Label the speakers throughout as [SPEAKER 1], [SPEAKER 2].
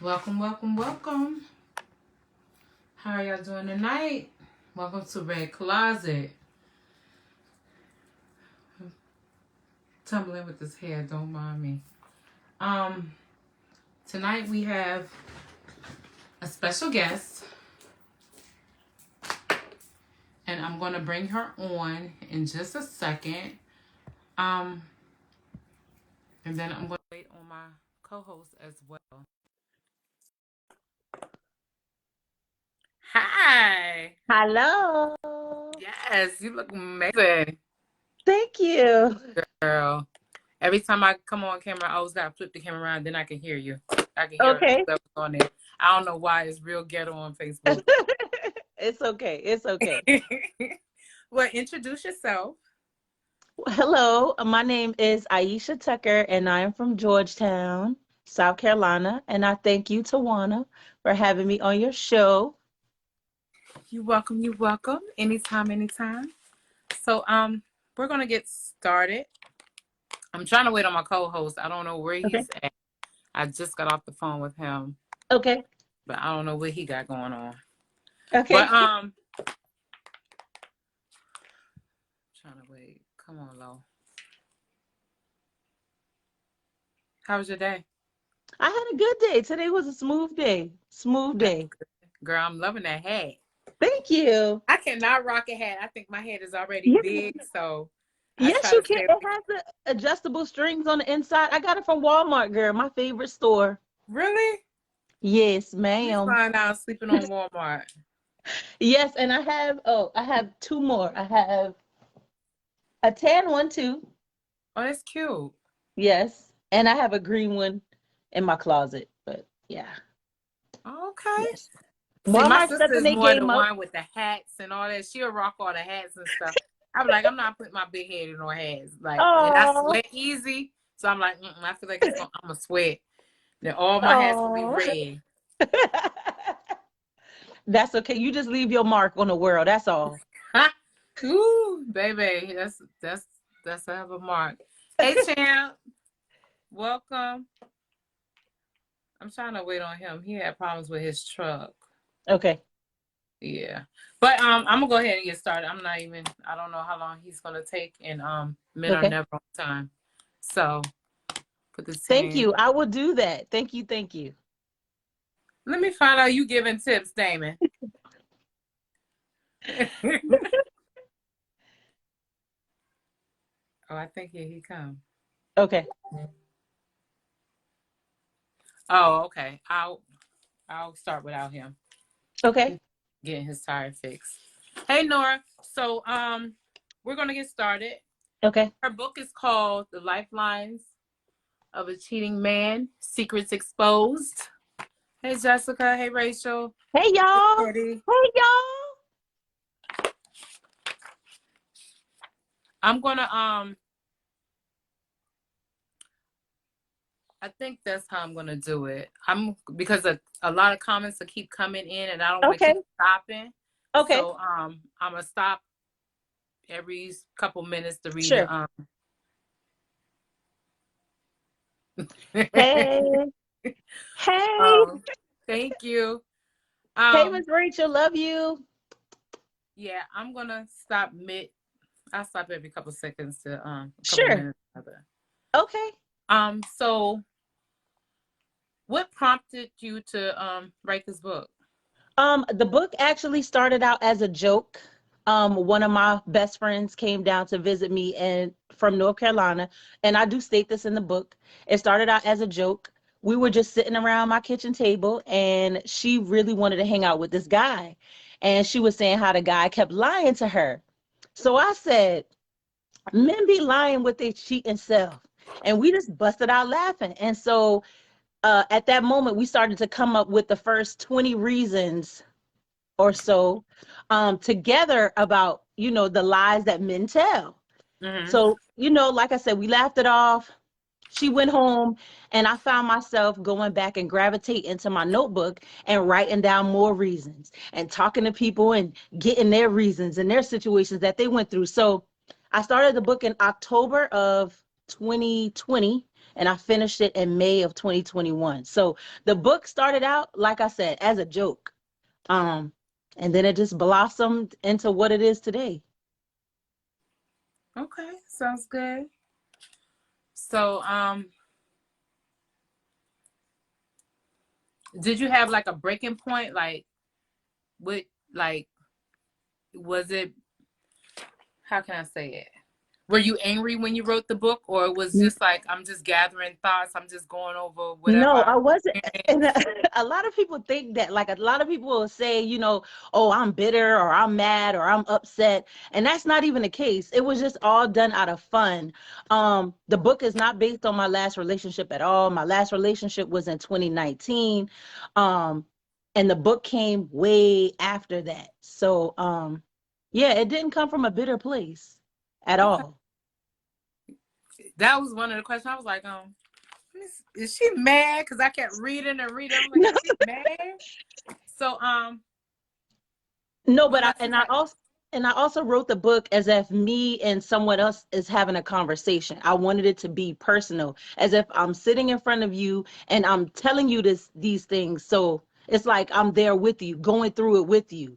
[SPEAKER 1] Welcome, welcome, welcome. How are y'all doing tonight? Welcome to Red Closet. I'm tumbling with this hair, don't mind me. Um, Tonight we have a special guest, and I'm gonna bring her on in just a second. Um, and then I'm gonna wait on my co-host as well. Hi.
[SPEAKER 2] Hello.
[SPEAKER 1] Yes, you look amazing,
[SPEAKER 2] Thank you.
[SPEAKER 1] girl. Every time I come on camera, I always gotta flip the camera around, then I can hear you. I can hear
[SPEAKER 2] Okay.
[SPEAKER 1] stuff on there. I don't know why it's real ghetto on Facebook.
[SPEAKER 2] It's okay. It's okay.
[SPEAKER 1] Well, introduce yourself.
[SPEAKER 2] Hello. My name is Ieshia Tucker, and I am from Georgetown, South Carolina. And I thank you, Tawana, for having me on your show.
[SPEAKER 1] You're welcome. You're welcome. Anytime, anytime. So, we're gonna get started. I'm trying to wait on my co-host. I don't know where
[SPEAKER 2] Okay.
[SPEAKER 1] he's at. I just got off the phone with him,
[SPEAKER 2] Okay.
[SPEAKER 1] but I don't know what he got going on. But
[SPEAKER 2] Okay.
[SPEAKER 1] trying to wait. Come on, Lo. How was your day?
[SPEAKER 2] I had a good day. Today was a smooth day. Smooth
[SPEAKER 1] That's
[SPEAKER 2] day.
[SPEAKER 1] good. Girl, I'm loving that hat.
[SPEAKER 2] Thank you.
[SPEAKER 1] I cannot rock a hat. I think my head is already
[SPEAKER 2] Yeah.
[SPEAKER 1] big, so I
[SPEAKER 2] Yes,
[SPEAKER 1] try
[SPEAKER 2] you
[SPEAKER 1] to
[SPEAKER 2] can.
[SPEAKER 1] stay
[SPEAKER 2] It
[SPEAKER 1] away.
[SPEAKER 2] has the adjustable strings on the inside. I got it from Walmart, girl, my favorite store.
[SPEAKER 1] Really?
[SPEAKER 2] Yes,
[SPEAKER 1] Let me
[SPEAKER 2] ma'am.
[SPEAKER 1] find out sleeping on Walmart.
[SPEAKER 2] Yes, and I have two more. I have a tan one too.
[SPEAKER 1] Oh, that's cute.
[SPEAKER 2] Yes. And I have a green one in my closet. But yeah.
[SPEAKER 1] Okay.
[SPEAKER 2] Yes.
[SPEAKER 1] See, my
[SPEAKER 2] Walmart
[SPEAKER 1] sister
[SPEAKER 2] stepping
[SPEAKER 1] is
[SPEAKER 2] their
[SPEAKER 1] more the
[SPEAKER 2] game up.
[SPEAKER 1] one with the hats and all that. She'll rock all the hats and stuff. I'm like, I'm not putting my big head in no hats. Like, and I
[SPEAKER 2] Oh.
[SPEAKER 1] sweat easy. So I'm like, I feel like I'm going to sweat. Then all my hats will be
[SPEAKER 2] Oh.
[SPEAKER 1] red.
[SPEAKER 2] That's okay. You just leave your mark on the world. That's all.
[SPEAKER 1] Ooh, baby. That's a hell of a mark. Hey, champ. Welcome. I'm trying to wait on him. He had problems with his truck.
[SPEAKER 2] Okay.
[SPEAKER 1] Yeah. But I'm gonna go ahead and get started. I don't know how long he's gonna take, and men are
[SPEAKER 2] Okay.
[SPEAKER 1] never on time. So put this
[SPEAKER 2] Thank
[SPEAKER 1] in.
[SPEAKER 2] you. I will do that. Thank you. Thank you.
[SPEAKER 1] Let me find out you giving tips, Damon. Oh, I think here he come.
[SPEAKER 2] Okay.
[SPEAKER 1] Oh, okay. I'll start without him.
[SPEAKER 2] Okay.
[SPEAKER 1] He's getting his tire fixed. Hey Nora. So we're gonna get started.
[SPEAKER 2] Okay.
[SPEAKER 1] Her book is called The Lifelines of a Cheating Man, Secrets Exposed. Hey Jessica. Hey Rachel.
[SPEAKER 2] Hey
[SPEAKER 1] Hey
[SPEAKER 2] y'all.
[SPEAKER 1] Teddy.
[SPEAKER 2] Hey y'all.
[SPEAKER 1] I'm gonna I think that's how I'm gonna do it. I'm because a lot of comments will keep coming in and I don't want to
[SPEAKER 2] Okay.
[SPEAKER 1] keep stopping.
[SPEAKER 2] Okay.
[SPEAKER 1] So I'm gonna stop every couple minutes to read
[SPEAKER 2] Sure.
[SPEAKER 1] it.
[SPEAKER 2] Hey. Hey.
[SPEAKER 1] um thank you.
[SPEAKER 2] Hey,
[SPEAKER 1] Um
[SPEAKER 2] Miss Rachel. Love you.
[SPEAKER 1] yeah, I'm gonna stop mid I'll stop every couple seconds to a couple
[SPEAKER 2] Sure.
[SPEAKER 1] minutes.
[SPEAKER 2] Okay.
[SPEAKER 1] So what prompted you to write this book?
[SPEAKER 2] The book actually started out as a joke. One of my best friends came down to visit me and from North Carolina, and I do state this in the book. It started out as a joke. We were just sitting around my kitchen table, and she really wanted to hang out with this guy. And she was saying how the guy kept lying to her. So I said, men be lying with their cheating self. And we just busted out laughing. And so at that moment, we started to come up with the first 20 reasons or so together about, the lies that men tell.
[SPEAKER 1] Mm-hmm.
[SPEAKER 2] So, like I said, we laughed it off. She went home, and I found myself going back and gravitate into my notebook and writing down more reasons and talking to people and getting their reasons and their situations that they went through. So I started the book in October of 2020, and I finished it in May of 2021. So the book started out, like I said, as a joke. Um, and then it just blossomed into what it is today.
[SPEAKER 1] Okay, sounds good. So, did you have like a breaking point? Like, what, like, was it, how can I say it? Were you angry when you wrote the book, or it was just like, I'm just gathering thoughts, I'm just going over whatever
[SPEAKER 2] No,
[SPEAKER 1] I
[SPEAKER 2] I wasn't. And
[SPEAKER 1] experienced?
[SPEAKER 2] a lot of people think that, like, a lot of people will say, oh, I'm bitter or I'm mad or I'm upset. And that's not even the case. It was just all done out of fun. The book is not based on my last relationship at all. My last relationship was in 2019. Um, and the book came way after that. So, yeah, it didn't come from a bitter place at
[SPEAKER 1] Okay.
[SPEAKER 2] all.
[SPEAKER 1] That was one of the questions. I was like, is she mad? Because I kept reading and reading. I'm like, is she mad? So,
[SPEAKER 2] No,
[SPEAKER 1] what
[SPEAKER 2] but
[SPEAKER 1] lessons had,
[SPEAKER 2] I also wrote the book as if me and someone else is having a conversation. I wanted it to be personal, as if I'm sitting in front of you and I'm telling you these things. So it's like I'm there with you, going through it with you.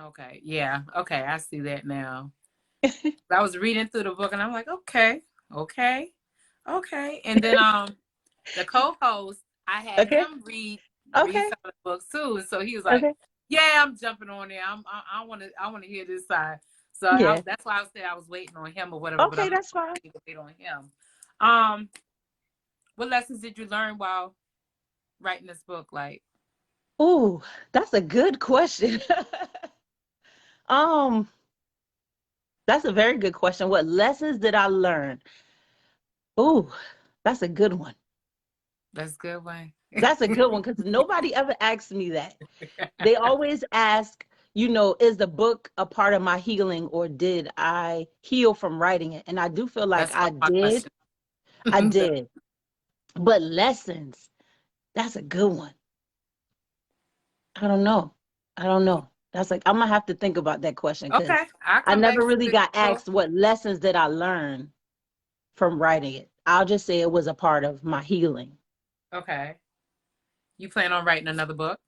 [SPEAKER 1] okay, yeah, okay, I see that now. I was reading through the book and I'm like, okay, okay, okay. And then the co-host, I had
[SPEAKER 2] Okay.
[SPEAKER 1] him read
[SPEAKER 2] Okay.
[SPEAKER 1] some of the books too. So he was like,
[SPEAKER 2] Okay.
[SPEAKER 1] yeah, I'm jumping on there. I want to hear this side. So
[SPEAKER 2] Yeah.
[SPEAKER 1] that's why I said I was waiting on him or whatever, but
[SPEAKER 2] Okay,
[SPEAKER 1] I'm not
[SPEAKER 2] that's fine.
[SPEAKER 1] going to wait on him. Um, what lessons did you learn while writing this book? Like,
[SPEAKER 2] Ooh, that's a good question. Um, that's a very good question. What lessons did I learn? Ooh, that's a good one.
[SPEAKER 1] that's a good one.
[SPEAKER 2] That's a good one because nobody ever asked me that. They always ask, is the book a part of my healing or did I heal from writing it? And I do feel like
[SPEAKER 1] That's one
[SPEAKER 2] I
[SPEAKER 1] of my
[SPEAKER 2] did.
[SPEAKER 1] questions.
[SPEAKER 2] I did. But lessons, that's a good one. I don't know. I don't know. That's like, I'm gonna have to think about that question
[SPEAKER 1] Okay,
[SPEAKER 2] because
[SPEAKER 1] I'll
[SPEAKER 2] I
[SPEAKER 1] come back
[SPEAKER 2] never
[SPEAKER 1] to
[SPEAKER 2] really
[SPEAKER 1] it.
[SPEAKER 2] got asked what lessons did I learn from writing it. I'll just say it was a part of my healing.
[SPEAKER 1] Okay. You plan on writing another book?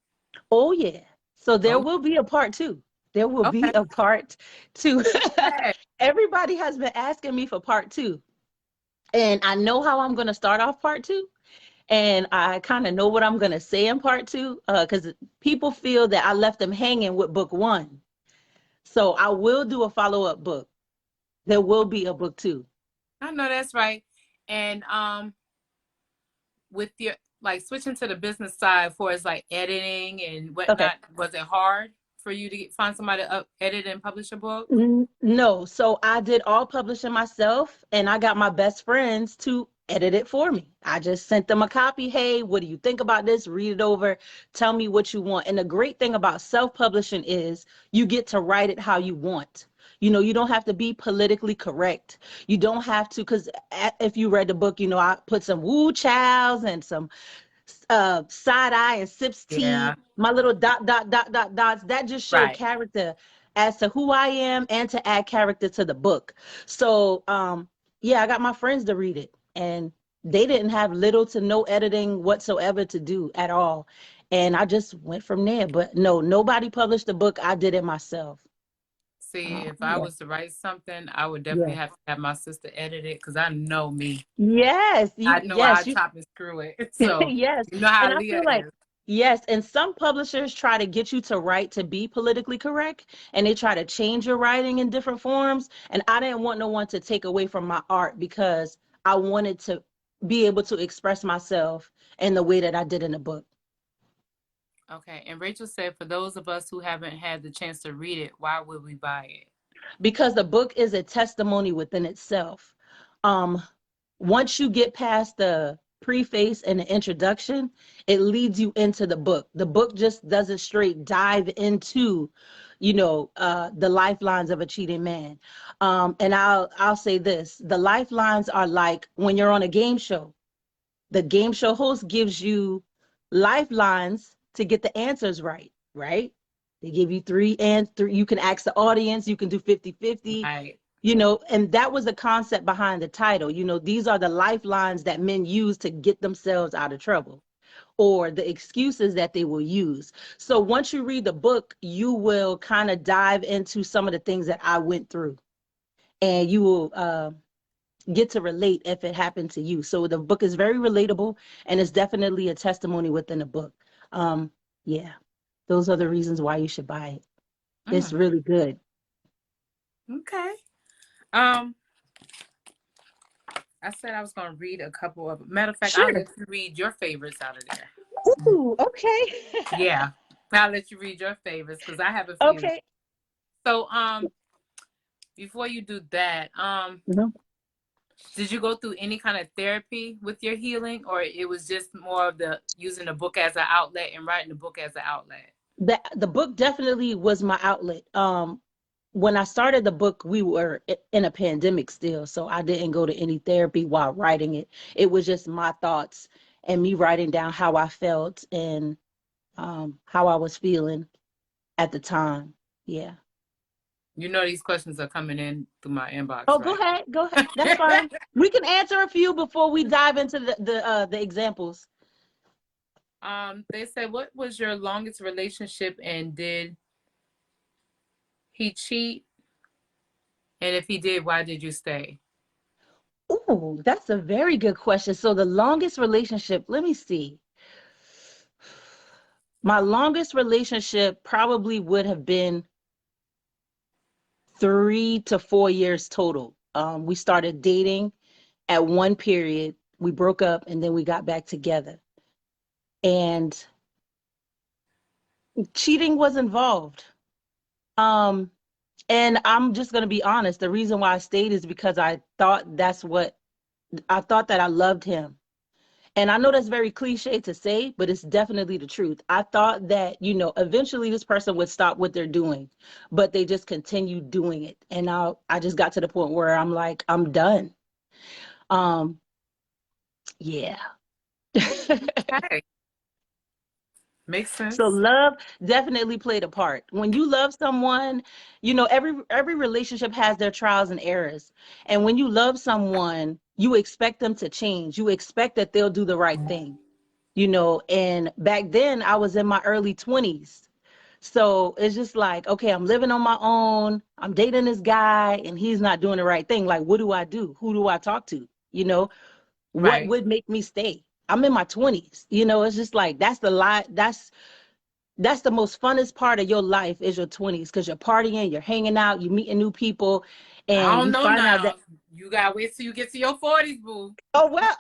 [SPEAKER 2] Oh yeah. So there
[SPEAKER 1] Oh,
[SPEAKER 2] will be a part two. There will be
[SPEAKER 1] okay.
[SPEAKER 2] a part two.
[SPEAKER 1] Okay.
[SPEAKER 2] Everybody has been asking me for part two. And I know how I'm going to start off part two. And I kind of know what I'm going to say in part two because people feel that I left them hanging with book one. So I will do a follow up book. There will be a book two.
[SPEAKER 1] I know that's right. And with your like switching to the business side for as like editing and
[SPEAKER 2] Okay.
[SPEAKER 1] whatnot, was it hard for you to find somebody to edit and publish a book?
[SPEAKER 2] No, so I did all publishing myself and I got my best friends to edit it for me. I just sent them a copy. Hey, what do you think about this? Read it over. Tell me what you want. And the great thing about self-publishing is you get to write it how you want. You don't have to be politically correct. You don't have to, because if you read the book, I put some woo chows and some side eye and sips
[SPEAKER 1] Yeah,
[SPEAKER 2] tea, my little dots. That just show
[SPEAKER 1] right.
[SPEAKER 2] character as to who I am and to add character to the book. So yeah, I got my friends to read it and they didn't have little to no editing whatsoever to do at all. And I just went from there. But no, nobody published the book. I did it myself.
[SPEAKER 1] See, if I
[SPEAKER 2] Yeah.
[SPEAKER 1] was to write something, I would definitely
[SPEAKER 2] Yeah.
[SPEAKER 1] have to have my sister edit it because I know me.
[SPEAKER 2] Yes,
[SPEAKER 1] I know how I
[SPEAKER 2] yes,
[SPEAKER 1] chop and screw it. So
[SPEAKER 2] yes.
[SPEAKER 1] you know how
[SPEAKER 2] And I
[SPEAKER 1] Leah
[SPEAKER 2] feel like,
[SPEAKER 1] is.
[SPEAKER 2] yes, and some publishers try to get you to write to be politically correct, and they try to change your writing in different forms. And I didn't want no one to take away from my art because I wanted to be able to express myself in the way that I did in the book.
[SPEAKER 1] Okay. And Rachel said, for those of us who haven't had the chance to read it, why would we buy it?
[SPEAKER 2] Because the book is a testimony within itself. Um, Once you get past the preface and the introduction, it leads you into the book. The book just doesn't straight dive into, the lifelines of a cheating man. And I'll say this: the lifelines are like when you're on a game show. The game show host gives you lifelines to get the answers right, right? They give you three and three. You can ask the audience, you can do 50-50.
[SPEAKER 1] Right.
[SPEAKER 2] And that was the concept behind the title. These are the lifelines that men use to get themselves out of trouble, or the excuses that they will use. So once you read the book, you will kind of dive into some of the things that I went through, and you will get to relate if it happened to you. So the book is very relatable, and it's definitely a testimony within the book. Yeah, those are the reasons why you should buy it. It's
[SPEAKER 1] Mm,
[SPEAKER 2] really good.
[SPEAKER 1] okay. Um, I said I was gonna read a couple of. Matter of fact, I'll
[SPEAKER 2] Sure.
[SPEAKER 1] let you read your favorites out of there.
[SPEAKER 2] Ooh, okay.
[SPEAKER 1] Yeah, I'll let you read your favorites because I have a few.
[SPEAKER 2] Okay.
[SPEAKER 1] So, before you do that,
[SPEAKER 2] Mhm.
[SPEAKER 1] did you go through any kind of therapy with your healing, or it was just more of the using the book as an outlet and writing the book as an outlet?
[SPEAKER 2] The book definitely was my outlet. When I started the book, we were in a pandemic still, so I didn't go to any therapy while writing it. It was just my thoughts and me writing down how I felt and how I was feeling at the time. Yeah.
[SPEAKER 1] You know these questions are coming in through my inbox,
[SPEAKER 2] Oh, go
[SPEAKER 1] right?
[SPEAKER 2] ahead. Go ahead. That's fine. We can answer a few before we dive into the examples.
[SPEAKER 1] They said, what was your longest relationship and did he cheat? And if he did, why did you stay?
[SPEAKER 2] Ooh, that's a very good question. So the longest relationship, let me see. My longest relationship probably would have been 3 to 4 years total. We started dating at one period, we broke up, and then we got back together. And cheating was involved. Um, and I'm just gonna be honest. The reason why I stayed is because I thought that I loved him. And I know that's very cliche to say, but it's definitely the truth. I thought that, eventually this person would stop what they're doing, but they just continued doing it. And now I just got to the point where I'm like, I'm done. Um, yeah.
[SPEAKER 1] Okay, makes
[SPEAKER 2] So
[SPEAKER 1] sense.
[SPEAKER 2] love definitely played a part. When you love someone, every relationship has their trials and errors. And when you love someone, you expect them to change. You expect that they'll do the right thing. And back then I was in my early 20s. So it's just like, okay, I'm living on my own. I'm dating this guy and he's not doing the right thing. Like, what do I do? Who do I talk to? What
[SPEAKER 1] Right.
[SPEAKER 2] would make me stay? I'm in my 20s. It's just like that's the lie. That's the most funnest part of your life is your 20s because you're partying, you're hanging out, you're meeting new people,
[SPEAKER 1] I
[SPEAKER 2] and
[SPEAKER 1] don't
[SPEAKER 2] you
[SPEAKER 1] know
[SPEAKER 2] find out that,
[SPEAKER 1] now. You gotta wait till you get to your 40s, boo.
[SPEAKER 2] oh, well,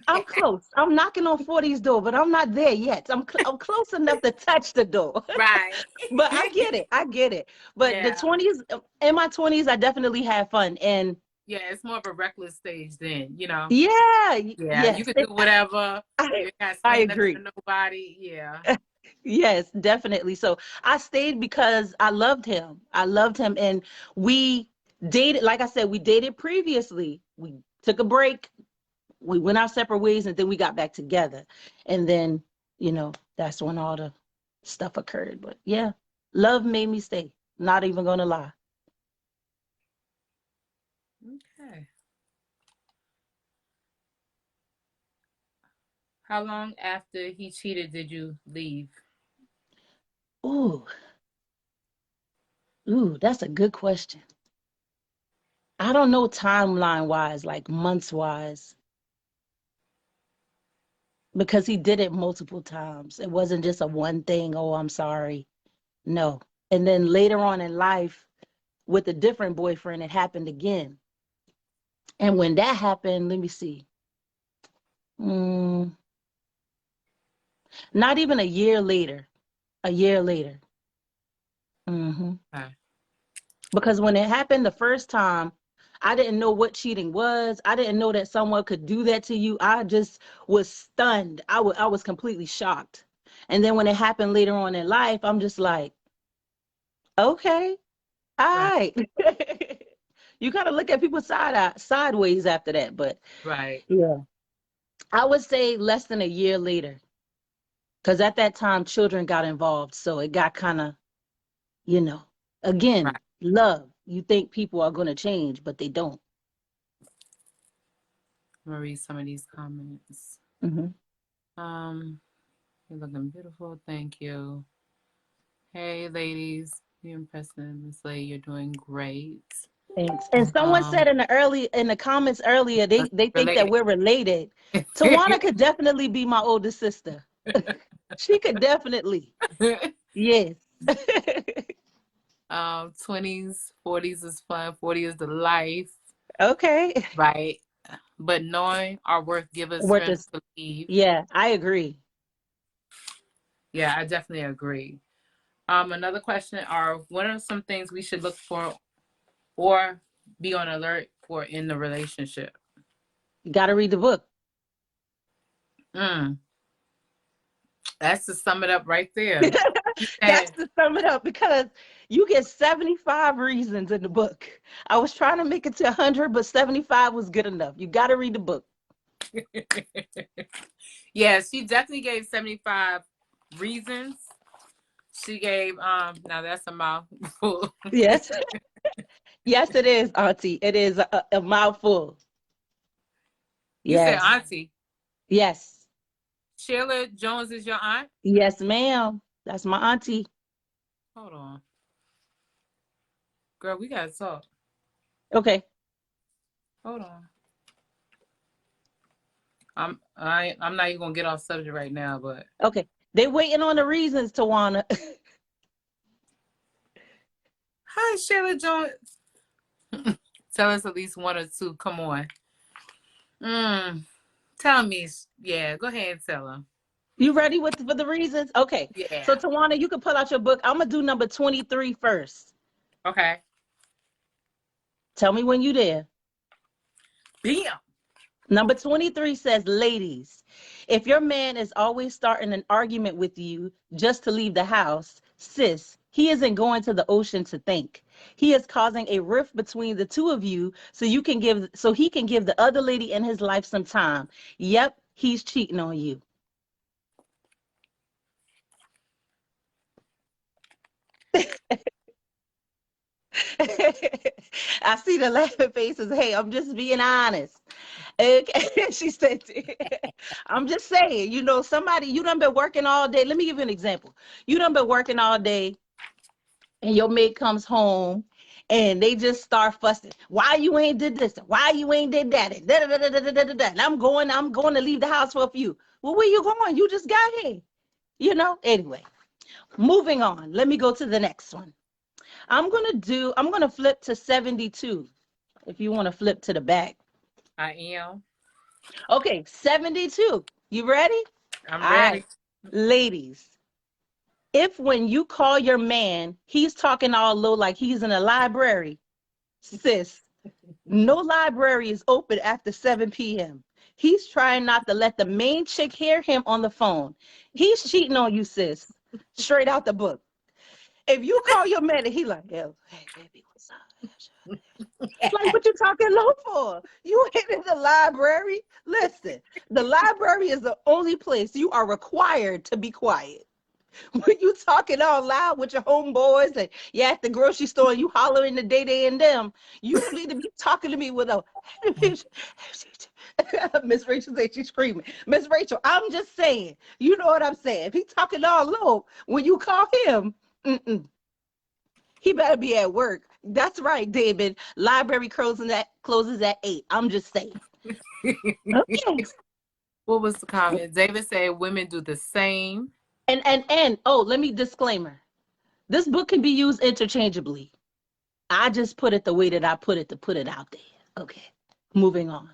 [SPEAKER 2] I'm close. I'm knocking on 40's door, but I'm not there yet. I'm close enough to touch the door.
[SPEAKER 1] Right.
[SPEAKER 2] But I get it. I get it. But the
[SPEAKER 1] Yeah.
[SPEAKER 2] 20s, in my 20s, I definitely had fun. And
[SPEAKER 1] Yeah, it's more of a reckless stage then.
[SPEAKER 2] yeah,
[SPEAKER 1] Yeah, you
[SPEAKER 2] yes,
[SPEAKER 1] could do whatever. You
[SPEAKER 2] I,
[SPEAKER 1] ain't gotta
[SPEAKER 2] I
[SPEAKER 1] explain nothing to
[SPEAKER 2] agree.
[SPEAKER 1] nobody. Yeah.
[SPEAKER 2] Yes, definitely. So I stayed because I loved him. I loved him. And we dated, like I said, we dated previously. We took a break, we went our separate ways, and then we got back together. And then, that's when all the stuff occurred. But yeah, love made me stay. Not even gonna lie.
[SPEAKER 1] Okay. How long after he cheated did you leave?
[SPEAKER 2] Ooh, that's a good question. I don't know timeline wise, like months wise, because he did it multiple times. It wasn't just a one thing, oh, I'm sorry. No. And then later on in life, with a different boyfriend, it happened again. And when that happened, let me see, mm, not even a year later, a year later. hmm
[SPEAKER 1] Okay.
[SPEAKER 2] Because when it happened the first time, I didn't know what cheating was. I didn't know that someone could do that to you. I just was stunned. I was completely shocked. And then when it happened later on in life, I'm just like, okay, all
[SPEAKER 1] Right.
[SPEAKER 2] right. You gotta look at people sideways after that. But
[SPEAKER 1] Right.
[SPEAKER 2] yeah, I would say less than a year later, because at that time children got involved, so it got kind of, you know,
[SPEAKER 1] Right.
[SPEAKER 2] again, love. You think people are going to change, but they don't.
[SPEAKER 1] I'm gonna read some of these comments.
[SPEAKER 2] Hmm.
[SPEAKER 1] Um, you're looking beautiful. Thank you. Hey, ladies. You and Preston, Miss Lady, you're doing great.
[SPEAKER 2] Thanks. And someone
[SPEAKER 1] Um,
[SPEAKER 2] said in the comments earlier, they think that
[SPEAKER 1] related.
[SPEAKER 2] we're related. Tawana could definitely be my older sister. She could definitely. Yes.
[SPEAKER 1] 20s, 40s is fun. 40 is the life,
[SPEAKER 2] Okay.
[SPEAKER 1] right? But knowing our worth give us
[SPEAKER 2] Worth
[SPEAKER 1] strength
[SPEAKER 2] is,
[SPEAKER 1] to believe.
[SPEAKER 2] yeah, I agree.
[SPEAKER 1] Yeah, I definitely agree. Another question are what are some things we should look for or be on alert for in the relationship?
[SPEAKER 2] You got to read the book.
[SPEAKER 1] Mm, that's to sum it up right there. You
[SPEAKER 2] That's
[SPEAKER 1] said
[SPEAKER 2] to sum it up because you get 75 reasons in the book. I was trying to make it to 100, but 75 was good enough. You got to read the book.
[SPEAKER 1] yeah, she definitely gave 75 reasons. She gave now that's a mouthful.
[SPEAKER 2] Yes. Yes, it is, Auntie. It is a mouthful.
[SPEAKER 1] You said
[SPEAKER 2] Yes.
[SPEAKER 1] auntie.
[SPEAKER 2] Yes.
[SPEAKER 1] Sheila Jones is your aunt?
[SPEAKER 2] Yes, ma'am. That's my auntie.
[SPEAKER 1] Hold on. Girl, we gotta talk.
[SPEAKER 2] Okay.
[SPEAKER 1] Hold on. I'm not even gonna get off subject right now, but
[SPEAKER 2] Okay. They waiting on the reasons, Tawana.
[SPEAKER 1] hi Sheila Jones. Tell us at least one or two. Come on. Mm, tell me. Yeah, go ahead and tell them.
[SPEAKER 2] You ready for the reasons? Okay.
[SPEAKER 1] Yeah.
[SPEAKER 2] So Tawana, you can pull out your book. I'm gonna do number 23 first.
[SPEAKER 1] Okay.
[SPEAKER 2] Tell me when you there.
[SPEAKER 1] Bam.
[SPEAKER 2] Number 23 says, ladies, if your man is always starting an argument with you just to leave the house, sis, he isn't going to the ocean to think. He is causing a rift between the two of you so he can give the other lady in his life some time. Yep, he's cheating on you. I see the laughing faces. Hey, I'm just being honest. Okay. She said, I'm just saying, somebody, you done been working all day. Let me give you an example. You done been working all day and your mate comes home and they just start fussing. Why you ain't did this? Why you ain't did that? And, da, da, da, da, da, da, da, da. And I'm going to leave the house for a few. Well, where you going? You just got here. Anyway, moving on. Let me go to the next one. I'm gonna flip to 72 if you want to flip to the back.
[SPEAKER 1] I am.
[SPEAKER 2] Okay, 72. You ready?
[SPEAKER 1] I'm
[SPEAKER 2] All right.
[SPEAKER 1] ready.
[SPEAKER 2] Ladies, if when you call your man, he's talking all low like he's in a library, sis, no library is open after 7 p.m. He's trying not to let the main chick hear him on the phone. He's cheating on you, sis. Straight out the book. If you call your man and he like, yo, hey, baby, what's up? Like, what you talking low for? You ain't in the library. Listen, the library is the only place you are required to be quiet. When you talking all loud with your homeboys and you at the grocery store and you hollering the day and them, you need to be talking to me with a Miss Rachel said she's screaming. Miss Rachel, I'm just saying, you know what I'm saying. If he talking all low, when you call him, he better be at work. That's right, David. Library closes at 8. I'm just saying. Okay.
[SPEAKER 1] What was the comment? David said women do the same.
[SPEAKER 2] And oh, let me disclaimer. This book can be used interchangeably. I just put it the way that I put it to put it out there. Okay. Moving on.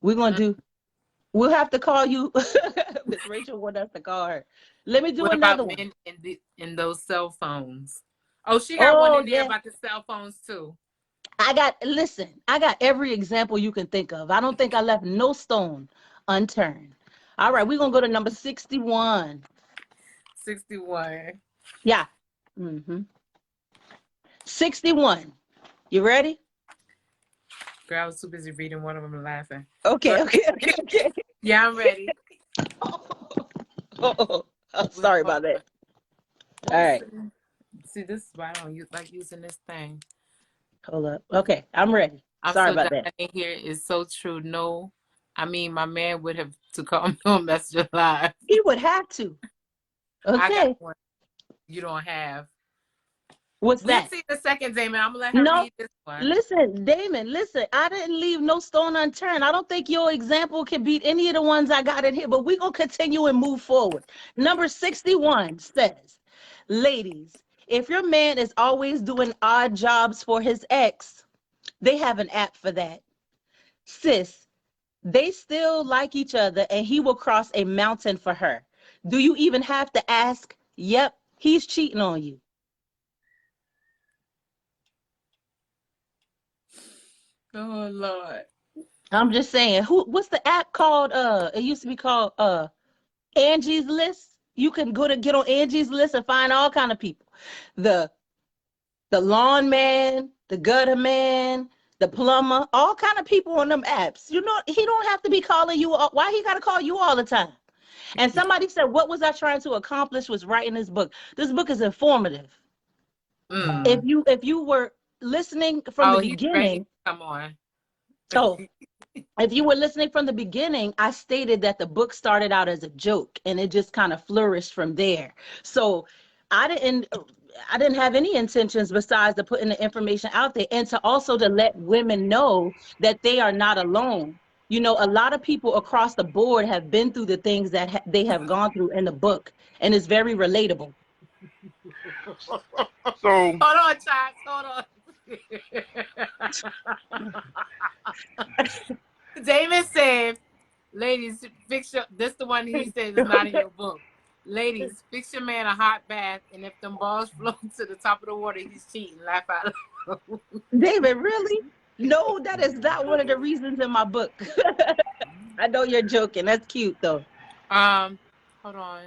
[SPEAKER 2] We're gonna
[SPEAKER 1] Mm,
[SPEAKER 2] do we'll have to call you. Miss Rachel want us to call her. Let me do
[SPEAKER 1] what
[SPEAKER 2] another
[SPEAKER 1] about
[SPEAKER 2] one.
[SPEAKER 1] men in those cell phones? Oh, she got one
[SPEAKER 2] Oh
[SPEAKER 1] in there
[SPEAKER 2] yeah.
[SPEAKER 1] about the cell phones too.
[SPEAKER 2] I got every example you can think of. I don't think I left no stone unturned. All right, we're gonna go to number 61.
[SPEAKER 1] 61.
[SPEAKER 2] Yeah. 61. You ready?
[SPEAKER 1] Girl, I was too busy reading one of them and laughing. Go
[SPEAKER 2] Okay,
[SPEAKER 1] ahead.
[SPEAKER 2] okay, okay, okay.
[SPEAKER 1] Yeah, I'm ready.
[SPEAKER 2] Oh,
[SPEAKER 1] Which
[SPEAKER 2] sorry
[SPEAKER 1] part?
[SPEAKER 2] about that.
[SPEAKER 1] Let
[SPEAKER 2] All
[SPEAKER 1] me
[SPEAKER 2] right.
[SPEAKER 1] see. See, this is why I don't like using this thing.
[SPEAKER 2] Hold up. Okay, I'm ready.
[SPEAKER 1] I'm
[SPEAKER 2] Sorry
[SPEAKER 1] so
[SPEAKER 2] about that.
[SPEAKER 1] dying here. It's so true. No, I mean, my man would have to call me on Messenger Live.
[SPEAKER 2] He would have to.
[SPEAKER 1] I got
[SPEAKER 2] Okay.
[SPEAKER 1] one you don't have.
[SPEAKER 2] What's
[SPEAKER 1] We'll
[SPEAKER 2] that?
[SPEAKER 1] see the second, Damon. I'm gonna let her
[SPEAKER 2] No,
[SPEAKER 1] read this one.
[SPEAKER 2] listen, Damon, listen. I didn't leave no stone unturned. I don't think your example can beat any of the ones I got in here, but we're going to continue and move forward. Number 61 says, ladies, if your man is always doing odd jobs for his ex, they have an app for that. Sis, they still like each other and he will cross a mountain for her. Do you even have to ask? Yep, he's cheating on you.
[SPEAKER 1] Oh Lord.
[SPEAKER 2] I'm just saying, what's the app called? It used to be called Angie's List. You can go to get on Angie's List and find all kind of people. The the lawn man, the gutter man, the plumber, all kind of people on them apps. You know, he don't have to be calling you. Why he got to call you all the time? And somebody said, what was I trying to accomplish was writing this book. This book is informative.
[SPEAKER 1] Mm.
[SPEAKER 2] If you were listening from the
[SPEAKER 1] Oh, he's ready.
[SPEAKER 2] beginning,
[SPEAKER 1] Come on.
[SPEAKER 2] oh, if you were listening from the beginning, I stated that the book started out as a joke and it just kind of flourished from there. So I didn't I didn't have any intentions besides to putting the information out there and to also to let women know that they are not alone. You know, a lot of people across the board have been through the things that they have gone through in the book, and it's very relatable.
[SPEAKER 3] So
[SPEAKER 1] Hold on, Chops. Hold on. Damon said, ladies, fix your, this the one he said is not in your book. Ladies, fix your man a hot bath, and if them balls float to the top of the water, he's cheating. Laugh out loud.
[SPEAKER 2] David, really? No, that is not one of the reasons in my book. I know you're joking. That's cute though.
[SPEAKER 1] Hold on.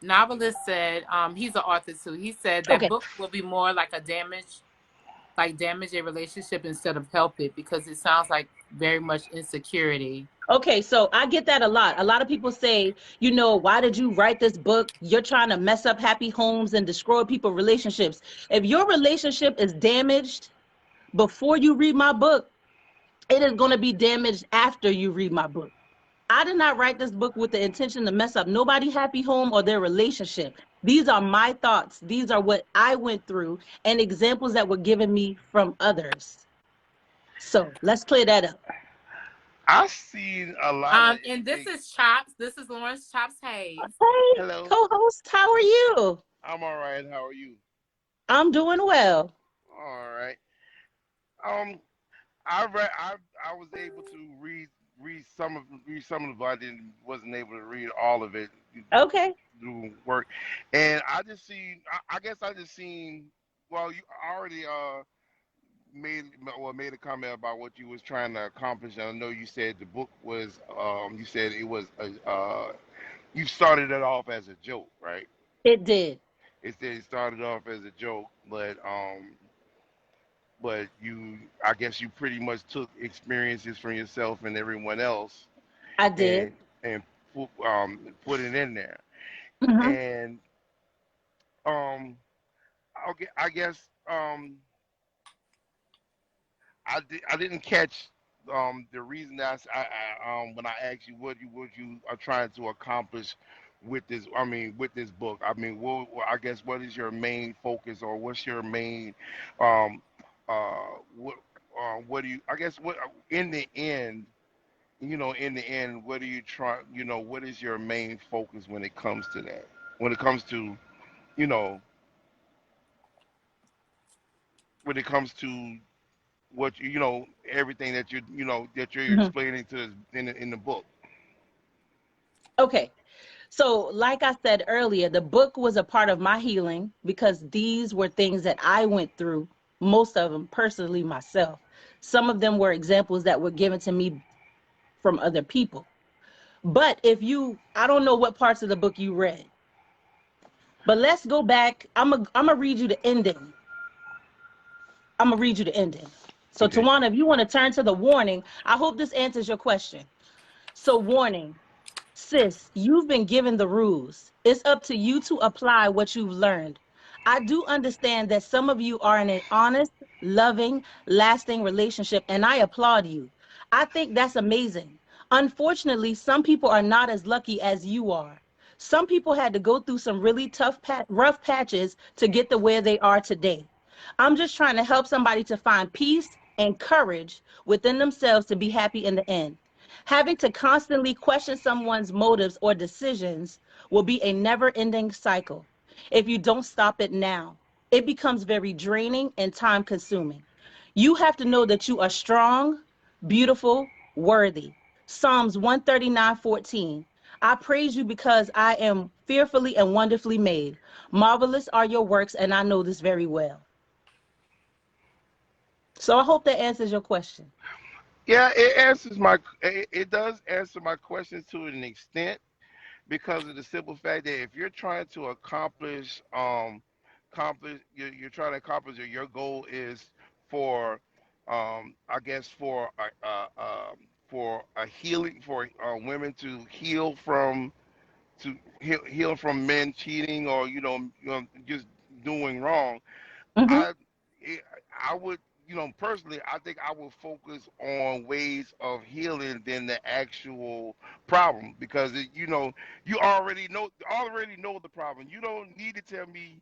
[SPEAKER 1] Novelist said, he's an author too. He said that
[SPEAKER 2] Okay.
[SPEAKER 1] book will be more like damage a relationship instead of help it, because it sounds like very much insecurity.
[SPEAKER 2] Okay, so I get that a lot. A lot of people say, you know, why did you write this book? You're trying to mess up happy homes and destroy people's relationships. If your relationship is damaged before you read my book, it is going to be damaged after you read my book. I did not write this book with the intention to mess up nobody's happy home or their relationship. These are my thoughts. These are what I went through and examples that were given me from others. So let's clear that up.
[SPEAKER 3] I seen a lot of
[SPEAKER 1] And this
[SPEAKER 3] things.
[SPEAKER 1] is Chops. This is Lawrence Chops Hayes.
[SPEAKER 2] Hey,
[SPEAKER 3] Hello,
[SPEAKER 2] co-host, how are you?
[SPEAKER 3] I'm all right. How are you?
[SPEAKER 2] I'm doing well.
[SPEAKER 3] All right. Um, I read. I was able to read some of the, but I didn't wasn't able to read all of it.
[SPEAKER 2] Okay.
[SPEAKER 3] Do work, and I just seen. I guess I just seen. Well, you already made made a comment about what you was trying to accomplish. And I know you said the book was. You said it was. You started it off as a joke, right?
[SPEAKER 2] It did.
[SPEAKER 3] It said it started off as a joke, but you, I guess you pretty much took experiences from yourself and everyone else
[SPEAKER 2] I did.
[SPEAKER 3] and put it in there.
[SPEAKER 2] Hmm.
[SPEAKER 3] And um, okay, I guess I didn't catch the reason that when I asked you what you are trying to accomplish with this. I mean, with this book. I mean, I guess what is your main focus, or what's your main um what what do you, I guess, what in the end, in the end, what do you try, what is your main focus when it comes to that, when it comes to, you know when it comes to what everything that you're
[SPEAKER 2] Hmm.
[SPEAKER 3] explaining to us in the book.
[SPEAKER 2] Okay. So, like I said earlier, the book was a part of my healing because these were things that I went through, most of them personally myself. Some of them were examples that were given to me from other people. But I don't know what parts of the book you read, but let's go back. I'm gonna read you the ending. I'm gonna read you the ending. So,
[SPEAKER 3] Okay.
[SPEAKER 2] Tawana, if you want to turn to the warning, I hope this answers your question. So, warning, sis, you've been given the rules. It's up to you to apply what you've learned. I do understand that some of you are in an honest, loving, lasting relationship, and I applaud you. I think that's amazing. Unfortunately, some people are not as lucky as you are. Some people had to go through some really rough patches to get to where they are today. I'm just trying to help somebody to find peace and courage within themselves to be happy in the end. Having to constantly question someone's motives or decisions will be a never ending cycle if you don't stop it now. It becomes very draining and time consuming. You have to know that you are strong, beautiful, worthy. Psalms 139:14. I praise you because I am fearfully and wonderfully made. Marvelous are your works, and I know this very well. So I hope that answers your question.
[SPEAKER 3] Yeah, it does answer my questions to an extent, because of the simple fact that if you're trying to you're trying to accomplish, or your goal is for, I guess, for a healing, for women to heal from men cheating, or just doing wrong.
[SPEAKER 2] Hmm.
[SPEAKER 3] I I would, personally, I think I would focus on ways of healing than the actual problem, because you already know the problem. You don't need to tell me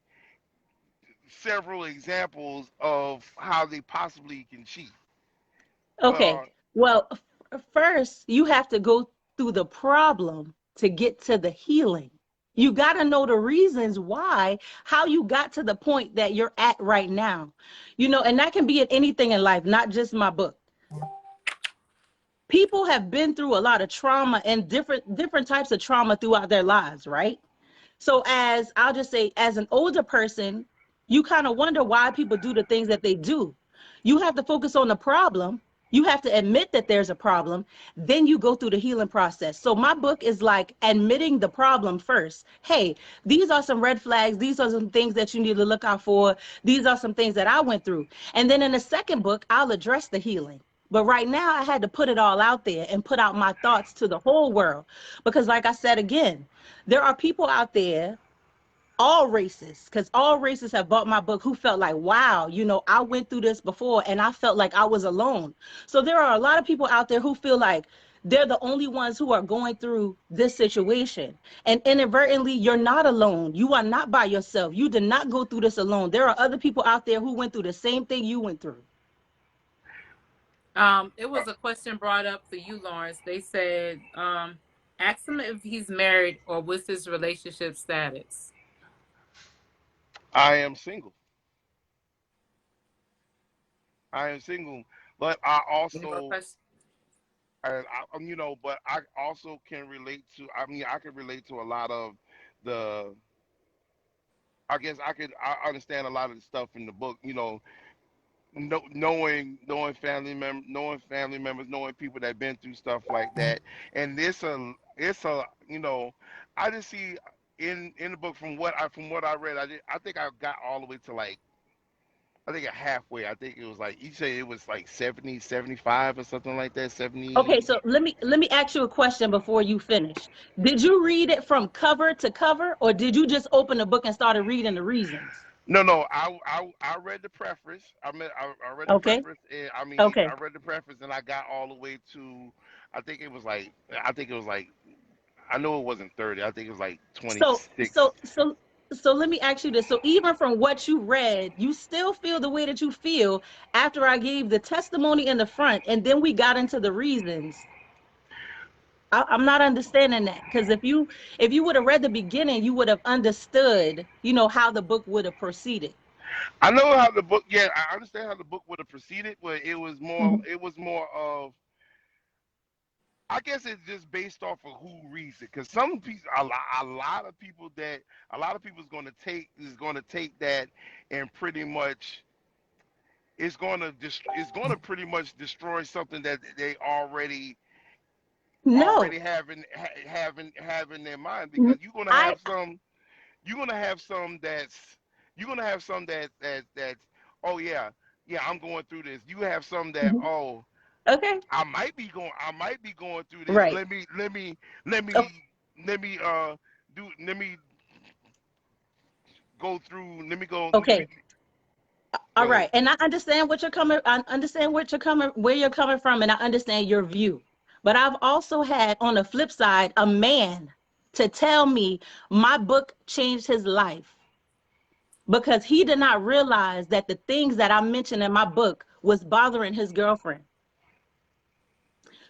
[SPEAKER 3] several examples of how they possibly can cheat.
[SPEAKER 2] Okay.
[SPEAKER 3] Uh,
[SPEAKER 2] Well, first, you have to go through the problem to get to the healing. You got to know the reasons why, how you got to the point that you're at right now. And that can be in anything in life, not just my book. People have been through a lot of trauma and different types of trauma throughout their lives, right? So as I'll just say, as an older person, you kind of wonder why people do the things that they do. You have to focus on the problem. You have to admit that there's a problem. Then you go through the healing process. So my book is like admitting the problem first. Hey, these are some red flags. These are some things that you need to look out for. These are some things that I went through. And then in the second book, I'll address the healing. But right now, I had to put it all out there and put out my thoughts to the whole world. Because, like I said again, there are people out there, all races, because all races have bought my book, who felt like, wow, I went through this before and I felt like I was alone. So there are a lot of people out there who feel like they're the only ones who are going through this situation. And inadvertently, you're not alone. You are not by yourself. You did not go through this alone. There are other people out there who went through the same thing you went through.
[SPEAKER 1] It was a question brought up for you, Lawrence. They said, ask him if he's married or what's his relationship status.
[SPEAKER 3] I am single. I am single, but I
[SPEAKER 1] Any more
[SPEAKER 3] also,
[SPEAKER 1] questions?
[SPEAKER 3] but I also can relate to. I mean, I can relate to a lot of the. I guess I understand a lot of the stuff in the book. Knowing family members, knowing people that been through stuff like that, and it's a I just see in the book, from what I read, I think I got all the way to, like, I think halfway. I think it was like, you say it was like 70, 75 or something like that.
[SPEAKER 2] Okay,
[SPEAKER 3] 70.
[SPEAKER 2] so let me ask you a question before you finish. Did you read it from cover to cover, or did you just open the book and started reading the reasons?
[SPEAKER 3] No, no. I read the preface. I read the
[SPEAKER 2] Okay,
[SPEAKER 3] preface, and
[SPEAKER 2] okay.
[SPEAKER 3] I read the preface, and I got all the way to. I think it was like. I think it was like. I know it wasn't 30. I think it was like
[SPEAKER 2] So
[SPEAKER 3] 26.
[SPEAKER 2] so so so let me ask you this. So even from what you read, you still feel the way that you feel after I gave the testimony in the front, and then we got into the reasons. I'm not understanding that, because if you would have read the beginning, you would have understood, how the book would have proceeded.
[SPEAKER 3] I know how the book. Yeah, I understand how the book would have proceeded, but it was more.
[SPEAKER 2] Mhm.
[SPEAKER 3] It was more of. I guess it's just based off of who reads it, because some people, a lot of people is going to take that, and pretty much it's going to pretty much destroy something that they
[SPEAKER 2] No.
[SPEAKER 3] already have in their mind, because
[SPEAKER 2] N- I
[SPEAKER 3] you're gonna have some that's you're gonna have some that's, oh yeah, yeah, I'm going through this. You have some that,
[SPEAKER 2] Mhm.
[SPEAKER 3] oh,
[SPEAKER 2] Okay.
[SPEAKER 3] I might be going through this.
[SPEAKER 2] Right.
[SPEAKER 3] Let
[SPEAKER 2] Oh,
[SPEAKER 3] me let me do let me go through. Let me go. Let me
[SPEAKER 2] Okay.
[SPEAKER 3] go
[SPEAKER 2] All
[SPEAKER 3] ahead.
[SPEAKER 2] right. And I understand what you're coming, I understand what you're coming, where you're coming from, and I understand your view. But I've also had on the flip side a man to tell me my book changed his life because he did not realize that the things that I mentioned in my book was bothering his girlfriend.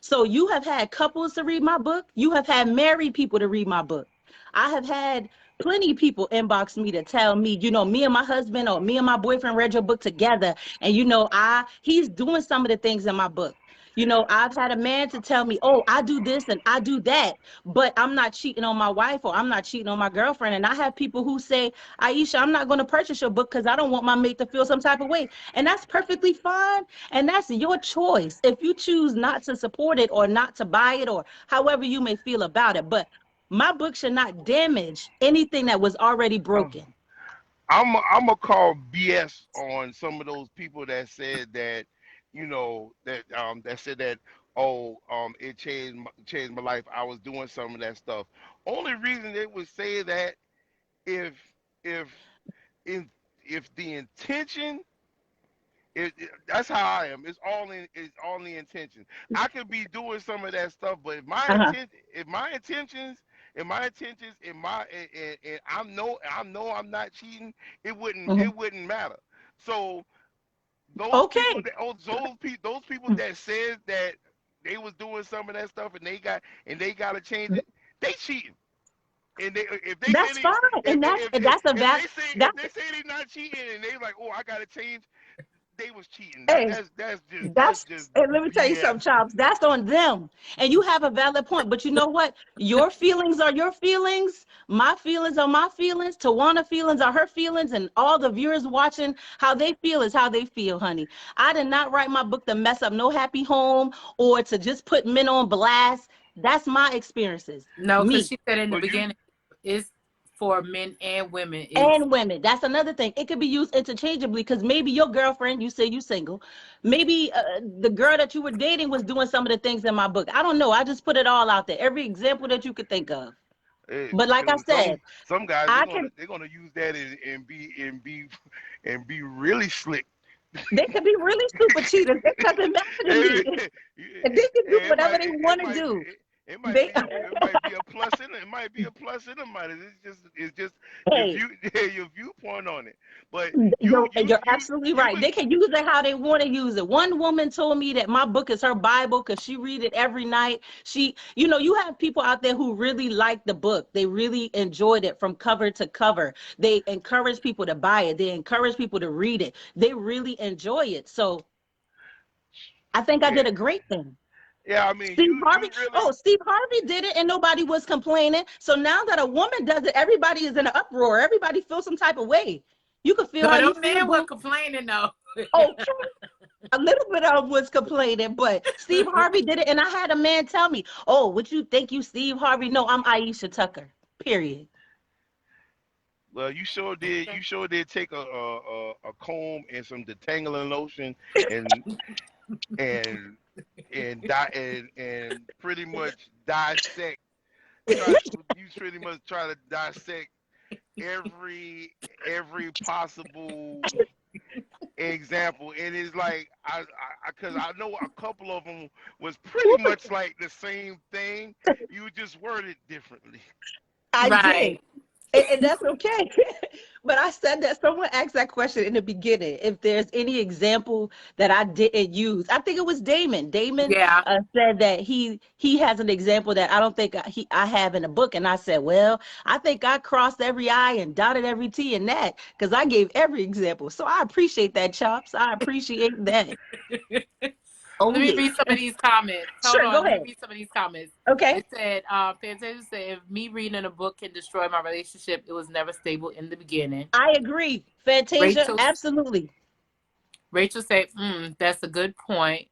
[SPEAKER 2] So you have had couples to read my book. You have had married people to read my book. I have had plenty of people inbox me to tell me, me and my husband or me and my boyfriend read your book together. And he's doing some of the things in my book. I've had a man to tell me, oh, I do this and I do that, but I'm not cheating on my wife or I'm not cheating on my girlfriend. And I have people who say, Ieshia, I'm not going to purchase your book because I don't want my mate to feel some type of way. And that's perfectly fine. And that's your choice. If you choose not to support it or not to buy it or however you may feel about it. But my book should not damage anything that was already
[SPEAKER 3] Um,
[SPEAKER 2] broken.
[SPEAKER 3] I'm gonna call BS on some of those people that said that, that said that, oh, it changed my life. I was doing some of that stuff. Only reason they would say that if if in if the intention, that's how I am. It's all in the intention. I could be doing some of that stuff, but
[SPEAKER 2] Uh-huh.
[SPEAKER 3] if my intentions, and I know I'm not cheating,
[SPEAKER 2] Mhm.
[SPEAKER 3] it wouldn't matter. So
[SPEAKER 2] Okay.
[SPEAKER 3] those people that said that they was doing some of that stuff and they got to change it, they cheating. And if they say
[SPEAKER 2] That's fine. And
[SPEAKER 3] if
[SPEAKER 2] that's
[SPEAKER 3] they say they not cheating and they like, oh, I gotta change, they was cheating.
[SPEAKER 2] hey,
[SPEAKER 3] That's
[SPEAKER 2] That's
[SPEAKER 3] just
[SPEAKER 2] and let me tell you
[SPEAKER 3] BS.
[SPEAKER 2] something, Chops. That's on them. And you have a valid point. But you know what? Your feelings are your feelings. My feelings are my feelings. Tawana feelings are her feelings. And all the viewers watching, how they feel is how they feel, honey. I did not write my book to mess up no happy home or to just put men on blast. That's my experiences.
[SPEAKER 1] No, because
[SPEAKER 2] Me.
[SPEAKER 1] she said in the
[SPEAKER 3] But you,
[SPEAKER 1] beginning, it's for men and women. It's
[SPEAKER 2] And women. That's another thing. It could be used interchangeably because maybe your girlfriend, you say you single, maybe the girl that you were dating was doing some of the things in my book. I don't know. I just put it all out there. Every example that you could think of. But like I
[SPEAKER 3] shoot, some
[SPEAKER 2] said,
[SPEAKER 3] some guys
[SPEAKER 2] I can.
[SPEAKER 3] they're gonna use that and be really slick.
[SPEAKER 2] They could be really super cheaters. It doesn't matter to me. And they can do
[SPEAKER 3] It
[SPEAKER 2] whatever
[SPEAKER 3] might
[SPEAKER 2] they
[SPEAKER 3] it
[SPEAKER 2] want to
[SPEAKER 3] might
[SPEAKER 2] do.
[SPEAKER 3] it might
[SPEAKER 2] They,
[SPEAKER 3] be it might be a plus in it. It might be a plus in the minus. It's just your
[SPEAKER 2] hey,
[SPEAKER 3] view your viewpoint on it. But
[SPEAKER 2] you're absolutely
[SPEAKER 3] you
[SPEAKER 2] right.
[SPEAKER 3] was
[SPEAKER 2] They can use it how they want to use it. One woman told me that my book is her Bible because she read it every night. You have people out there who really like the book. They really enjoyed it from cover to cover. They encourage people to buy it. They encourage people to read it. They really enjoy it. So I think I
[SPEAKER 3] yeah
[SPEAKER 2] did a great thing.
[SPEAKER 3] yeah. I mean
[SPEAKER 2] Steve
[SPEAKER 3] you
[SPEAKER 2] Harvey.
[SPEAKER 3] really
[SPEAKER 2] Oh, Steve Harvey did it and nobody was complaining. So now that a woman does it, everybody is in an uproar. Everybody feels some type of way. You can feel
[SPEAKER 1] no,
[SPEAKER 2] how you
[SPEAKER 1] them
[SPEAKER 2] feel,
[SPEAKER 1] men were
[SPEAKER 2] boo.
[SPEAKER 1] complaining though.
[SPEAKER 2] Okay. A little bit of was complaining, but Steve Harvey did it. And I had a man tell me, oh, would you think you Steve Harvey? No, I'm Ieshia Tucker. Period.
[SPEAKER 3] well you sure did take a comb and some detangling lotion and and and pretty much dissect try you pretty much try to dissect every possible example, and it's like because I know a couple of them was pretty much like the same thing, you just worded differently.
[SPEAKER 2] I did.
[SPEAKER 1] Right.
[SPEAKER 2] And that's okay. But I said that someone asked that question in the beginning. If there's any example that I didn't use, I think it was Damon. Damon
[SPEAKER 1] Yeah.
[SPEAKER 2] said that he has an example that I don't think I have in the book. And I said, well, I think I crossed every I and dotted every T in that because I gave every example. So I appreciate that, Chops. I appreciate that. Oh
[SPEAKER 1] Let me
[SPEAKER 2] yeah.
[SPEAKER 1] read some of these comments. Hold
[SPEAKER 2] Sure, go
[SPEAKER 1] on. Let me
[SPEAKER 2] ahead.
[SPEAKER 1] read some of these comments.
[SPEAKER 2] Okay.
[SPEAKER 1] It said, Fantasia said, if me reading a book can destroy my relationship, it was never stable in the beginning.
[SPEAKER 2] I agree. Fantasia,
[SPEAKER 1] Rachel
[SPEAKER 2] absolutely.
[SPEAKER 1] Rachel said, that's a good point.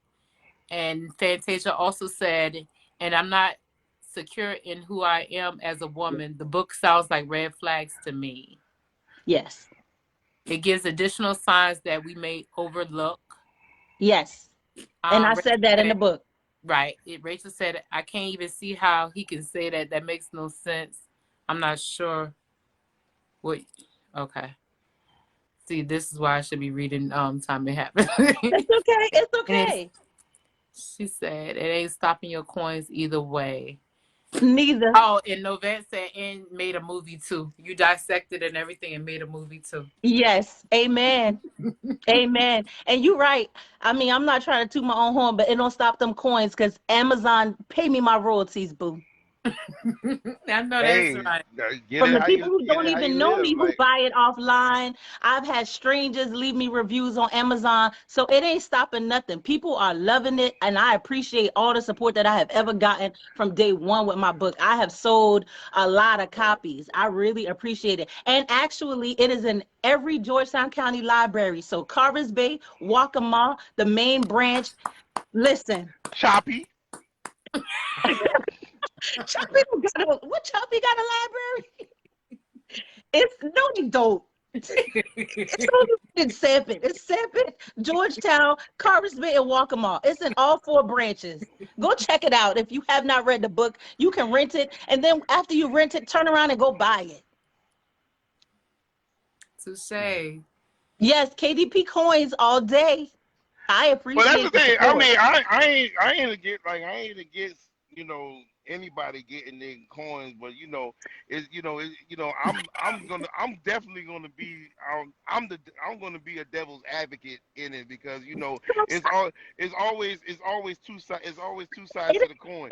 [SPEAKER 1] And Fantasia also said, and I'm not secure in who I am as a woman. The book sounds like red flags to me.
[SPEAKER 2] Yes.
[SPEAKER 1] It gives additional signs that we may overlook.
[SPEAKER 2] Yes. And I
[SPEAKER 1] Rachel
[SPEAKER 2] said that in the
[SPEAKER 1] said,
[SPEAKER 2] book.
[SPEAKER 1] right. Rachel said, I can't even see how he can say that. That makes no sense. I'm not sure what. Okay. See, this is why I should be reading Time It Happened.
[SPEAKER 2] It's okay. It's
[SPEAKER 1] And it's,
[SPEAKER 2] okay.
[SPEAKER 1] she said, it ain't stopping your coins either way.
[SPEAKER 2] Neither.
[SPEAKER 1] Oh, and Novette said, and made a movie too. You dissected and everything and made a movie too.
[SPEAKER 2] Yes. Amen. Amen. And you're right. I mean, I'm not trying to toot my own horn, but it don't stop them coins because Amazon pay me my royalties, boo.
[SPEAKER 1] I know that's
[SPEAKER 3] Hey,
[SPEAKER 1] right.
[SPEAKER 2] From the people who
[SPEAKER 3] get
[SPEAKER 2] don't
[SPEAKER 3] it how you
[SPEAKER 2] even know
[SPEAKER 3] live.
[SPEAKER 2] me, who
[SPEAKER 3] Like,
[SPEAKER 2] buy it offline. I've had strangers leave me reviews on Amazon. So it ain't stopping nothing. People are loving it. And I appreciate all the support that I have ever gotten from day one with my book. I have sold a lot of copies. I really appreciate it. And actually, it is in every Georgetown County library. So Carvers Bay, Waccamaw, the main branch. Listen,
[SPEAKER 3] choppy.
[SPEAKER 2] Choppy don't got what Choppy got a library? It's no, he don't. It's only in Sanford. It's Sanford, Georgetown, Carvers Bay, and Waccamaw. It's in all four branches. Go check it out. If you have not read the book, you can rent it. And then after you rent it, turn around and go buy it.
[SPEAKER 1] Touche.
[SPEAKER 2] Yes, KDP coins all day. I
[SPEAKER 3] Well, that's the
[SPEAKER 2] appreciate the
[SPEAKER 3] thing. I
[SPEAKER 2] support.
[SPEAKER 3] mean, I ain't against I ain't against anybody getting their coins, but I'm definitely gonna be I'm gonna be a devil's advocate in it because it's always two sides
[SPEAKER 2] It
[SPEAKER 3] to
[SPEAKER 2] is,
[SPEAKER 3] the coin.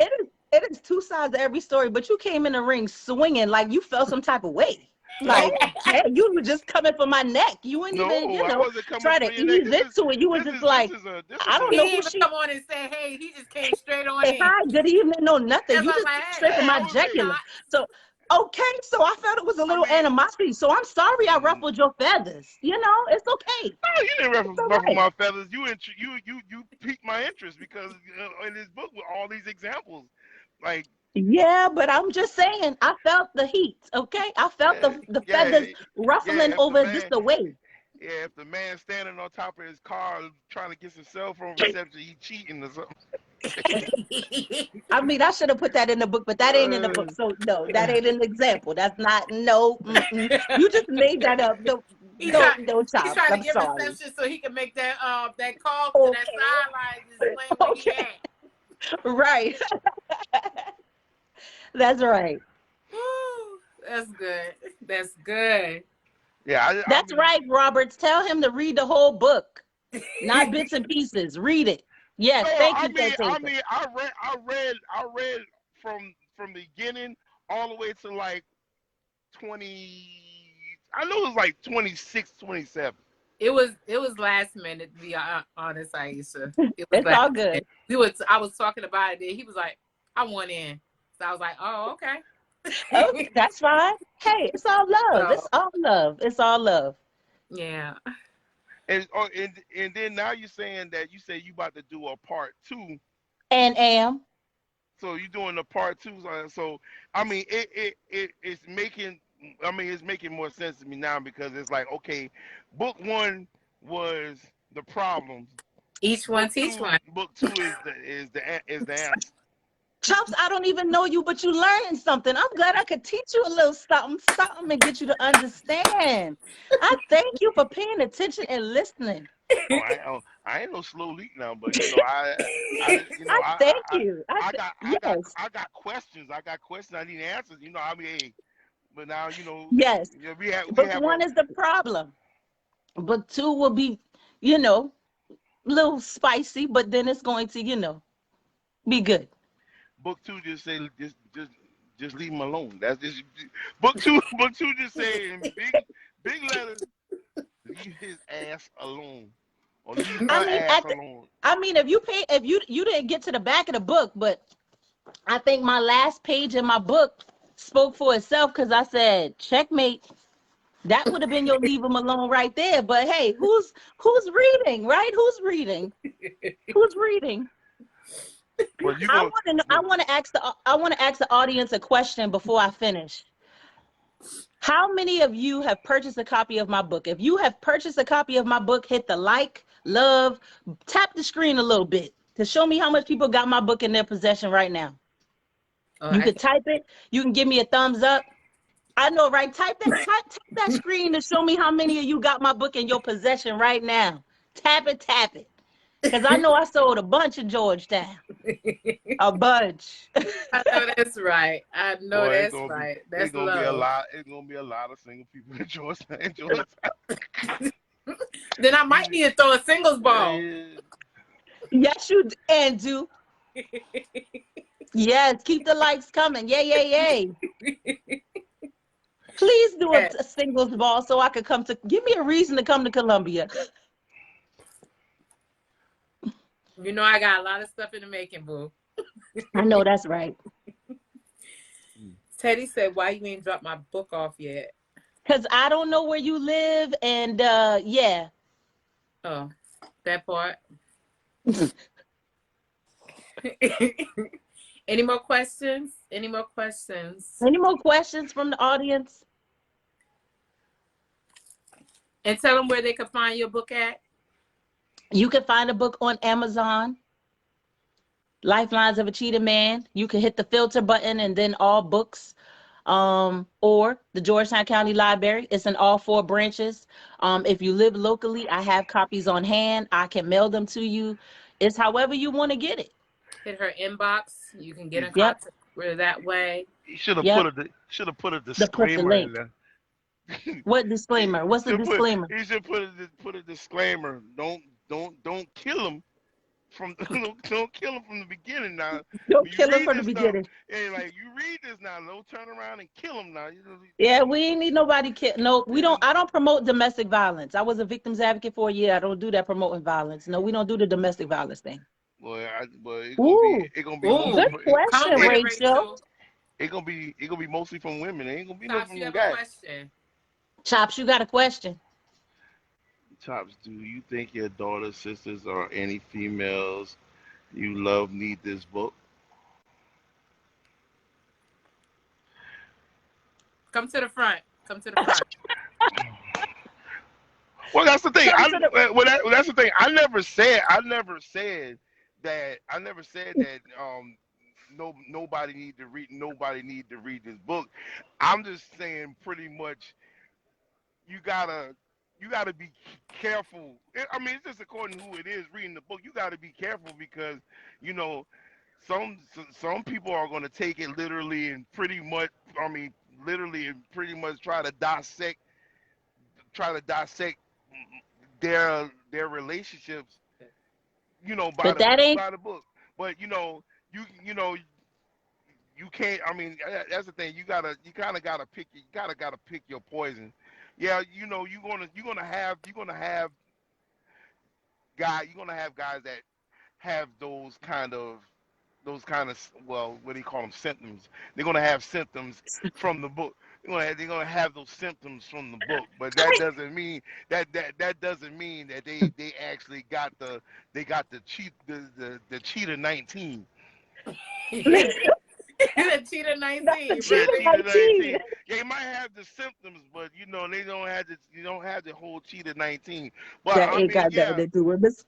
[SPEAKER 2] it is two sides of every story, but you came in the ring swinging like you felt some type of way.
[SPEAKER 3] No,
[SPEAKER 2] Like, hey, you were just coming for my neck. You wouldn't
[SPEAKER 3] no,
[SPEAKER 2] even,
[SPEAKER 3] I wasn't coming
[SPEAKER 2] try
[SPEAKER 3] for
[SPEAKER 2] to
[SPEAKER 3] your neck.
[SPEAKER 2] ease into it. You was just like,
[SPEAKER 3] This
[SPEAKER 2] I
[SPEAKER 3] is
[SPEAKER 2] don't
[SPEAKER 1] He
[SPEAKER 3] a
[SPEAKER 2] know
[SPEAKER 1] didn't
[SPEAKER 2] who
[SPEAKER 1] even
[SPEAKER 2] she.
[SPEAKER 1] come on and say, hey, he just came straight on
[SPEAKER 2] Hey,
[SPEAKER 1] in.
[SPEAKER 2] hi, good evening, no nothing.
[SPEAKER 1] That's
[SPEAKER 2] You
[SPEAKER 1] why I'm
[SPEAKER 2] just
[SPEAKER 1] like,
[SPEAKER 2] came straight
[SPEAKER 1] hey,
[SPEAKER 2] for
[SPEAKER 3] yeah.
[SPEAKER 2] my
[SPEAKER 3] I was hey.
[SPEAKER 2] jugular. So, okay, so I felt it was a
[SPEAKER 3] I
[SPEAKER 2] little
[SPEAKER 3] mean,
[SPEAKER 2] animosity. So I'm sorry I
[SPEAKER 3] mm,
[SPEAKER 2] ruffled your feathers. It's okay.
[SPEAKER 3] no, you didn't
[SPEAKER 2] It's all
[SPEAKER 3] ruffle
[SPEAKER 2] right.
[SPEAKER 3] my feathers. You piqued my interest because in this book with all these examples, like
[SPEAKER 2] Yeah, but I'm just saying, I felt the heat. Okay, I felt
[SPEAKER 3] yeah,
[SPEAKER 2] the
[SPEAKER 3] yeah,
[SPEAKER 2] feathers ruffling
[SPEAKER 3] yeah.
[SPEAKER 2] over just the way.
[SPEAKER 3] If the man standing on top of his car trying to get some cell phone reception, he cheating or something.
[SPEAKER 2] I mean, I should have put that in the book, but that ain't in the book. So no, that ain't an example. That's not no. Mm-mm. You just made that up. No,
[SPEAKER 1] he
[SPEAKER 2] no,
[SPEAKER 1] tried
[SPEAKER 2] no,
[SPEAKER 1] he's
[SPEAKER 2] child.
[SPEAKER 1] trying to
[SPEAKER 2] I'm
[SPEAKER 1] get
[SPEAKER 2] sorry.
[SPEAKER 1] reception so he can make that call to that
[SPEAKER 2] Okay,
[SPEAKER 1] sideline and explain where he
[SPEAKER 2] okay,
[SPEAKER 1] at.
[SPEAKER 2] right. That's right.
[SPEAKER 1] Woo, that's good. That's good.
[SPEAKER 3] Yeah, I
[SPEAKER 2] That's
[SPEAKER 3] mean,
[SPEAKER 2] right, Roberts. Tell him to read the whole book, not bits and pieces. Read it.
[SPEAKER 3] no,
[SPEAKER 2] Yes, thank you, Fantasia.
[SPEAKER 3] I read from the beginning all the way to like 20. I know it was like 26, 27.
[SPEAKER 1] it was last minute to be honest, Aisha. It was
[SPEAKER 2] It's
[SPEAKER 1] last
[SPEAKER 2] all
[SPEAKER 1] minute.
[SPEAKER 2] good.
[SPEAKER 1] I was talking about it. He was like, I want in. So I was like, oh,
[SPEAKER 2] Okay,
[SPEAKER 1] okay.
[SPEAKER 2] that's fine. Hey, it's all love.
[SPEAKER 1] So
[SPEAKER 2] It's all love. It's all love.
[SPEAKER 1] yeah.
[SPEAKER 3] And then now you're saying that you say you about to do a part two.
[SPEAKER 2] And am.
[SPEAKER 3] So you're doing a part two. So I mean, it's making. I mean, it's making more sense to me now because it's like, okay, book one was the problems.
[SPEAKER 1] Each one teach one.
[SPEAKER 3] Book two is the answer.
[SPEAKER 2] Chops, I don't even know you, but you learning something. I'm glad I could teach you a little something, something, and get you to understand. I thank you for paying attention and listening.
[SPEAKER 3] I ain't no slow leak now, but
[SPEAKER 2] I thank you. Yes,
[SPEAKER 3] I got questions. I got questions. I need answers. I mean, hey, but now
[SPEAKER 2] yes.
[SPEAKER 3] we
[SPEAKER 2] Book
[SPEAKER 3] have a
[SPEAKER 2] one is the problem. Book two will be, you know, a little spicy, but then it's going to, be good.
[SPEAKER 3] book two. Just say just leave him alone. That's just book two. Book two just say in big letters, leave his ass alone or leave
[SPEAKER 2] I
[SPEAKER 3] her
[SPEAKER 2] mean,
[SPEAKER 3] ass alone.
[SPEAKER 2] if you didn't get to the back of the book, but I think my last page in my book spoke for itself because I said, checkmate. That would have been your leave them alone right there. But hey, who's reading, right? Who's reading? Who's reading?
[SPEAKER 3] But you
[SPEAKER 2] I
[SPEAKER 3] go.
[SPEAKER 2] want to know,
[SPEAKER 3] But
[SPEAKER 2] I want to ask the audience a question before I finish. How many of you have purchased a copy of my book? If you have purchased a copy of my book, hit the like, love, tap the screen a little bit to show me how much people got my book in their possession right now.
[SPEAKER 1] Oh,
[SPEAKER 2] You
[SPEAKER 1] I
[SPEAKER 2] could
[SPEAKER 1] can't.
[SPEAKER 2] type it. You can give me a thumbs up. I know, right? Type that screen to show me how many of you got my book in your possession right now. Tap it. Because I know I sold a bunch of Georgetown. A bunch.
[SPEAKER 1] I know that's right. I know
[SPEAKER 3] Boy,
[SPEAKER 1] that's right.
[SPEAKER 3] it's
[SPEAKER 1] That's
[SPEAKER 3] gonna be a
[SPEAKER 1] love.
[SPEAKER 3] lot. It's gonna be a lot of single people in Georgia. In Georgia.
[SPEAKER 1] Then I might need to throw a singles ball.
[SPEAKER 3] Yeah.
[SPEAKER 2] Yes, you and do. Yes, keep the likes coming. Yay. Please do
[SPEAKER 1] Yeah.
[SPEAKER 2] a singles ball so I could come to, give me a reason to come to Columbia.
[SPEAKER 1] You know I got a lot of stuff in the making, boo.
[SPEAKER 2] I know that's right.
[SPEAKER 1] Teddy said, "Why you ain't dropped my book off yet?"
[SPEAKER 2] Because I don't know where you live, and yeah.
[SPEAKER 1] Oh, that part. Any more questions? Any more questions?
[SPEAKER 2] Any more questions from the audience?
[SPEAKER 1] And tell them where they can find your book at.
[SPEAKER 2] You can find a book on Amazon, Lifelines of a Cheated Man. You can hit the filter button and then all books, or the Georgetown County Library. It's in all 4 branches. If you live locally, I have copies on hand. I can mail them to you. It's however you want to get it.
[SPEAKER 1] Hit her inbox. You can get in
[SPEAKER 2] Yep.
[SPEAKER 1] contact with her that way.
[SPEAKER 3] You should have
[SPEAKER 2] Yep.
[SPEAKER 3] put a
[SPEAKER 2] Put the
[SPEAKER 3] disclaimer in
[SPEAKER 2] link.
[SPEAKER 3] there.
[SPEAKER 2] What disclaimer? What's the disclaimer?
[SPEAKER 3] He should put a disclaimer. Don't kill him from don't kill him from the beginning. Now
[SPEAKER 2] Don't
[SPEAKER 3] when you
[SPEAKER 2] kill it
[SPEAKER 3] read
[SPEAKER 2] from the
[SPEAKER 3] this stuff,
[SPEAKER 2] beginning.
[SPEAKER 3] and like you read this now, don't turn around and kill him now.
[SPEAKER 2] Yeah, we ain't need nobody kill. No, we don't. I don't promote domestic violence. I was a victims advocate for a year. I don't do that promoting violence. No, we don't do the domestic violence thing.
[SPEAKER 3] Boy,
[SPEAKER 2] Ooh,
[SPEAKER 3] it's gonna be
[SPEAKER 1] Ooh,
[SPEAKER 3] mostly
[SPEAKER 2] good question,
[SPEAKER 1] come with it,
[SPEAKER 2] Rachel.
[SPEAKER 1] Rachel.
[SPEAKER 3] it's gonna be mostly from women. It ain't gonna be no
[SPEAKER 1] Tops,
[SPEAKER 3] from
[SPEAKER 1] you
[SPEAKER 3] them
[SPEAKER 1] have a
[SPEAKER 3] guys.
[SPEAKER 1] question.
[SPEAKER 2] Chops, you got a question?
[SPEAKER 3] Chops, do you think your daughter, sisters, or any females you love need this book?
[SPEAKER 1] Come to the front. Come to the front.
[SPEAKER 3] Well, that's the thing.
[SPEAKER 2] Come to the.
[SPEAKER 3] That's the thing. I never said that. No, nobody need to read this book. I'm just saying, pretty much, you gotta, you gotta be careful. I mean, it's just according to who it is reading the book. You gotta be careful because, you know, some people are gonna take it literally and pretty much. I mean, literally and pretty much try to dissect their relationships,
[SPEAKER 2] But that ain't.
[SPEAKER 3] by the book. But you know you can't. I mean, that's the thing. You kind of gotta pick. You gotta pick your poison. Yeah, you're gonna have guys that have those kind of, well, what do you call them, symptoms. They're gonna have symptoms from the book. They're gonna have those symptoms from the book, but that doesn't mean that doesn't mean that they actually got the cheetah 19.
[SPEAKER 1] The cheetah
[SPEAKER 2] That's the
[SPEAKER 1] 19,
[SPEAKER 3] Yeah,
[SPEAKER 2] cheating
[SPEAKER 1] baby.
[SPEAKER 3] cheetah
[SPEAKER 2] 19.
[SPEAKER 3] 19. They might have the symptoms, but they don't have the you don't have the whole cheetah 19. But
[SPEAKER 2] That
[SPEAKER 3] I
[SPEAKER 2] ain't
[SPEAKER 3] mean,
[SPEAKER 2] got nothing
[SPEAKER 3] yeah.
[SPEAKER 2] to do with this.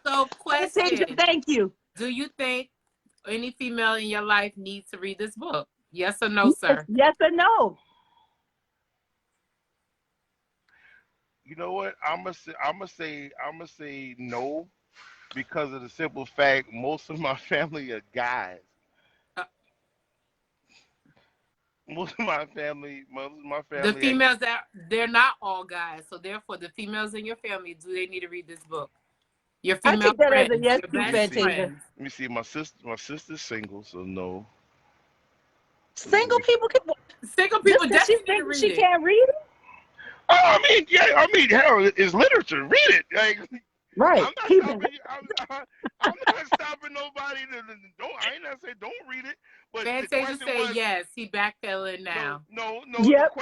[SPEAKER 1] So,
[SPEAKER 2] Fantasia,
[SPEAKER 1] question:
[SPEAKER 2] thank you.
[SPEAKER 1] do you think any female in your life needs to read this book? Yes or no, sir?
[SPEAKER 2] Yes or no?
[SPEAKER 3] You know what? I'm gonna say no, because of the simple fact most of my family are guys.
[SPEAKER 1] Uh,
[SPEAKER 3] Most of my
[SPEAKER 1] the
[SPEAKER 3] family are.
[SPEAKER 1] females that they're not all guys, so therefore, the females in your family, do they need to read this book? Your
[SPEAKER 2] I
[SPEAKER 1] female
[SPEAKER 2] take that as a
[SPEAKER 1] friends,
[SPEAKER 2] yes
[SPEAKER 1] your
[SPEAKER 2] too,
[SPEAKER 3] Let me
[SPEAKER 1] best
[SPEAKER 3] see.
[SPEAKER 2] Fantasia.
[SPEAKER 1] friends.
[SPEAKER 3] Let me see. My sister's single, so no.
[SPEAKER 2] Single people can,
[SPEAKER 1] Single
[SPEAKER 2] just
[SPEAKER 1] people
[SPEAKER 2] because she's
[SPEAKER 1] definitely need to
[SPEAKER 2] single,
[SPEAKER 1] read
[SPEAKER 2] she
[SPEAKER 1] it.
[SPEAKER 2] can't read it.
[SPEAKER 3] Oh, I mean, yeah. I mean, hell, it's literature. Read it. Like,
[SPEAKER 2] Right.
[SPEAKER 3] I'm not
[SPEAKER 2] Keep it.
[SPEAKER 3] stopping you. I'm not stopping nobody. Don't. I ain't not saying don't read it. But the
[SPEAKER 1] Fantasia
[SPEAKER 3] question
[SPEAKER 1] said
[SPEAKER 3] was,
[SPEAKER 1] yes. He backpedaling now.
[SPEAKER 3] The
[SPEAKER 2] Yep.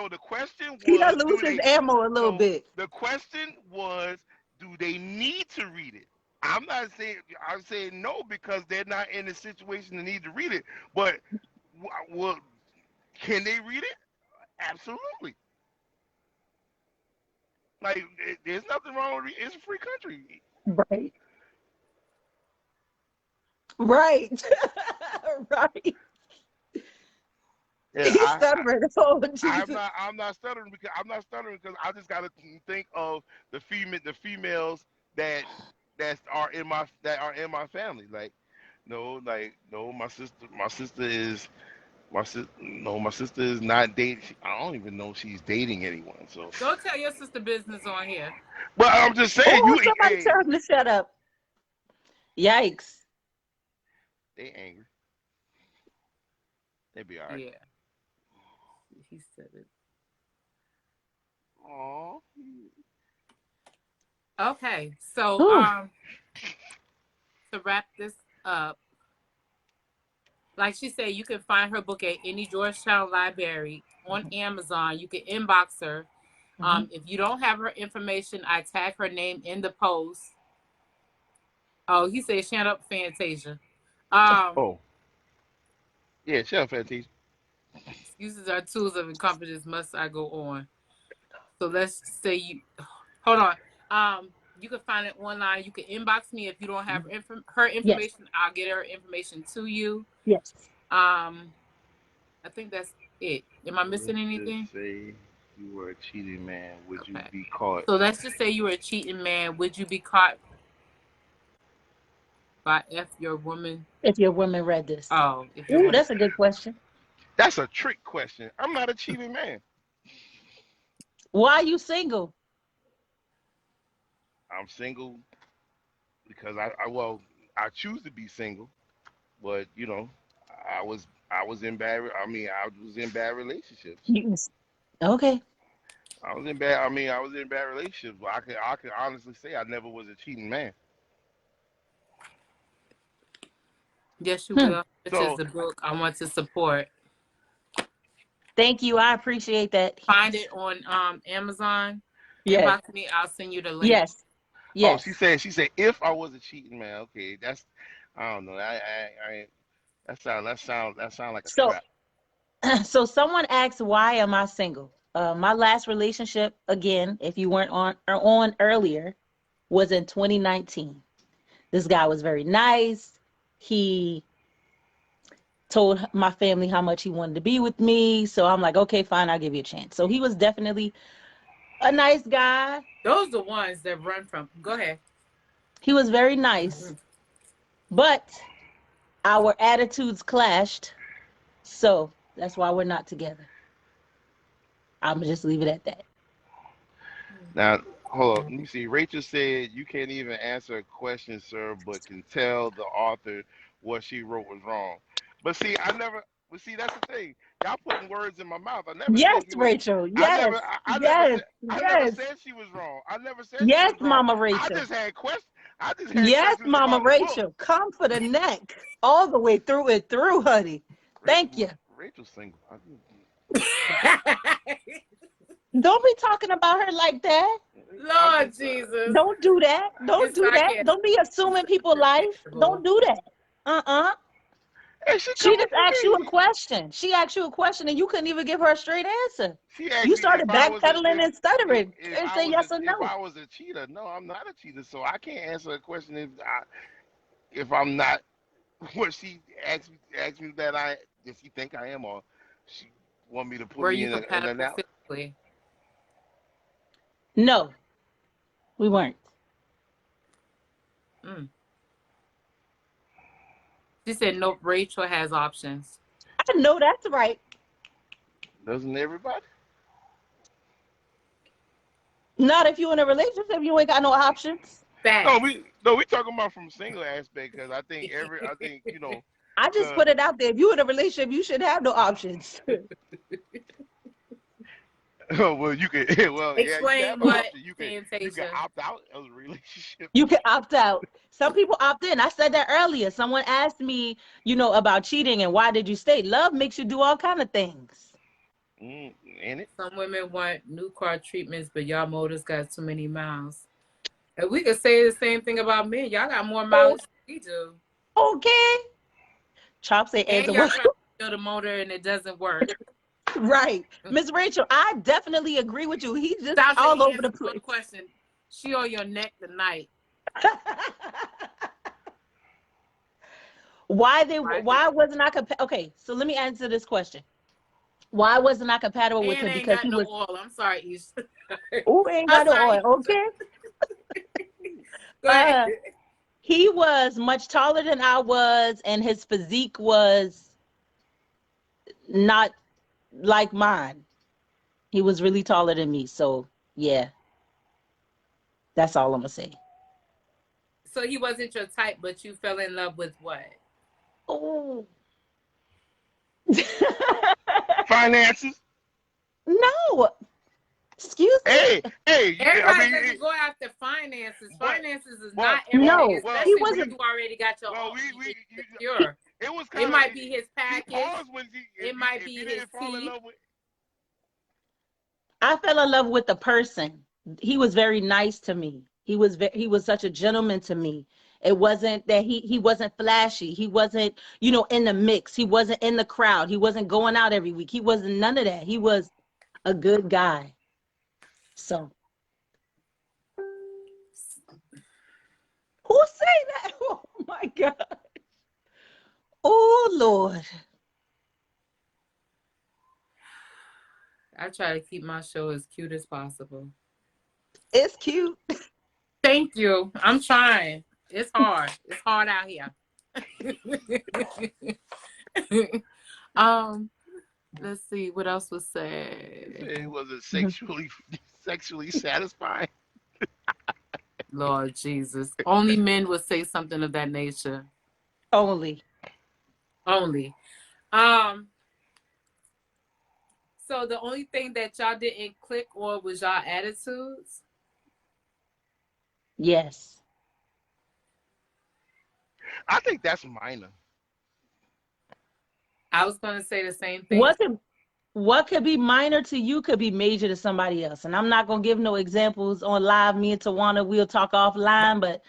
[SPEAKER 3] the question
[SPEAKER 2] He
[SPEAKER 3] was,
[SPEAKER 2] done lose his ammo a little
[SPEAKER 3] no,
[SPEAKER 2] bit.
[SPEAKER 3] the question was, do they need to read it? I'm not saying. I'm saying no, because they're not in a situation to need to read it. But well, can they read it? Absolutely. Like, there's nothing wrong with it. It's a free country.
[SPEAKER 2] Right. Right. Right.
[SPEAKER 3] Yeah,
[SPEAKER 2] He's stuttering. Oh, Jesus.
[SPEAKER 3] I'm not stuttering because I just gotta think of the females that that are in my family. Like, no, no, my sister is not dating. I don't even know if she's dating anyone. So,
[SPEAKER 1] Don't tell your sister business on here.
[SPEAKER 3] but I'm just saying,
[SPEAKER 2] Oh, somebody tell him to shut up. Yikes.
[SPEAKER 3] they angry. They be all right.
[SPEAKER 1] Yeah, he said it.
[SPEAKER 3] Aww.
[SPEAKER 1] Okay, so
[SPEAKER 2] Whew.
[SPEAKER 1] to wrap this up, like she said, you can find her book at any Georgetown library on Amazon. You can inbox her. If you don't have her information, I tag her name in the post. Oh, he said, "Shut up, Fantasia."
[SPEAKER 3] Oh, yeah, shut up, Fantasia.
[SPEAKER 1] Excuses are tools of incompetence. Must I go on? So let's say you hold on. You can find it online. You can inbox me if you don't have her
[SPEAKER 2] Yes.
[SPEAKER 1] information. I'll get her information to you.
[SPEAKER 2] Yes.
[SPEAKER 1] I think that's it. Am I missing
[SPEAKER 3] Let's
[SPEAKER 1] anything?
[SPEAKER 3] just say you were a cheating man. Would you
[SPEAKER 1] Okay.
[SPEAKER 3] be caught?
[SPEAKER 1] So let's just say you were a cheating man. Would you be caught by F your woman?
[SPEAKER 2] If your woman read this.
[SPEAKER 1] Oh, if your
[SPEAKER 2] Ooh,
[SPEAKER 1] woman.
[SPEAKER 2] that's a good question.
[SPEAKER 3] That's a trick question. I'm not a cheating man.
[SPEAKER 2] Why are you single?
[SPEAKER 3] I'm single because I choose to be single, but I was in bad. I mean, I was in bad relationships.
[SPEAKER 2] Okay.
[SPEAKER 3] I was in bad relationships. But I can honestly say I never was a cheating man.
[SPEAKER 1] Yes, you
[SPEAKER 2] Hmm.
[SPEAKER 1] will. Which is
[SPEAKER 3] So
[SPEAKER 1] the book I want to support.
[SPEAKER 2] Thank you. I appreciate that.
[SPEAKER 1] Find it on Amazon.
[SPEAKER 2] Yes.
[SPEAKER 1] Inbox me. I'll send you the link.
[SPEAKER 2] Yes.
[SPEAKER 3] oh,
[SPEAKER 2] Yes.
[SPEAKER 3] she said if I was a cheating man, okay, that's I don't know. That sound like a
[SPEAKER 2] So
[SPEAKER 3] trap.
[SPEAKER 2] so someone asked, why am I single? My last relationship, again, if you weren't on earlier, was in 2019. This guy was very nice. He told my family how much he wanted to be with me. So I'm like, okay, fine, I'll give you a chance. So he was definitely a nice guy.
[SPEAKER 1] Those are the ones that run from. Go ahead.
[SPEAKER 2] He was very nice, but our attitudes clashed. So that's why we're not together. I'm just leave it at that.
[SPEAKER 3] Now, hold on. Let me see. Rachel said you can't even answer a question, sir, but can tell the author what she wrote was wrong. But see, I never. But see, that's the thing. Y'all putting words in my mouth. I never
[SPEAKER 2] Yes,
[SPEAKER 3] said she was.
[SPEAKER 2] Rachel.
[SPEAKER 3] I
[SPEAKER 2] Yes.
[SPEAKER 3] never. I never
[SPEAKER 2] Yes.
[SPEAKER 3] said. I never
[SPEAKER 2] Yes.
[SPEAKER 3] said she was wrong. I never said she
[SPEAKER 2] Yes,
[SPEAKER 3] was wrong.
[SPEAKER 2] Mama
[SPEAKER 3] I
[SPEAKER 2] Rachel.
[SPEAKER 3] just had questions. I just had
[SPEAKER 2] Yes,
[SPEAKER 3] questions
[SPEAKER 2] Mama
[SPEAKER 3] about the book.
[SPEAKER 2] Rachel. Come for the neck. All the way through and through, honey. Thank you.
[SPEAKER 3] Rachel's single.
[SPEAKER 2] Don't be talking about her like that.
[SPEAKER 1] Lord Jesus.
[SPEAKER 2] Don't do that. Don't
[SPEAKER 1] It's
[SPEAKER 2] do that.
[SPEAKER 1] sarcasm.
[SPEAKER 2] Don't be assuming people's life. Don't do that. Uh-uh.
[SPEAKER 3] Hey, she
[SPEAKER 2] She
[SPEAKER 3] coming
[SPEAKER 2] just
[SPEAKER 3] for
[SPEAKER 2] asked you a
[SPEAKER 3] me.
[SPEAKER 2] question. She asked you a question and you couldn't even give her a straight answer.
[SPEAKER 3] She asked
[SPEAKER 2] You
[SPEAKER 3] me if
[SPEAKER 2] started
[SPEAKER 3] I was a
[SPEAKER 2] backpedaling and stuttering.
[SPEAKER 3] if
[SPEAKER 2] And
[SPEAKER 3] I
[SPEAKER 2] say
[SPEAKER 3] was
[SPEAKER 2] yes or
[SPEAKER 3] if
[SPEAKER 2] no.
[SPEAKER 3] I was a cheater. No, I'm not a cheater, so I can't answer a question if I'm not what she asked me that I if she think I am or she want me to put
[SPEAKER 1] Were
[SPEAKER 3] me
[SPEAKER 1] you
[SPEAKER 3] in an
[SPEAKER 1] compatible
[SPEAKER 3] analogy.
[SPEAKER 1] physically?
[SPEAKER 2] No, we weren't.
[SPEAKER 1] Mm. She said, nope, Rachel has options.
[SPEAKER 2] I know that's right.
[SPEAKER 3] Doesn't everybody?
[SPEAKER 2] Not if you're in a relationship, you ain't got no options.
[SPEAKER 3] No,
[SPEAKER 1] Facts.
[SPEAKER 3] we talking about from single aspect because I think
[SPEAKER 2] I just
[SPEAKER 3] the
[SPEAKER 2] put it out there. If you're in a relationship, you should have no options.
[SPEAKER 3] well you can well yeah you can have
[SPEAKER 1] Explain
[SPEAKER 3] an
[SPEAKER 1] what,
[SPEAKER 3] option you can
[SPEAKER 1] Fantasia.
[SPEAKER 3] opt out of a relationship.
[SPEAKER 2] You can opt out. Some people opt in. I said that earlier. Someone asked me, about cheating and why did you stay? Love makes you do all kind of things.
[SPEAKER 3] Ain't it?
[SPEAKER 1] Some women want new car treatments, but y'all motors got too many miles. And we could say the same thing about men. Y'all got more
[SPEAKER 2] Oh,
[SPEAKER 1] mileage than we do.
[SPEAKER 2] okay. Chop say
[SPEAKER 1] And
[SPEAKER 2] answer
[SPEAKER 1] y'all
[SPEAKER 2] what?
[SPEAKER 1] try to build a motor and it doesn't work.
[SPEAKER 2] Right. Miss Rachel, I definitely agree with you. He's just
[SPEAKER 1] Sasha,
[SPEAKER 2] all
[SPEAKER 1] he
[SPEAKER 2] over the
[SPEAKER 1] answered no
[SPEAKER 2] place.
[SPEAKER 1] question. She on your neck tonight.
[SPEAKER 2] Why
[SPEAKER 1] Why did
[SPEAKER 2] wasn't I okay, so let me answer this question. Why wasn't I compatible with
[SPEAKER 1] And
[SPEAKER 2] him?
[SPEAKER 1] ain't
[SPEAKER 2] Because
[SPEAKER 1] got
[SPEAKER 2] he
[SPEAKER 1] no
[SPEAKER 2] was,
[SPEAKER 1] oil. I'm sorry, Ish.
[SPEAKER 2] oh, ain't
[SPEAKER 1] I'm
[SPEAKER 2] got no
[SPEAKER 1] sorry.
[SPEAKER 2] oil. Okay.
[SPEAKER 1] Go ahead.
[SPEAKER 2] Uh, he was much taller than I was, and his physique was not like mine. He was really taller than me. So yeah, that's all I'm gonna say.
[SPEAKER 1] So he wasn't your type, but you fell in love with what?
[SPEAKER 2] Oh.
[SPEAKER 3] Finances.
[SPEAKER 2] No, excuse
[SPEAKER 3] Hey,
[SPEAKER 2] me.
[SPEAKER 3] hey. I
[SPEAKER 1] Everybody
[SPEAKER 3] mean,
[SPEAKER 1] doesn't go after finances.
[SPEAKER 3] but,
[SPEAKER 1] Finances is
[SPEAKER 3] but,
[SPEAKER 1] not
[SPEAKER 3] well,
[SPEAKER 1] everything,
[SPEAKER 2] No,
[SPEAKER 3] well,
[SPEAKER 2] he
[SPEAKER 1] especially when
[SPEAKER 2] wasn't.
[SPEAKER 1] you already got your
[SPEAKER 3] well,
[SPEAKER 1] own. It's
[SPEAKER 2] He,
[SPEAKER 1] secure.
[SPEAKER 3] it was
[SPEAKER 1] It
[SPEAKER 3] kind of,
[SPEAKER 1] might be his
[SPEAKER 3] he
[SPEAKER 1] package.
[SPEAKER 3] paused when
[SPEAKER 1] It might
[SPEAKER 3] if
[SPEAKER 1] be
[SPEAKER 3] you
[SPEAKER 1] his
[SPEAKER 3] didn't fall in
[SPEAKER 1] teeth.
[SPEAKER 3] love with.
[SPEAKER 2] I fell in love with the person. He was very nice to me. He was such a gentleman to me. It wasn't that he wasn't flashy. He wasn't, in the mix. He wasn't in the crowd. He wasn't going out every week. He wasn't none of that. He was a good guy. So who say that? Oh my God. Oh Lord.
[SPEAKER 1] I try to keep my show as cute as possible.
[SPEAKER 2] It's cute.
[SPEAKER 1] Thank you. I'm trying. It's hard. It's hard out here. um, let's see what else was said.
[SPEAKER 3] It wasn't sexually sexually satisfying.
[SPEAKER 1] Lord Jesus. Only men would say something of that nature.
[SPEAKER 2] Only.
[SPEAKER 1] Only. Um, so the only thing that y'all didn't click on was y'all attitudes.
[SPEAKER 2] Yes.
[SPEAKER 3] I think that's minor.
[SPEAKER 1] I was gonna say the same thing.
[SPEAKER 2] What could be minor to you could be major to somebody else. And I'm not gonna give no examples on live. Me and Tawana, we'll talk offline, but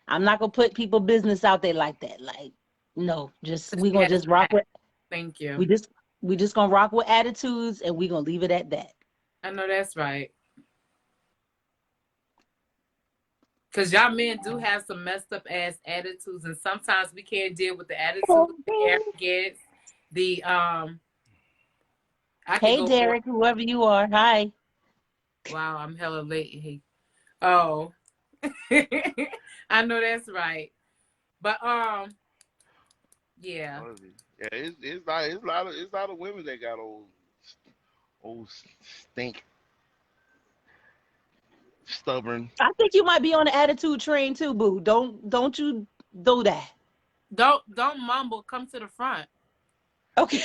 [SPEAKER 2] I'm not gonna put people business out there like that. Like, no, just
[SPEAKER 1] Because
[SPEAKER 2] we
[SPEAKER 1] she
[SPEAKER 2] gonna
[SPEAKER 1] had a
[SPEAKER 2] just rock
[SPEAKER 1] snack.
[SPEAKER 2] with
[SPEAKER 1] Thank you.
[SPEAKER 2] we just we just gonna rock with attitudes and we gonna leave it at that.
[SPEAKER 1] I know that's right. Because y'all men do have some messed up ass attitudes, and sometimes we can't deal with the attitude, the arrogance, the I could
[SPEAKER 2] Hey
[SPEAKER 1] go on.
[SPEAKER 2] Derek, whoever you are, hi.
[SPEAKER 1] Wow, I'm hella late. Oh, I know that's right. But yeah.
[SPEAKER 3] Yeah, it's a lot of women that got old stink, stubborn.
[SPEAKER 2] I think you might be on the attitude train too, boo. Don't you do that.
[SPEAKER 1] Don't mumble. Come to the front.
[SPEAKER 2] Okay.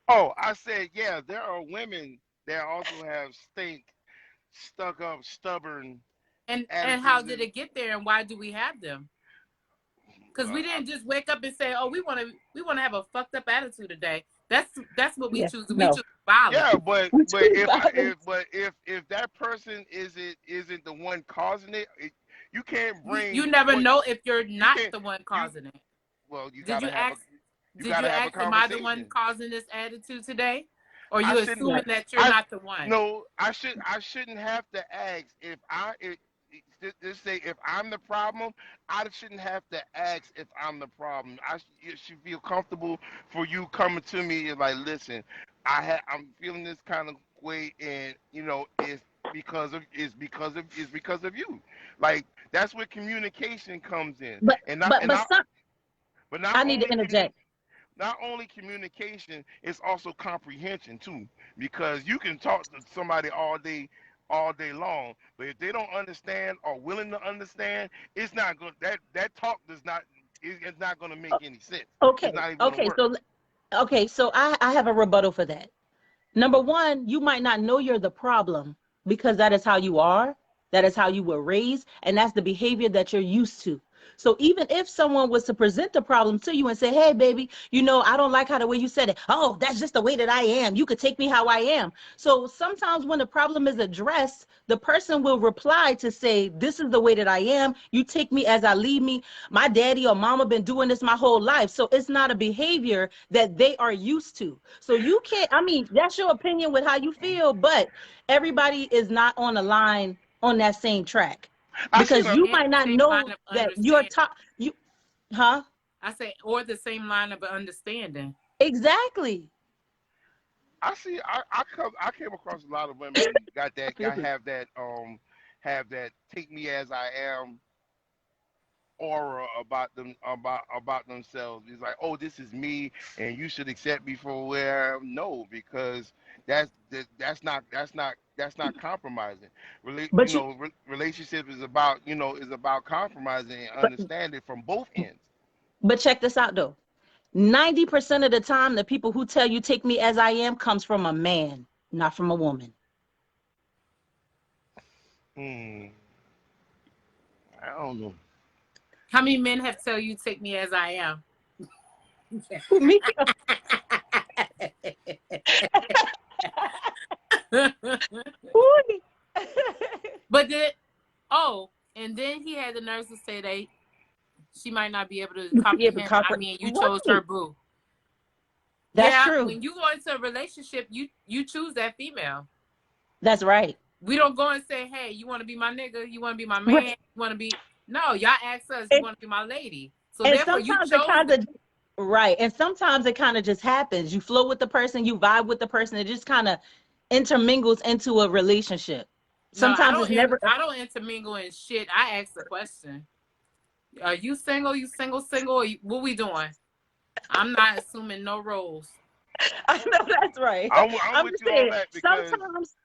[SPEAKER 3] Oh, I said, yeah, there are women that also have stink, stuck up, stubborn
[SPEAKER 1] And how
[SPEAKER 3] attitudes.
[SPEAKER 1] did it get there, and why do we have them? Because we
[SPEAKER 3] I,
[SPEAKER 1] didn't just wake up and say, "Oh, we want to have a fucked up attitude today." That's what we
[SPEAKER 2] Yeah,
[SPEAKER 1] choose. We
[SPEAKER 2] no.
[SPEAKER 1] choose violence.
[SPEAKER 3] yeah, but
[SPEAKER 2] We
[SPEAKER 3] but
[SPEAKER 2] choose violence.
[SPEAKER 3] if that person isn't the one causing you can't
[SPEAKER 1] You
[SPEAKER 3] bring
[SPEAKER 1] never
[SPEAKER 3] what
[SPEAKER 1] know if you're
[SPEAKER 3] you
[SPEAKER 1] not
[SPEAKER 3] can't
[SPEAKER 1] the one
[SPEAKER 3] you
[SPEAKER 1] causing it.
[SPEAKER 3] well
[SPEAKER 1] Did you ask?
[SPEAKER 3] you
[SPEAKER 1] Did you
[SPEAKER 3] gotta have a
[SPEAKER 1] ask? Am I the one
[SPEAKER 3] conversation.
[SPEAKER 1] causing this attitude today? Or
[SPEAKER 3] I
[SPEAKER 1] you
[SPEAKER 3] shouldn't
[SPEAKER 1] assuming
[SPEAKER 2] Right.
[SPEAKER 1] that you're
[SPEAKER 3] I
[SPEAKER 1] not the one?
[SPEAKER 3] no I shouldn't have to ask just say if I'm the problem. I shouldn't have to ask if I'm the problem. You should feel comfortable for you coming to me and like, listen, I'm feeling this kind of way, and it's because of you. Like that's where communication comes in,
[SPEAKER 2] But
[SPEAKER 3] and not
[SPEAKER 2] but
[SPEAKER 3] and
[SPEAKER 2] but
[SPEAKER 3] not
[SPEAKER 2] some
[SPEAKER 3] but not
[SPEAKER 2] I need to
[SPEAKER 3] only
[SPEAKER 2] interject.
[SPEAKER 3] not only communication, it's also comprehension too. Because you can talk to somebody all day long, but if they don't understand or willing to understand, it's not going that talk does not it's not going to make any sense. It's
[SPEAKER 2] Okay.
[SPEAKER 3] not even going to
[SPEAKER 2] Okay.
[SPEAKER 3] work.
[SPEAKER 2] So I have a rebuttal for that. Number one, you might not know you're the problem because that is how you are. That is how you were raised. And that's the behavior that you're used to. So even if someone was to present the problem to you and say, hey, baby, I don't like how the way you said it. Oh, that's just the way that I am. You could take me how I am. So sometimes when the problem is addressed, the person will reply to say, this is the way that I am. You take me as I leave me. My daddy or mama been doing this my whole life. So it's not a behavior that they are used to. So you can't, I mean, that's your opinion with how you feel, but everybody is not on the line on that same track
[SPEAKER 3] I seen
[SPEAKER 2] because
[SPEAKER 3] a
[SPEAKER 2] you
[SPEAKER 1] And
[SPEAKER 2] might
[SPEAKER 1] the
[SPEAKER 2] not
[SPEAKER 1] same line
[SPEAKER 2] know
[SPEAKER 1] of
[SPEAKER 2] that you're
[SPEAKER 1] understanding.
[SPEAKER 2] top you huh?
[SPEAKER 1] I say, or the same line of understanding.
[SPEAKER 2] Exactly.
[SPEAKER 3] I see. I came across a lot of women got
[SPEAKER 2] I
[SPEAKER 3] that
[SPEAKER 2] feel
[SPEAKER 3] got
[SPEAKER 2] you.
[SPEAKER 3] have that take me as I am aura about themselves. It's like, oh, this is me, and you should accept me for where I am. No, because that's not compromising.
[SPEAKER 2] But you,
[SPEAKER 3] Relationship is about is about compromising and
[SPEAKER 2] but
[SPEAKER 3] understanding from both ends.
[SPEAKER 2] but check this out though. 90% of the time, the people who tell you take me as I am comes from a man, not from a woman.
[SPEAKER 3] Hmm, I don't know.
[SPEAKER 1] How many men have tell you take me as I am?
[SPEAKER 2] Who me? Who?
[SPEAKER 1] But then, oh, and then he had the nerves to say that she might not be able to
[SPEAKER 2] Be able to
[SPEAKER 1] comprehend. I
[SPEAKER 2] conquer.
[SPEAKER 1] mean, you chose her
[SPEAKER 2] Right.
[SPEAKER 1] boo.
[SPEAKER 2] That's
[SPEAKER 1] Yeah,
[SPEAKER 2] true.
[SPEAKER 1] when you go into a relationship, you choose that female.
[SPEAKER 2] That's right.
[SPEAKER 1] We don't go and say, hey, you want to be my nigga? You want to be my man?
[SPEAKER 2] Right.
[SPEAKER 1] You want to be... No, y'all ask us, you
[SPEAKER 2] And,
[SPEAKER 1] want to be my lady. So
[SPEAKER 2] and
[SPEAKER 1] therefore, you
[SPEAKER 2] sometimes it
[SPEAKER 1] chose
[SPEAKER 2] kind
[SPEAKER 1] them.
[SPEAKER 2] of right. And sometimes it kind of just happens. You flow with the person, you vibe with the person. It just kind of intermingles into a relationship.
[SPEAKER 1] No,
[SPEAKER 2] Sometimes it's never.
[SPEAKER 1] I don't intermingle in shit. I ask the question. Are you single? You single, single? Or what we doing? I'm not assuming no roles.
[SPEAKER 2] I know that's right.
[SPEAKER 3] I'm
[SPEAKER 2] I'm
[SPEAKER 3] with
[SPEAKER 2] just
[SPEAKER 3] you on
[SPEAKER 2] saying,
[SPEAKER 3] that
[SPEAKER 2] sometimes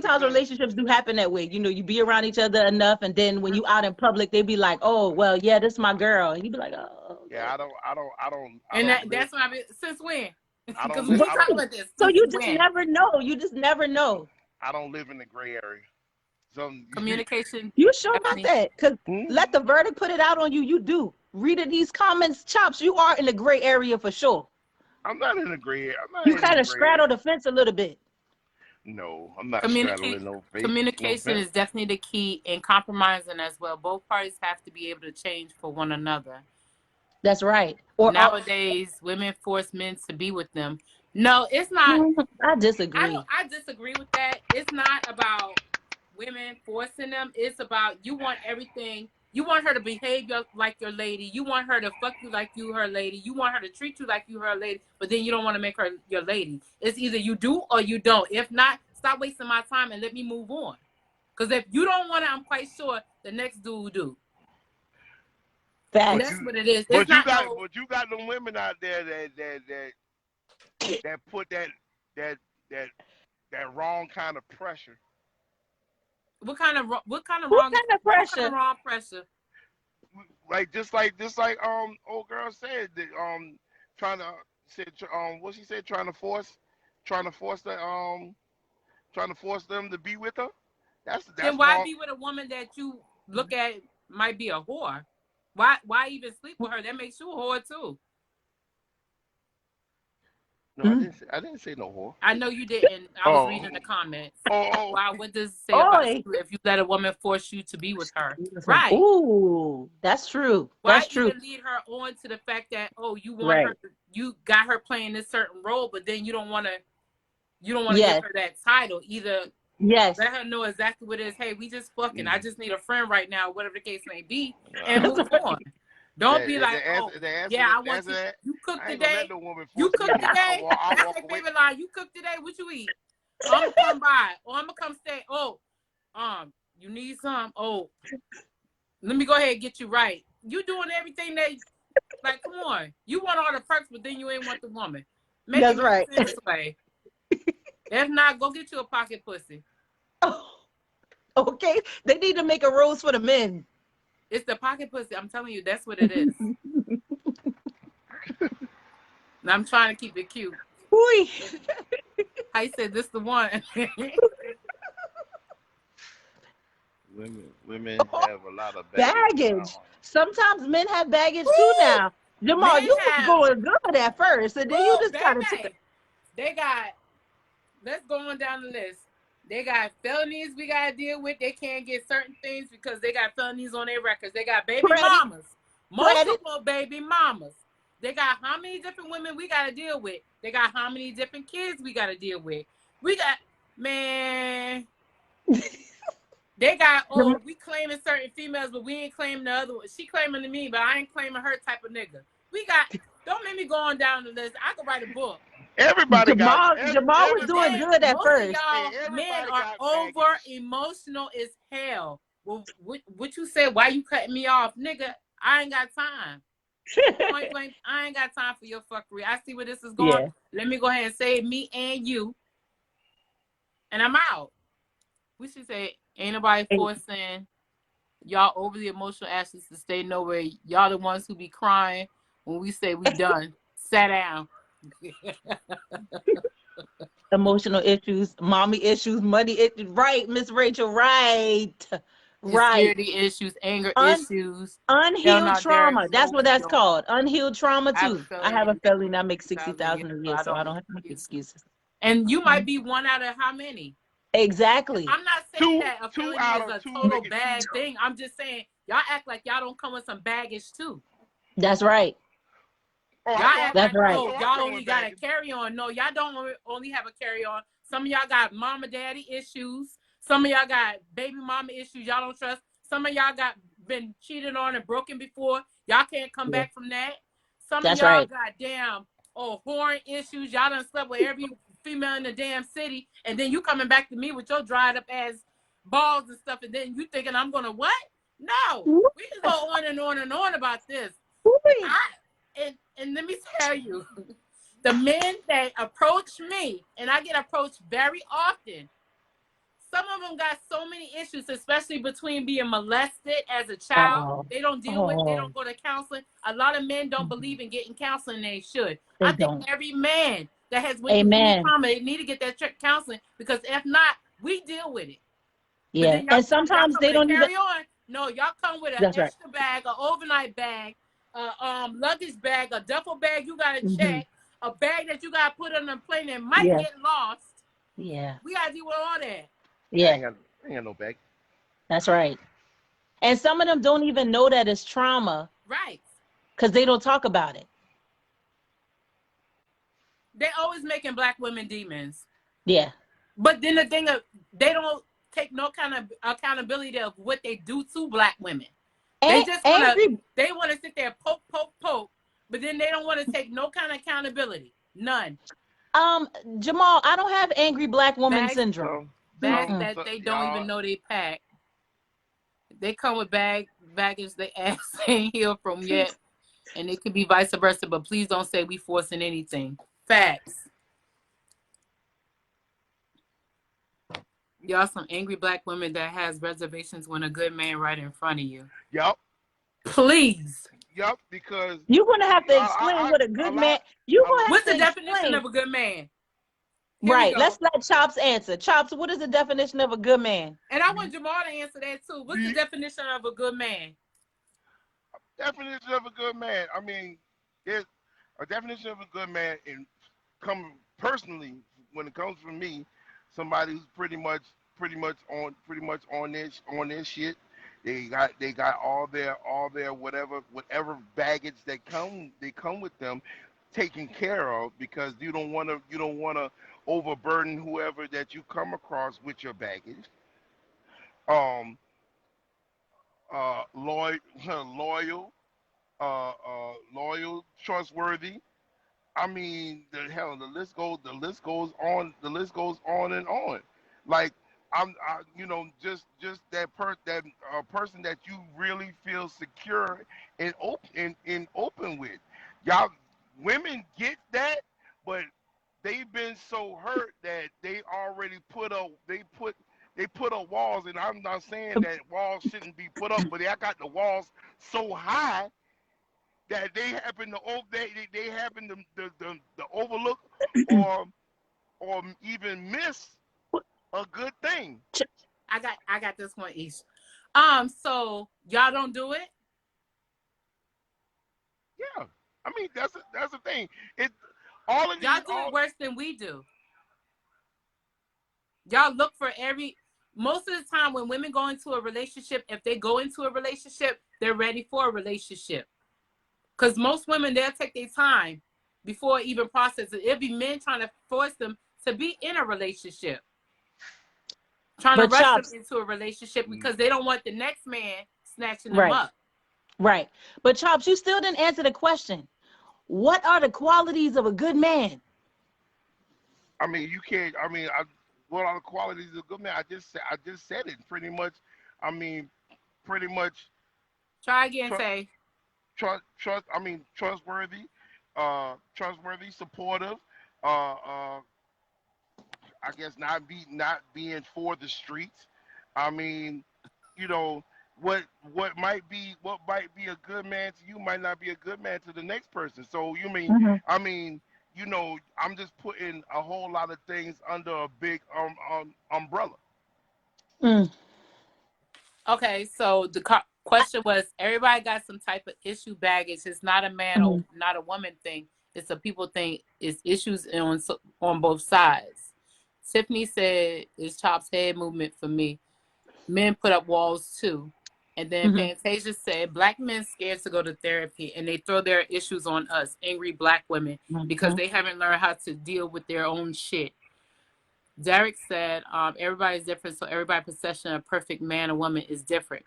[SPEAKER 3] because
[SPEAKER 2] relationships do happen that way. You know, you be around each other enough, and then when you out in public, they be like, "Oh, well, yeah, this is my girl," and you be like, "Oh,
[SPEAKER 3] yeah,
[SPEAKER 2] okay."
[SPEAKER 3] I don't live
[SPEAKER 1] That's what I've been... Since when?
[SPEAKER 3] I
[SPEAKER 1] Because
[SPEAKER 3] don't
[SPEAKER 1] we
[SPEAKER 3] live
[SPEAKER 1] keep
[SPEAKER 3] I
[SPEAKER 1] talking
[SPEAKER 3] don't
[SPEAKER 2] Right.
[SPEAKER 1] about this.
[SPEAKER 2] So
[SPEAKER 1] Since
[SPEAKER 2] you just
[SPEAKER 1] when?
[SPEAKER 2] never know. You just never know.
[SPEAKER 3] I don't live in the gray area. Some
[SPEAKER 1] Communication
[SPEAKER 2] You sure about
[SPEAKER 1] definitely...
[SPEAKER 2] that? Because let
[SPEAKER 3] Hmm?
[SPEAKER 2] the verdict put it out on you. You do. Reading these comments, chops, you are in the gray area for sure.
[SPEAKER 3] I'm not in the gray area. I'm not
[SPEAKER 2] You
[SPEAKER 3] in
[SPEAKER 2] kind
[SPEAKER 3] the
[SPEAKER 2] of
[SPEAKER 3] gray area.
[SPEAKER 2] straddle the fence a little bit.
[SPEAKER 3] No, I'm not
[SPEAKER 1] communicate
[SPEAKER 3] straddling no
[SPEAKER 1] communication
[SPEAKER 3] fence.
[SPEAKER 1] is definitely the key in compromising as well. Both parties have to be able to change for one another.
[SPEAKER 2] That's right. Or
[SPEAKER 1] Nowadays, women force men to be with them. No, it's not.
[SPEAKER 2] I disagree.
[SPEAKER 1] I disagree with that. It's not about women forcing them. It's about you want everything. You want her to behave like your lady. You want her to fuck you like you her lady. You want her to treat you like you her lady. But then you don't want to make her your lady. It's either you do or you don't. If not, stop wasting my time and let me move on. Because if you don't want it, I'm quite sure the next dude will do. And
[SPEAKER 3] But
[SPEAKER 2] Facts.
[SPEAKER 1] that's
[SPEAKER 3] you
[SPEAKER 1] what it is. It's not no...
[SPEAKER 3] but you got them women out there that put that that that wrong kind of pressure.
[SPEAKER 1] What kind of
[SPEAKER 2] What kind of
[SPEAKER 1] what kind of
[SPEAKER 2] pressure?
[SPEAKER 1] wrong pressure?
[SPEAKER 3] Like just like old girl said that trying to said what she said trying to force the trying to force them to be with her.
[SPEAKER 1] Then
[SPEAKER 3] That's
[SPEAKER 1] why
[SPEAKER 3] wrong.
[SPEAKER 1] be with a woman that you look at might be a whore? Why even sleep with her? That makes you a whore too.
[SPEAKER 3] No,
[SPEAKER 2] Mm.
[SPEAKER 3] I didn't say no whore.
[SPEAKER 1] I know you didn't. I was
[SPEAKER 3] Oh,
[SPEAKER 1] reading the comments.
[SPEAKER 3] oh,
[SPEAKER 1] Why? What does it say about
[SPEAKER 2] Oi.
[SPEAKER 1] you if you let a woman force you to be with her? Right.
[SPEAKER 2] Ooh, that's true.
[SPEAKER 1] Why
[SPEAKER 2] That's true.
[SPEAKER 1] even lead her on to the fact that, oh, you want her,
[SPEAKER 2] Right.
[SPEAKER 1] you got her playing this certain role, but then you don't want to give
[SPEAKER 2] Yes.
[SPEAKER 1] her that title. Either
[SPEAKER 2] Yes.
[SPEAKER 1] let her know exactly what it is. Hey, we just fucking. I
[SPEAKER 3] mm.
[SPEAKER 1] just need a friend right now, whatever the case may be, and
[SPEAKER 3] Nah.
[SPEAKER 1] move on. Don't be like, oh, yeah, I
[SPEAKER 3] The
[SPEAKER 1] want
[SPEAKER 3] answer
[SPEAKER 1] you.
[SPEAKER 3] that
[SPEAKER 1] You cook
[SPEAKER 3] I ain't gonna let
[SPEAKER 1] today.
[SPEAKER 3] no woman
[SPEAKER 1] You
[SPEAKER 3] force
[SPEAKER 1] cook
[SPEAKER 3] me.
[SPEAKER 1] today.
[SPEAKER 3] I'll
[SPEAKER 1] That's
[SPEAKER 3] walk
[SPEAKER 1] their
[SPEAKER 3] away.
[SPEAKER 1] favorite line. You cook today. What you eat? I'm gonna come by, or I'm gonna come stay. Oh, you need some. Oh, let me go ahead and get you right. You doing everything that, like, come on. You want all the perks, but then you ain't want the woman. Make it
[SPEAKER 2] That's
[SPEAKER 1] make
[SPEAKER 2] right.
[SPEAKER 1] sense, way. If not, go get you a pocket pussy.
[SPEAKER 2] Okay. They need to make a rules for the men.
[SPEAKER 1] It's the pocket pussy. I'm telling you, that's what it is. And I'm trying to keep it cute.
[SPEAKER 2] Ooh.
[SPEAKER 1] I said this the one.
[SPEAKER 3] Women have a lot of baggage
[SPEAKER 2] Baggage.
[SPEAKER 3] now.
[SPEAKER 2] Sometimes men have baggage too now.
[SPEAKER 1] Men
[SPEAKER 2] Jamal, you was
[SPEAKER 1] have,
[SPEAKER 2] going good at first, and then you
[SPEAKER 1] woo,
[SPEAKER 2] just kind of took it.
[SPEAKER 1] baby. They got, let's go on down the list. They got felonies we got to deal with. They can't get certain things because they got felonies on their records. They got baby
[SPEAKER 2] Credit,
[SPEAKER 1] mamas,
[SPEAKER 2] credit.
[SPEAKER 1] multiple baby mamas. They got how many different women we got to deal with. They got how many different kids we got to deal with. We got, man, they got, oh, we claiming certain females, but we ain't claiming the other one. She claiming to me, but I ain't claiming her type of nigga. We got, don't make me go on down the list. I could write a book.
[SPEAKER 3] Everybody got
[SPEAKER 2] Jamal was doing
[SPEAKER 3] everybody.
[SPEAKER 2] good at
[SPEAKER 1] Most of
[SPEAKER 2] first.
[SPEAKER 3] Hey,
[SPEAKER 1] y'all men
[SPEAKER 3] everybody
[SPEAKER 1] are
[SPEAKER 3] got
[SPEAKER 1] over
[SPEAKER 3] baggage.
[SPEAKER 1] emotional as hell. Well, what you said? Why you cutting me off, nigga? I ain't got time. Point blank, I ain't got time for your fuckery. I see where this is going.
[SPEAKER 2] Yeah.
[SPEAKER 1] Let me go ahead and say me and you, and I'm out. We should say ain't nobody forcing y'all overly emotional asses to stay nowhere. Y'all the ones who be crying when we say we done. Sat down.
[SPEAKER 2] Emotional issues, mommy issues, money issues. Right, Miss Rachel. Right. Right.
[SPEAKER 1] Insecurity issues, anger
[SPEAKER 2] Un-
[SPEAKER 1] issues. Hell
[SPEAKER 2] Unhealed
[SPEAKER 1] no, Derek.
[SPEAKER 2] trauma. That's what that's
[SPEAKER 1] Yo,
[SPEAKER 2] called. Unhealed trauma
[SPEAKER 1] I have a
[SPEAKER 2] too. I
[SPEAKER 1] felony
[SPEAKER 2] have a
[SPEAKER 1] in
[SPEAKER 2] felony that makes
[SPEAKER 1] 60,000 a year,
[SPEAKER 2] 60,000 a
[SPEAKER 1] so
[SPEAKER 2] year,
[SPEAKER 1] I
[SPEAKER 2] so
[SPEAKER 1] don't
[SPEAKER 2] I
[SPEAKER 1] make
[SPEAKER 2] don't have to make
[SPEAKER 1] excuses.
[SPEAKER 2] excuses.
[SPEAKER 1] And you might be one out of how many?
[SPEAKER 2] Exactly.
[SPEAKER 1] I'm not saying
[SPEAKER 3] Two
[SPEAKER 1] that a
[SPEAKER 3] two
[SPEAKER 1] felony
[SPEAKER 3] out
[SPEAKER 1] is
[SPEAKER 3] of
[SPEAKER 1] a
[SPEAKER 3] two
[SPEAKER 1] total
[SPEAKER 3] make it two
[SPEAKER 1] bad thing. I'm just saying y'all act like y'all don't come with some baggage too.
[SPEAKER 2] That's right.
[SPEAKER 3] Oh,
[SPEAKER 1] Y'all
[SPEAKER 3] I know.
[SPEAKER 1] act
[SPEAKER 2] That's
[SPEAKER 1] like,
[SPEAKER 2] right.
[SPEAKER 3] I
[SPEAKER 1] oh,
[SPEAKER 3] know. I
[SPEAKER 1] y'all
[SPEAKER 3] come
[SPEAKER 1] only
[SPEAKER 3] with
[SPEAKER 1] got a
[SPEAKER 3] baggage.
[SPEAKER 1] carry on. No, y'all don't only have a carry on. Some of y'all got mama daddy issues. Some of y'all got baby mama issues y'all don't trust. Some of y'all got been cheated on and broken before. Y'all can't come
[SPEAKER 2] Yeah.
[SPEAKER 1] back from that. Some of
[SPEAKER 2] That's
[SPEAKER 1] y'all
[SPEAKER 2] right.
[SPEAKER 1] got damn whoring issues. Y'all done slept with every female in the damn city. And then you coming back to me with your dried up ass balls and stuff. And then you thinking I'm gonna what? No. We can go on and on and on about this. And let me tell you, the men that approach me, and I get approached very often, some of them got so many issues, especially between being molested as a child.
[SPEAKER 2] Oh,
[SPEAKER 1] They don't deal with, they
[SPEAKER 2] oh,
[SPEAKER 1] don't go to counseling. A lot of men don't believe in getting counseling. They should.
[SPEAKER 2] they
[SPEAKER 1] I think
[SPEAKER 2] don't.
[SPEAKER 1] every man that has went through any
[SPEAKER 2] Amen.
[SPEAKER 1] trauma, they need to get that counseling, because if not, we deal with it. But
[SPEAKER 2] Yeah.
[SPEAKER 1] then
[SPEAKER 2] And
[SPEAKER 1] y'all
[SPEAKER 2] sometimes
[SPEAKER 1] come
[SPEAKER 2] they
[SPEAKER 1] with a
[SPEAKER 2] don't even,
[SPEAKER 1] carry on. No, y'all come with an
[SPEAKER 2] that's right.
[SPEAKER 1] extra bag, an overnight bag, luggage bag, a duffel bag you gotta
[SPEAKER 2] Hmm.
[SPEAKER 1] check, a bag that you gotta put on the plane that might
[SPEAKER 2] Yeah.
[SPEAKER 1] get lost.
[SPEAKER 2] Yeah.
[SPEAKER 1] We gotta deal with all that.
[SPEAKER 3] Yeah,
[SPEAKER 2] Yeah.
[SPEAKER 3] I ain't got no baggage.
[SPEAKER 2] That's right. And some of them don't even know that it's trauma
[SPEAKER 1] Right.
[SPEAKER 2] because they don't talk about it.
[SPEAKER 1] They always making black women demons.
[SPEAKER 2] Yeah.
[SPEAKER 1] But then the thing of, they don't take no kind of accountability of what they do to black women. They just wanna
[SPEAKER 2] Angry.
[SPEAKER 1] sit there poke, poke, poke, but then they don't want to take no kind of accountability. None.
[SPEAKER 2] Um, Jamal, I don't have angry black woman
[SPEAKER 1] Bags
[SPEAKER 2] syndrome.
[SPEAKER 3] No,
[SPEAKER 1] bags
[SPEAKER 3] no,
[SPEAKER 2] Mm-mm.
[SPEAKER 1] that
[SPEAKER 3] so,
[SPEAKER 1] they don't
[SPEAKER 3] y'all.
[SPEAKER 1] even know they pack. They come with baggage they ass ain't healed from yet, and it could be vice versa. But please don't say we forcing anything. Facts. Y'all some angry black women that has reservations when a good man right in front of you.
[SPEAKER 3] Yup,
[SPEAKER 1] Please.
[SPEAKER 3] yup. Because
[SPEAKER 2] You're gonna have to explain what a
[SPEAKER 3] a
[SPEAKER 2] good man.
[SPEAKER 3] lot,
[SPEAKER 2] You're
[SPEAKER 3] a,
[SPEAKER 2] gonna have
[SPEAKER 1] What's the
[SPEAKER 2] to
[SPEAKER 1] definition
[SPEAKER 2] explain.
[SPEAKER 1] of a good man? Here we
[SPEAKER 2] Right.
[SPEAKER 1] go.
[SPEAKER 2] Let's let Chops answer. Chops, what is the definition of a good man?
[SPEAKER 1] And I
[SPEAKER 3] the,
[SPEAKER 1] want Jamal to answer that too. What's the
[SPEAKER 3] the
[SPEAKER 1] definition of a good man?
[SPEAKER 3] definition of a good man. I mean, there's a definition of a good man in come personally when it comes from me, somebody who's pretty much on their shit. They got all their whatever baggage that come with them taken care of, because you don't wanna overburden whoever that you come across with your baggage. Um, loyal, loyal, loyal, trustworthy. I mean, the list goes on and on. Like just that person that you really feel secure and open with. Y'all, women get that, but they've been so hurt that they put up walls, and I'm not saying that walls shouldn't be put up, but I got the walls so high that they happen to overlook or even miss a good thing.
[SPEAKER 1] I got this one, Ish. So y'all don't do it?
[SPEAKER 3] Yeah, I mean that's the thing. It all of
[SPEAKER 1] Y'all
[SPEAKER 3] these
[SPEAKER 1] do
[SPEAKER 3] all
[SPEAKER 1] it worse than we do. Y'all look for most of the time when women go into a relationship, if they go into a relationship, they're ready for a relationship. Because most women, they'll take their time before even process it. It'll be men trying to force them to be in a relationship, trying to
[SPEAKER 2] But
[SPEAKER 1] rush them
[SPEAKER 2] Chops,
[SPEAKER 1] into a relationship
[SPEAKER 3] mm,
[SPEAKER 1] because they don't want the next man snatching them
[SPEAKER 2] right,
[SPEAKER 1] up.
[SPEAKER 2] right. But Chops, you still didn't answer the question. What are the qualities of a good man?
[SPEAKER 3] I mean, you can't. I mean, what are the qualities of a good man? I just said it pretty much. I mean, pretty much
[SPEAKER 1] Try again,
[SPEAKER 3] trust,
[SPEAKER 1] say.
[SPEAKER 3] trust. I mean, trustworthy, supportive. I guess not being for the streets. I mean, you know, what what might be a good man to you might not be a good man to the next person. So
[SPEAKER 2] Hmm.
[SPEAKER 3] I mean, I'm just putting a whole lot of things under a big umbrella.
[SPEAKER 2] Mm.
[SPEAKER 1] Okay, so the question was everybody got some type of issue baggage. It's not a man or
[SPEAKER 2] Hmm.
[SPEAKER 1] not a woman thing. It's a people thing. It's issues on both sides. Tiffany said it's Chop's head movement for me. Men put up walls too. And then
[SPEAKER 2] Hmm.
[SPEAKER 1] Fantasia said black men scared to go to therapy and they throw their issues on us, angry black women, because
[SPEAKER 2] Hmm.
[SPEAKER 1] they haven't learned how to deal with their own shit. Derek said, everybody's different, so everybody's perception of perfect man or woman is different.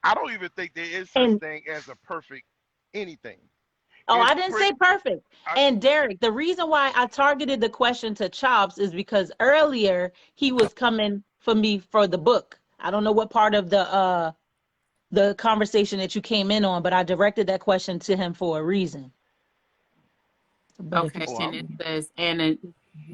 [SPEAKER 3] I don't even think there is such
[SPEAKER 2] And
[SPEAKER 3] thing as a perfect anything.
[SPEAKER 2] oh,
[SPEAKER 3] It's
[SPEAKER 2] I didn't
[SPEAKER 3] pretty.
[SPEAKER 2] say perfect.
[SPEAKER 3] I,
[SPEAKER 2] And Derek, the reason why I targeted the question to Chops is because earlier he was coming for me for the book. I don't know what part of the conversation that you came in on, but I directed that question to him for a reason. But if
[SPEAKER 1] Okay,
[SPEAKER 2] it's
[SPEAKER 3] oh,
[SPEAKER 1] and it says,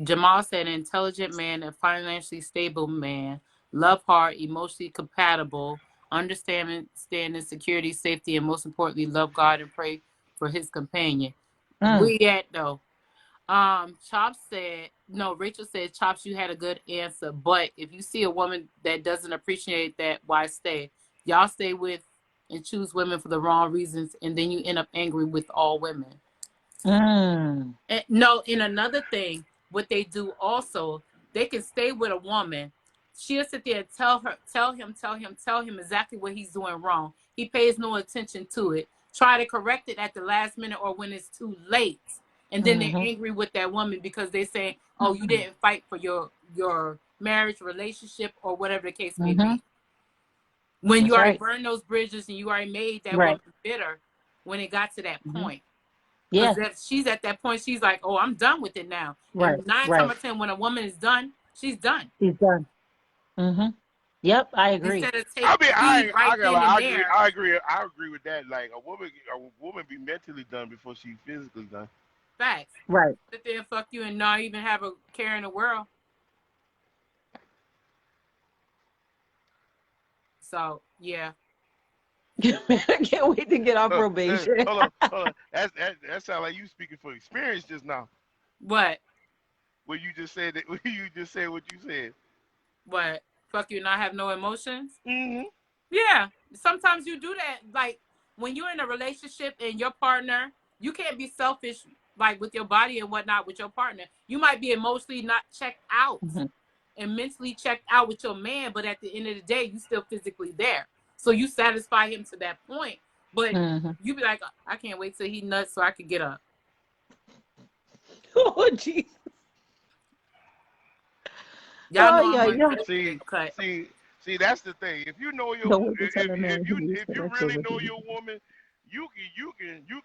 [SPEAKER 1] Jamal said, an intelligent man, a financially stable man, love hard, emotionally compatible, understanding security, safety, and most importantly, love God and pray for his companion.
[SPEAKER 2] mm,
[SPEAKER 1] We at though. Chops said, no, Rachel said, Chops, you had a good answer. But if you see a woman that doesn't appreciate that, why stay? Y'all stay with and choose women for the wrong reasons, and then you end up angry with all women.
[SPEAKER 2] mm,
[SPEAKER 1] And no, and another thing, what they do also, they can stay with a woman. She'll sit there and tell him exactly what he's doing wrong. He pays no attention to it. Try to correct it at the last minute or when it's too late. And then they're
[SPEAKER 2] mm-hmm,
[SPEAKER 1] angry with that woman because they say, oh, you
[SPEAKER 2] mm-hmm,
[SPEAKER 1] didn't fight for your marriage, relationship, or whatever the case may
[SPEAKER 2] mm-hmm.
[SPEAKER 1] be. When you
[SPEAKER 2] That's
[SPEAKER 1] already
[SPEAKER 2] right.
[SPEAKER 1] burned those bridges and you already made that
[SPEAKER 2] Right.
[SPEAKER 1] woman bitter when it got to that
[SPEAKER 2] Hmm.
[SPEAKER 1] point. Because
[SPEAKER 2] Yeah.
[SPEAKER 1] that she's at that point, she's like, "Oh, I'm done with it now."
[SPEAKER 2] Right.
[SPEAKER 1] And nine times
[SPEAKER 2] Right.
[SPEAKER 1] out of ten, when a woman is done, she's done.
[SPEAKER 2] He's done. Mm-hmm. Yep. I agree.
[SPEAKER 1] Instead of
[SPEAKER 3] I
[SPEAKER 1] take
[SPEAKER 3] mean,
[SPEAKER 1] leave
[SPEAKER 3] I
[SPEAKER 1] right
[SPEAKER 3] got
[SPEAKER 1] then
[SPEAKER 3] like,
[SPEAKER 1] and there,
[SPEAKER 3] I agree with that. Like a woman be mentally done before she physically done.
[SPEAKER 1] facts.
[SPEAKER 2] Right.
[SPEAKER 1] Sit there and fuck you and not even have a care in the world. So yeah,
[SPEAKER 2] I can't wait to get off probation.
[SPEAKER 3] Hold on. That sounds like you speaking for experience just now.
[SPEAKER 1] what
[SPEAKER 3] When you just said that, when you just said what you said.
[SPEAKER 1] what fuck you and not have no emotions.
[SPEAKER 3] Hmm.
[SPEAKER 1] Yeah, sometimes you do that. Like when you're in a relationship and your partner, you can't be selfish like with your body and whatnot with your partner. You might be emotionally not checked out
[SPEAKER 2] Hmm.
[SPEAKER 1] and mentally checked out with your man, but at the end of the day, you still physically there. So you satisfy him to that point. But
[SPEAKER 2] Hmm.
[SPEAKER 1] you be like, I can't wait till he nuts so I could get up.
[SPEAKER 2] Oh, jeez.
[SPEAKER 1] Y'all
[SPEAKER 2] Oh,
[SPEAKER 1] know I'm
[SPEAKER 2] yeah,
[SPEAKER 1] gonna
[SPEAKER 2] yeah.
[SPEAKER 1] get a
[SPEAKER 3] See,
[SPEAKER 1] big cut.
[SPEAKER 3] see, see. That's the thing. If you know your,
[SPEAKER 2] Don't wait to tell a man he needs
[SPEAKER 3] if you
[SPEAKER 2] correction
[SPEAKER 3] really
[SPEAKER 2] with
[SPEAKER 3] know
[SPEAKER 2] you.
[SPEAKER 3] your woman, you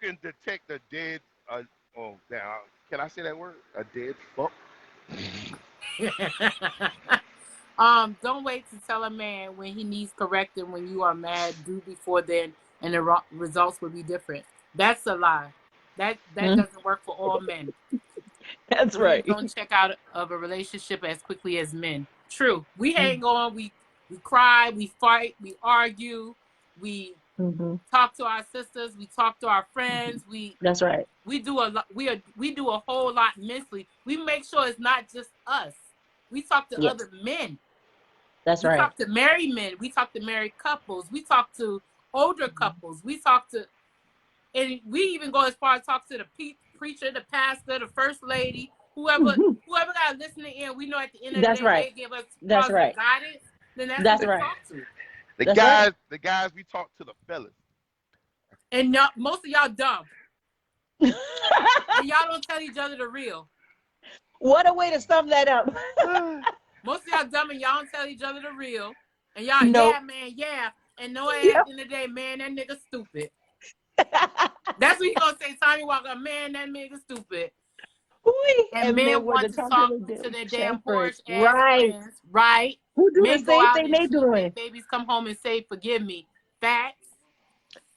[SPEAKER 3] can detect a dead. Oh, now can I say that word? A dead fuck.
[SPEAKER 1] Don't wait to tell a man when he needs correcting when you are mad. Do before then, and the results will be different. That's a lie. That
[SPEAKER 2] Mm,
[SPEAKER 1] doesn't work for all men.
[SPEAKER 2] that's
[SPEAKER 1] Women
[SPEAKER 2] right.
[SPEAKER 1] don't check out of a relationship as quickly as men. True. We hang
[SPEAKER 2] Mm-hmm.
[SPEAKER 1] on, we cry, we fight, we argue, we
[SPEAKER 2] Mm-hmm.
[SPEAKER 1] talk to our sisters, we talk to our friends,
[SPEAKER 2] That's right.
[SPEAKER 1] we do a lot we do a whole lot mentally. We make sure it's not just us. We talk to
[SPEAKER 2] Yes,
[SPEAKER 1] other men.
[SPEAKER 2] that's
[SPEAKER 1] We
[SPEAKER 2] right.
[SPEAKER 1] talk to married men, we talk to married couples, we talk to older couples, we talk to and we even go as far as talk to the preacher, the pastor, the first lady,
[SPEAKER 2] Mhm.
[SPEAKER 1] whoever got listening in. We know at the end of the
[SPEAKER 2] That's
[SPEAKER 1] day
[SPEAKER 2] right.
[SPEAKER 1] they give us
[SPEAKER 2] That's
[SPEAKER 1] positive
[SPEAKER 2] right.
[SPEAKER 1] guidance. Then that's who
[SPEAKER 2] That's
[SPEAKER 1] we
[SPEAKER 2] right.
[SPEAKER 1] talk to.
[SPEAKER 2] That's right.
[SPEAKER 3] The guys we talk to the fellas.
[SPEAKER 1] And most of y'all dumb, and y'all don't tell each other the real.
[SPEAKER 2] What a way to sum that up.
[SPEAKER 1] Most of y'all dumb and y'all don't tell each other the real. And y'all, yeah,
[SPEAKER 2] Nope.
[SPEAKER 1] man, yeah. And no, at
[SPEAKER 2] Yep.
[SPEAKER 1] the end of the day, man, that nigga stupid. That's what you gonna say, Tommy Walker, man, that nigga stupid.
[SPEAKER 2] Ooh,
[SPEAKER 1] And
[SPEAKER 2] and
[SPEAKER 1] men
[SPEAKER 2] men were
[SPEAKER 1] want
[SPEAKER 2] the
[SPEAKER 1] to
[SPEAKER 2] talk of
[SPEAKER 1] talk
[SPEAKER 2] the
[SPEAKER 1] to
[SPEAKER 2] day.
[SPEAKER 1] their damn
[SPEAKER 2] Shepherds.
[SPEAKER 1] whorish ass
[SPEAKER 2] Right.
[SPEAKER 1] friends, right?
[SPEAKER 2] Who do the
[SPEAKER 1] Men go
[SPEAKER 2] same
[SPEAKER 1] out
[SPEAKER 2] thing
[SPEAKER 1] and
[SPEAKER 2] they
[SPEAKER 1] cheat,
[SPEAKER 2] doing?
[SPEAKER 1] make babies, come home and say, "Forgive me." Facts.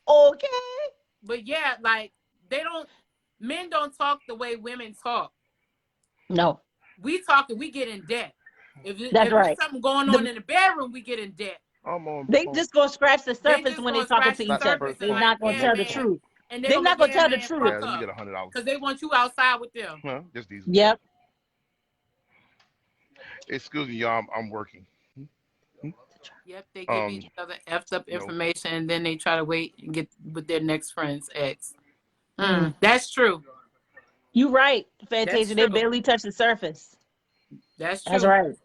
[SPEAKER 2] Okay.
[SPEAKER 1] But yeah, like they don't. Men don't talk the way women talk.
[SPEAKER 2] No,
[SPEAKER 1] We talk and we get in debt.
[SPEAKER 2] that's
[SPEAKER 1] If there's
[SPEAKER 2] right.
[SPEAKER 1] something going on
[SPEAKER 2] The,
[SPEAKER 1] in the bedroom, we get in debt.
[SPEAKER 3] I'm on
[SPEAKER 2] they
[SPEAKER 3] point.
[SPEAKER 2] just gonna scratch the
[SPEAKER 1] They
[SPEAKER 2] surface
[SPEAKER 1] just
[SPEAKER 2] when they
[SPEAKER 1] gonna
[SPEAKER 2] talking
[SPEAKER 1] scratch
[SPEAKER 2] to
[SPEAKER 1] the
[SPEAKER 2] each
[SPEAKER 3] Not the
[SPEAKER 2] other.
[SPEAKER 1] surface
[SPEAKER 3] first
[SPEAKER 1] and
[SPEAKER 2] They
[SPEAKER 3] point.
[SPEAKER 1] like,
[SPEAKER 2] not gonna
[SPEAKER 1] yeah,
[SPEAKER 3] Next
[SPEAKER 2] tell the
[SPEAKER 3] point.
[SPEAKER 1] man,
[SPEAKER 2] truth.
[SPEAKER 1] and they
[SPEAKER 2] They
[SPEAKER 1] gonna be,
[SPEAKER 2] not gonna
[SPEAKER 1] yeah,
[SPEAKER 2] tell the
[SPEAKER 1] man,
[SPEAKER 2] truth.
[SPEAKER 1] fuck
[SPEAKER 3] Yeah, let me
[SPEAKER 1] up,
[SPEAKER 3] get $100.
[SPEAKER 1] because they want you outside with them.
[SPEAKER 3] Huh? Just diesel.
[SPEAKER 2] Yep.
[SPEAKER 3] Excuse me, y'all. I'm working. Hmm?
[SPEAKER 1] Yep, they give each
[SPEAKER 3] Um,
[SPEAKER 1] other effed up
[SPEAKER 3] no.
[SPEAKER 1] information and then they try to wait and get with their next friend's ex.
[SPEAKER 2] Mm.
[SPEAKER 1] That's true.
[SPEAKER 2] You right,
[SPEAKER 1] That's
[SPEAKER 2] Fantasia. They
[SPEAKER 1] true.
[SPEAKER 2] barely touch the surface.
[SPEAKER 1] That's
[SPEAKER 2] That's
[SPEAKER 1] true.
[SPEAKER 2] right.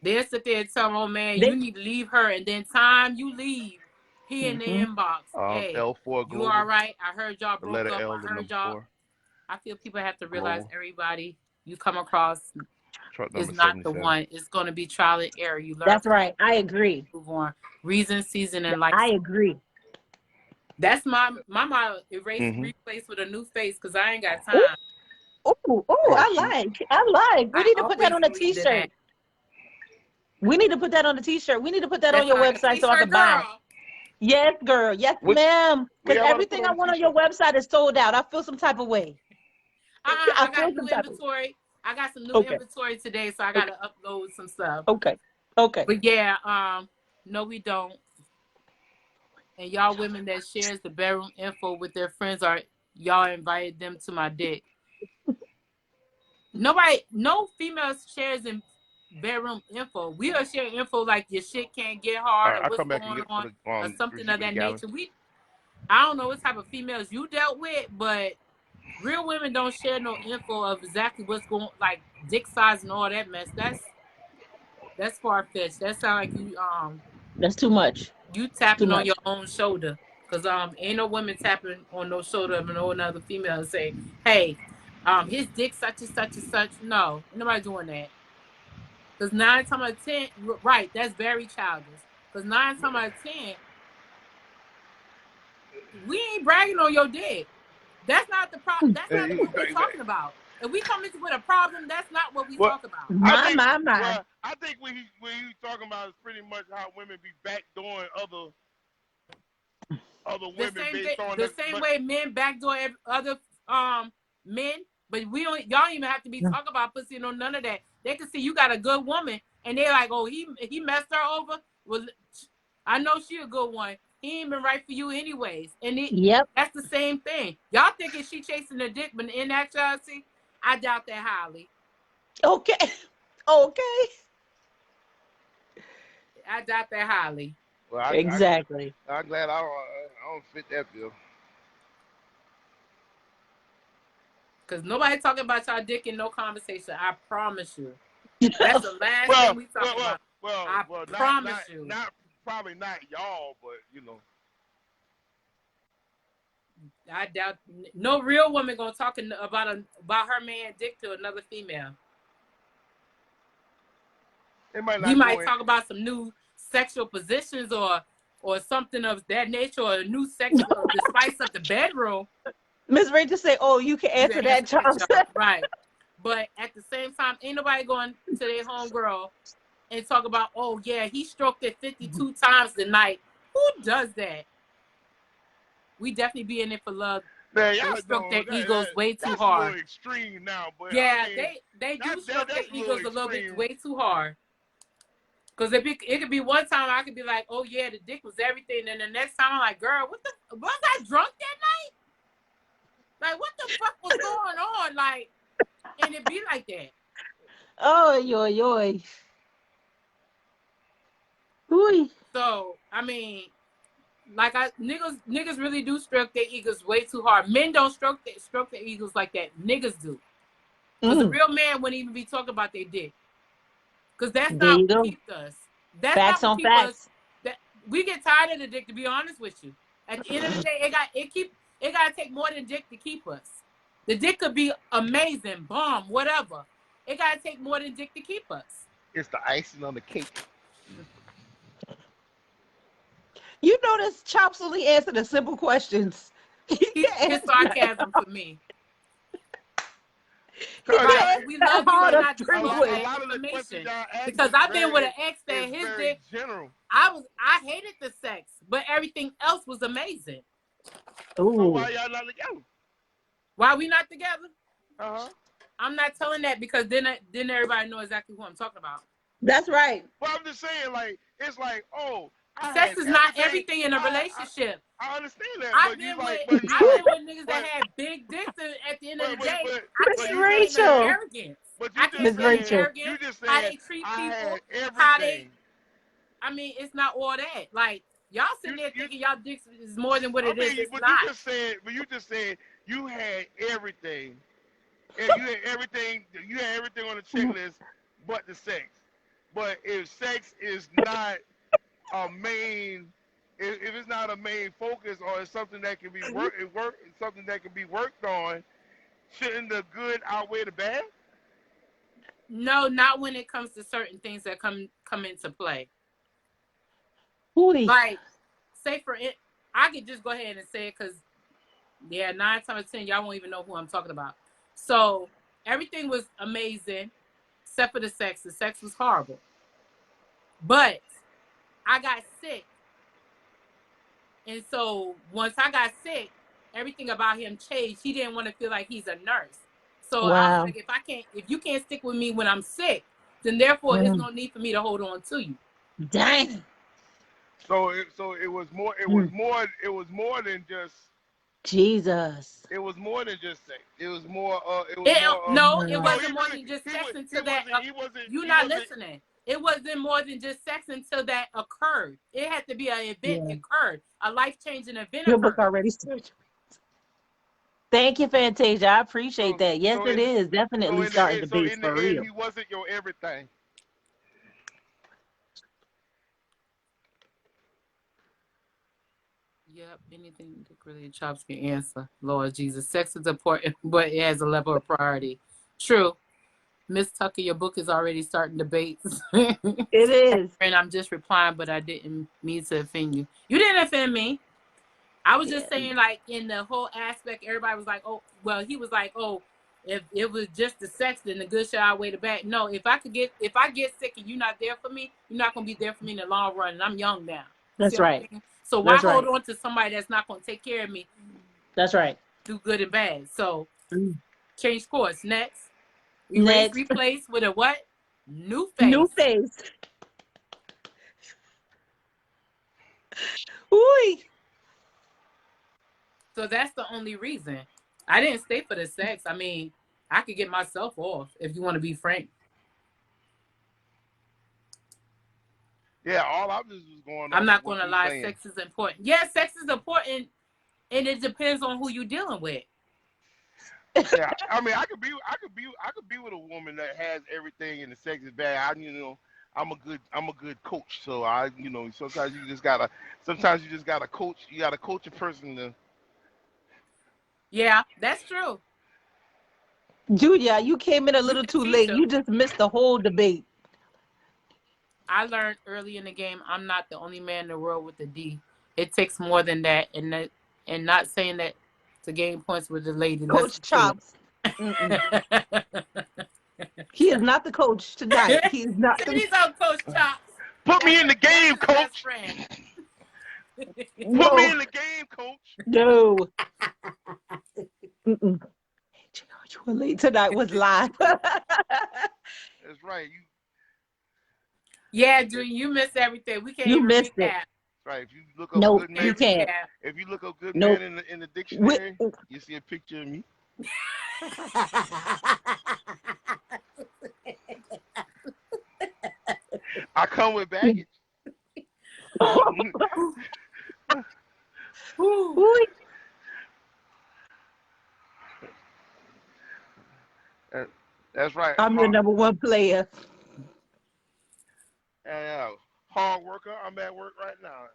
[SPEAKER 1] They'll sit there and tell, oh man,
[SPEAKER 2] They.
[SPEAKER 1] you need to leave her. And then time you leave, he in the
[SPEAKER 2] Hmm.
[SPEAKER 1] inbox. Hey,
[SPEAKER 3] L4
[SPEAKER 1] you all
[SPEAKER 3] Global.
[SPEAKER 1] right? I heard y'all
[SPEAKER 3] The
[SPEAKER 1] broke
[SPEAKER 3] letter
[SPEAKER 1] up.
[SPEAKER 3] L,
[SPEAKER 1] I
[SPEAKER 3] the
[SPEAKER 1] heard
[SPEAKER 3] number
[SPEAKER 1] y'all.
[SPEAKER 3] 4.
[SPEAKER 1] I feel people have to realize
[SPEAKER 3] Global.
[SPEAKER 1] everybody you come across
[SPEAKER 3] Truck
[SPEAKER 1] is
[SPEAKER 3] number
[SPEAKER 1] not the
[SPEAKER 3] 77.
[SPEAKER 1] one. It's going to be trial and error. You learn
[SPEAKER 2] That's
[SPEAKER 1] from
[SPEAKER 2] right. I agree.
[SPEAKER 1] move on. Reason, season, and life.
[SPEAKER 2] I agree.
[SPEAKER 1] That's my motto. Erase,
[SPEAKER 3] Mm-hmm.
[SPEAKER 1] replace with a new face because I ain't got
[SPEAKER 2] Ooh,
[SPEAKER 1] time.
[SPEAKER 2] ooh, ooh,
[SPEAKER 3] Oh
[SPEAKER 2] I
[SPEAKER 3] shoot.
[SPEAKER 2] like. I like. We
[SPEAKER 1] I
[SPEAKER 2] need to put that
[SPEAKER 1] always
[SPEAKER 2] on a
[SPEAKER 1] believed in that.
[SPEAKER 2] t-shirt. We need to put that on a t-shirt. We need to put that on
[SPEAKER 1] That's
[SPEAKER 2] your
[SPEAKER 1] like a
[SPEAKER 2] website so I
[SPEAKER 1] t-shirt
[SPEAKER 2] can buy 'em.
[SPEAKER 1] girl.
[SPEAKER 2] Yes, girl. Yes,
[SPEAKER 3] What
[SPEAKER 2] ma'am.
[SPEAKER 3] we
[SPEAKER 2] Because
[SPEAKER 3] about to put
[SPEAKER 2] everything
[SPEAKER 3] on
[SPEAKER 2] I
[SPEAKER 3] the
[SPEAKER 2] want on your
[SPEAKER 3] t-shirt?
[SPEAKER 2] website is sold out. I feel some type of way. I
[SPEAKER 1] I
[SPEAKER 2] feel
[SPEAKER 1] got
[SPEAKER 2] some
[SPEAKER 1] new
[SPEAKER 2] type of way.
[SPEAKER 1] inventory. I got some new
[SPEAKER 2] Okay.
[SPEAKER 1] inventory today, so I got
[SPEAKER 2] Okay.
[SPEAKER 1] to upload some stuff.
[SPEAKER 2] Okay. Okay.
[SPEAKER 1] But yeah, no, we don't. And y'all women that shares the bedroom info with their friends are y'all invited them to my dick. Nobody, no female shares in bedroom info. We are sharing info like your shit can't get
[SPEAKER 3] All
[SPEAKER 1] hard
[SPEAKER 3] right,
[SPEAKER 1] or
[SPEAKER 3] I
[SPEAKER 1] what's
[SPEAKER 3] come back and
[SPEAKER 1] going
[SPEAKER 3] get for
[SPEAKER 1] on
[SPEAKER 3] the
[SPEAKER 1] or something
[SPEAKER 3] receipt
[SPEAKER 1] of
[SPEAKER 3] of the
[SPEAKER 1] that
[SPEAKER 3] gallon.
[SPEAKER 1] nature. I don't know what type of females you dealt with, but real women don't share no info of exactly what's going, like dick size and all that mess. That's far fetched. That sounds like
[SPEAKER 2] That's too much.
[SPEAKER 1] you
[SPEAKER 2] Too
[SPEAKER 1] tapping on your
[SPEAKER 2] much.
[SPEAKER 1] own shoulder. Cause ain't no women tapping on no shoulder of no another female and say, hey, his dick such and such and such. No, ain't nobody doing that. Cause 9 times out of 10, right, that's very childish. Cause 9 times out of 10, we ain't bragging on your dick. That's not the problem. That's not what we talking about. If we come into with a problem, that's not what we
[SPEAKER 3] Well,
[SPEAKER 1] talk about.
[SPEAKER 3] I
[SPEAKER 2] My,
[SPEAKER 3] think
[SPEAKER 2] my, my.
[SPEAKER 3] well, I think what he's talking about is pretty much how women be backdooring other
[SPEAKER 1] The
[SPEAKER 3] women
[SPEAKER 1] same
[SPEAKER 3] based
[SPEAKER 1] day,
[SPEAKER 3] on
[SPEAKER 1] the
[SPEAKER 3] this.
[SPEAKER 1] same
[SPEAKER 3] But
[SPEAKER 1] way men backdoor other men, but we don't. Y'all don't even have to be talking about pussy no none of that. They can see you got a good woman, and they're like, oh, he messed her over. Well, I know she a good one. He ain't been right for you anyways, and
[SPEAKER 2] Yep.
[SPEAKER 1] that's the same thing. Y'all thinking she chasing the dick, but in actuality, I doubt that highly.
[SPEAKER 2] Okay. Okay.
[SPEAKER 1] I doubt that highly.
[SPEAKER 3] well,
[SPEAKER 2] Exactly.
[SPEAKER 3] I'm glad I don't fit that bill.
[SPEAKER 1] Cause nobody talking about y'all dick in no conversation. I promise you. That's the last thing
[SPEAKER 3] Well,
[SPEAKER 1] we
[SPEAKER 3] well,
[SPEAKER 1] talking
[SPEAKER 3] well,
[SPEAKER 1] about.
[SPEAKER 3] well,
[SPEAKER 1] I
[SPEAKER 3] well,
[SPEAKER 1] promise you.
[SPEAKER 3] not probably not y'all, but you know.
[SPEAKER 1] I doubt no real woman gonna talk about her man dick to another female.
[SPEAKER 3] It might
[SPEAKER 1] You
[SPEAKER 3] not go
[SPEAKER 1] might
[SPEAKER 3] in.
[SPEAKER 1] talk about some new sexual positions or something of that nature or a new sexual the spice of the bedroom.
[SPEAKER 2] Miss Rachel say, "Oh, you can
[SPEAKER 1] You can
[SPEAKER 2] answer that,
[SPEAKER 1] answer that,
[SPEAKER 2] Charles."
[SPEAKER 1] Charles. Right. But at the same time, ain't nobody going to their homegirl and talk about, oh yeah, he stroked it 52 times tonight. Who does that? We definitely be in it for love.
[SPEAKER 3] Man,
[SPEAKER 1] They
[SPEAKER 3] y'all
[SPEAKER 1] stroke
[SPEAKER 3] know
[SPEAKER 1] their egos way too
[SPEAKER 3] that's a little
[SPEAKER 1] hard.
[SPEAKER 3] extreme now, but I
[SPEAKER 1] Yeah,
[SPEAKER 3] mean
[SPEAKER 1] they do stroke their
[SPEAKER 3] that's a little
[SPEAKER 1] egos a little bit
[SPEAKER 3] extreme.
[SPEAKER 1] way too hard. Because it could be one time I could be like, oh yeah, the dick was everything, and the next time I'm like, girl, was I drunk that night? Like, what the fuck was going on? Like, and it be like that.
[SPEAKER 2] Oh, yo, yo. Ooh.
[SPEAKER 1] So I mean, like niggas really do stroke their egos way too hard. Men don't stroke their egos like that. Niggas do. Because a
[SPEAKER 2] Mm.
[SPEAKER 1] real man wouldn't even be talking about their dick. Because that's
[SPEAKER 2] There
[SPEAKER 1] not
[SPEAKER 2] you
[SPEAKER 1] what
[SPEAKER 2] go.
[SPEAKER 1] keeps us. That's not
[SPEAKER 2] Facts
[SPEAKER 1] what
[SPEAKER 2] on
[SPEAKER 1] keeps us.
[SPEAKER 2] facts.
[SPEAKER 1] That we get tired of the dick. To be honest with you, at the end of the day, it got to take more than dick to keep us. The dick could be amazing, bomb, whatever. It got to take more than dick to keep us.
[SPEAKER 3] It's the icing on the cake.
[SPEAKER 2] You notice Chops only answer the simple questions. He
[SPEAKER 1] He's
[SPEAKER 2] can't answer
[SPEAKER 1] sarcasm for me.
[SPEAKER 2] He
[SPEAKER 3] Cause
[SPEAKER 1] Right.
[SPEAKER 2] said
[SPEAKER 1] And we
[SPEAKER 2] a
[SPEAKER 1] love you
[SPEAKER 2] heart
[SPEAKER 1] to
[SPEAKER 2] of
[SPEAKER 1] not
[SPEAKER 3] a
[SPEAKER 1] disclose
[SPEAKER 3] lot, a
[SPEAKER 2] drink.
[SPEAKER 1] that
[SPEAKER 3] lot of the questions
[SPEAKER 1] information.
[SPEAKER 3] y'all ask
[SPEAKER 1] Because
[SPEAKER 3] is
[SPEAKER 1] I've been with
[SPEAKER 3] very,
[SPEAKER 1] an ex that his
[SPEAKER 3] very
[SPEAKER 1] dick,
[SPEAKER 3] general.
[SPEAKER 1] I hated the sex, but everything else was amazing.
[SPEAKER 3] So
[SPEAKER 2] Ooh,
[SPEAKER 3] why y'all not together?
[SPEAKER 1] Why we not together?
[SPEAKER 3] Uh huh.
[SPEAKER 1] I'm not telling that because then everybody know exactly who I'm talking about.
[SPEAKER 2] that's right.
[SPEAKER 3] But I'm just saying, like, it's like, oh, I
[SPEAKER 1] Sex
[SPEAKER 3] had
[SPEAKER 1] is not
[SPEAKER 3] everything.
[SPEAKER 1] everything in a relationship.
[SPEAKER 3] I understand that,
[SPEAKER 1] I've
[SPEAKER 3] but you
[SPEAKER 1] been
[SPEAKER 3] like,
[SPEAKER 1] with
[SPEAKER 3] but you
[SPEAKER 1] I've
[SPEAKER 3] like,
[SPEAKER 1] been with niggas that
[SPEAKER 3] but
[SPEAKER 1] had big dicks, and at the end of
[SPEAKER 3] but
[SPEAKER 1] the
[SPEAKER 3] but
[SPEAKER 1] day,
[SPEAKER 3] but,
[SPEAKER 1] I
[SPEAKER 2] Miss
[SPEAKER 3] but
[SPEAKER 1] can't
[SPEAKER 3] you just
[SPEAKER 1] stand their
[SPEAKER 3] saying,
[SPEAKER 2] Rachel.
[SPEAKER 1] arrogance.
[SPEAKER 3] but
[SPEAKER 1] I
[SPEAKER 3] you just
[SPEAKER 1] can't
[SPEAKER 2] Miss
[SPEAKER 1] stand their
[SPEAKER 3] saying,
[SPEAKER 2] Rachel.
[SPEAKER 3] you
[SPEAKER 1] arrogance,
[SPEAKER 3] just
[SPEAKER 1] how
[SPEAKER 3] saying,
[SPEAKER 1] they treat
[SPEAKER 3] I
[SPEAKER 1] people,
[SPEAKER 3] had
[SPEAKER 1] how they.
[SPEAKER 3] everything.
[SPEAKER 1] I mean, it's not all that. Like y'all sitting there
[SPEAKER 3] You
[SPEAKER 1] thinking y'all dicks is more than what
[SPEAKER 3] I
[SPEAKER 1] it is.
[SPEAKER 3] mean,
[SPEAKER 1] It's not.
[SPEAKER 3] but you just said you had everything, and you had everything on the checklist, but the sex. But if sex is not a main, if it's not a main focus, or it's something that can be it's something that can be worked on, shouldn't the good outweigh the bad?
[SPEAKER 1] No, not when it comes to certain things that come into play.
[SPEAKER 2] Ooh,
[SPEAKER 1] Like, say for it, I could just go ahead and say it because, yeah, 9 times 10, y'all won't even know who I'm talking about. So everything was amazing, except for the sex. The sex was horrible. But I got sick. And so once I got sick, everything about him changed. He didn't want to feel like he's a nurse. So I was
[SPEAKER 2] wow.
[SPEAKER 1] like, if you can't stick with me when I'm sick, then therefore it's
[SPEAKER 2] Mm,
[SPEAKER 1] no need for me to hold on to you.
[SPEAKER 2] dang.
[SPEAKER 3] So it was more.
[SPEAKER 2] Mm,
[SPEAKER 3] It was more than just.
[SPEAKER 2] Jesus.
[SPEAKER 3] It was more than just sex. It was more. It was
[SPEAKER 1] It,
[SPEAKER 3] more.
[SPEAKER 1] no, it
[SPEAKER 3] No,
[SPEAKER 2] Wow.
[SPEAKER 3] he
[SPEAKER 1] wasn't more
[SPEAKER 3] really.
[SPEAKER 1] than just
[SPEAKER 3] He
[SPEAKER 1] sex
[SPEAKER 3] was. He
[SPEAKER 1] until that.
[SPEAKER 3] wasn't. He wasn't.
[SPEAKER 1] You're
[SPEAKER 3] He
[SPEAKER 1] not
[SPEAKER 3] wasn't.
[SPEAKER 1] listening. It wasn't more than just sex until that occurred. It had to be an event
[SPEAKER 2] Yeah.
[SPEAKER 1] occurred. A life-changing event
[SPEAKER 2] Your book
[SPEAKER 1] occurred.
[SPEAKER 2] already started. Thank you, Fantasia. I appreciate
[SPEAKER 3] So
[SPEAKER 2] that. Yes,
[SPEAKER 3] so
[SPEAKER 2] it
[SPEAKER 3] in
[SPEAKER 2] is definitely starting
[SPEAKER 3] so
[SPEAKER 2] debates
[SPEAKER 3] in the
[SPEAKER 2] for
[SPEAKER 3] end,
[SPEAKER 2] real.
[SPEAKER 3] he wasn't your everything.
[SPEAKER 1] Yep, anything Dick really chops can answer. Lord Jesus. Sex is important, but it has a level of priority. True. Miss Tucker, your book is already starting debates.
[SPEAKER 2] It is.
[SPEAKER 1] And I'm just replying, but I didn't mean to offend you. You didn't offend me. I was just
[SPEAKER 2] Yeah.
[SPEAKER 1] saying, like, in the whole aspect, everybody was like, oh, well, he was like, oh, if it was just the sex, then the good shall outweigh the bad. No, if I get sick and you're not there for me, you're not gonna be there for me in the long run. And I'm young now. You see
[SPEAKER 2] That's
[SPEAKER 1] what
[SPEAKER 2] right.
[SPEAKER 1] I'm saying? So why
[SPEAKER 2] That's
[SPEAKER 1] hold
[SPEAKER 2] right.
[SPEAKER 1] on to somebody that's not gonna take care of me
[SPEAKER 2] That's right.
[SPEAKER 1] through good and bad? So
[SPEAKER 2] Mm.
[SPEAKER 1] change course. Next, erase,
[SPEAKER 2] Next,
[SPEAKER 1] replace with a what? New
[SPEAKER 2] new
[SPEAKER 1] face.
[SPEAKER 2] face. Ooh.
[SPEAKER 1] So that's the only reason. I didn't stay for the sex. I mean, I could get myself off if you want to be frank.
[SPEAKER 3] Yeah, all I was going
[SPEAKER 1] I'm
[SPEAKER 3] off of
[SPEAKER 1] not
[SPEAKER 3] what
[SPEAKER 1] going to
[SPEAKER 3] you
[SPEAKER 1] lie.
[SPEAKER 3] saying.
[SPEAKER 1] Sex is important. Yeah, sex is important, and it depends on who you're dealing with.
[SPEAKER 3] Yeah, I mean, I could be with a woman that has everything and the sex is bad. I'm a good coach. So sometimes you just gotta coach. You gotta coach a person to.
[SPEAKER 1] Yeah, that's true.
[SPEAKER 2] Julia, you came in a
[SPEAKER 1] You
[SPEAKER 2] little
[SPEAKER 1] can
[SPEAKER 2] too
[SPEAKER 1] teach
[SPEAKER 2] late.
[SPEAKER 1] them.
[SPEAKER 2] You just missed the whole debate.
[SPEAKER 1] I learned early in the game I'm not the only man in the world with a D. It takes more than that, and not saying that to gain points with the lady. Let's
[SPEAKER 2] Coach
[SPEAKER 1] be clear.
[SPEAKER 2] Chops. Mm-mm. He is not the coach tonight. He is not
[SPEAKER 1] Give me
[SPEAKER 2] the.
[SPEAKER 1] these old Coach Chops.
[SPEAKER 3] Put me in the
[SPEAKER 1] That's
[SPEAKER 3] game,
[SPEAKER 1] his best
[SPEAKER 3] coach.
[SPEAKER 1] friend.
[SPEAKER 3] Put me
[SPEAKER 2] No,
[SPEAKER 3] in the game, coach.
[SPEAKER 2] no. Mm-mm. You were late tonight was live.
[SPEAKER 3] That's right.
[SPEAKER 1] Yeah, Drew, you missed everything. We can't
[SPEAKER 2] You
[SPEAKER 1] even
[SPEAKER 2] must it.
[SPEAKER 1] recap.
[SPEAKER 3] Right. If you look up
[SPEAKER 2] Nope,
[SPEAKER 3] good
[SPEAKER 1] Can't
[SPEAKER 2] we
[SPEAKER 3] man,
[SPEAKER 2] can't.
[SPEAKER 1] recap.
[SPEAKER 3] if you look up good man
[SPEAKER 2] Nope.
[SPEAKER 3] in the
[SPEAKER 2] We,
[SPEAKER 3] dictionary, you see a picture of me. I come with baggage.
[SPEAKER 1] Whew.
[SPEAKER 2] Ooh,
[SPEAKER 3] That- That's right.
[SPEAKER 2] I'm your number one player.
[SPEAKER 3] Hard worker. I'm at work right now.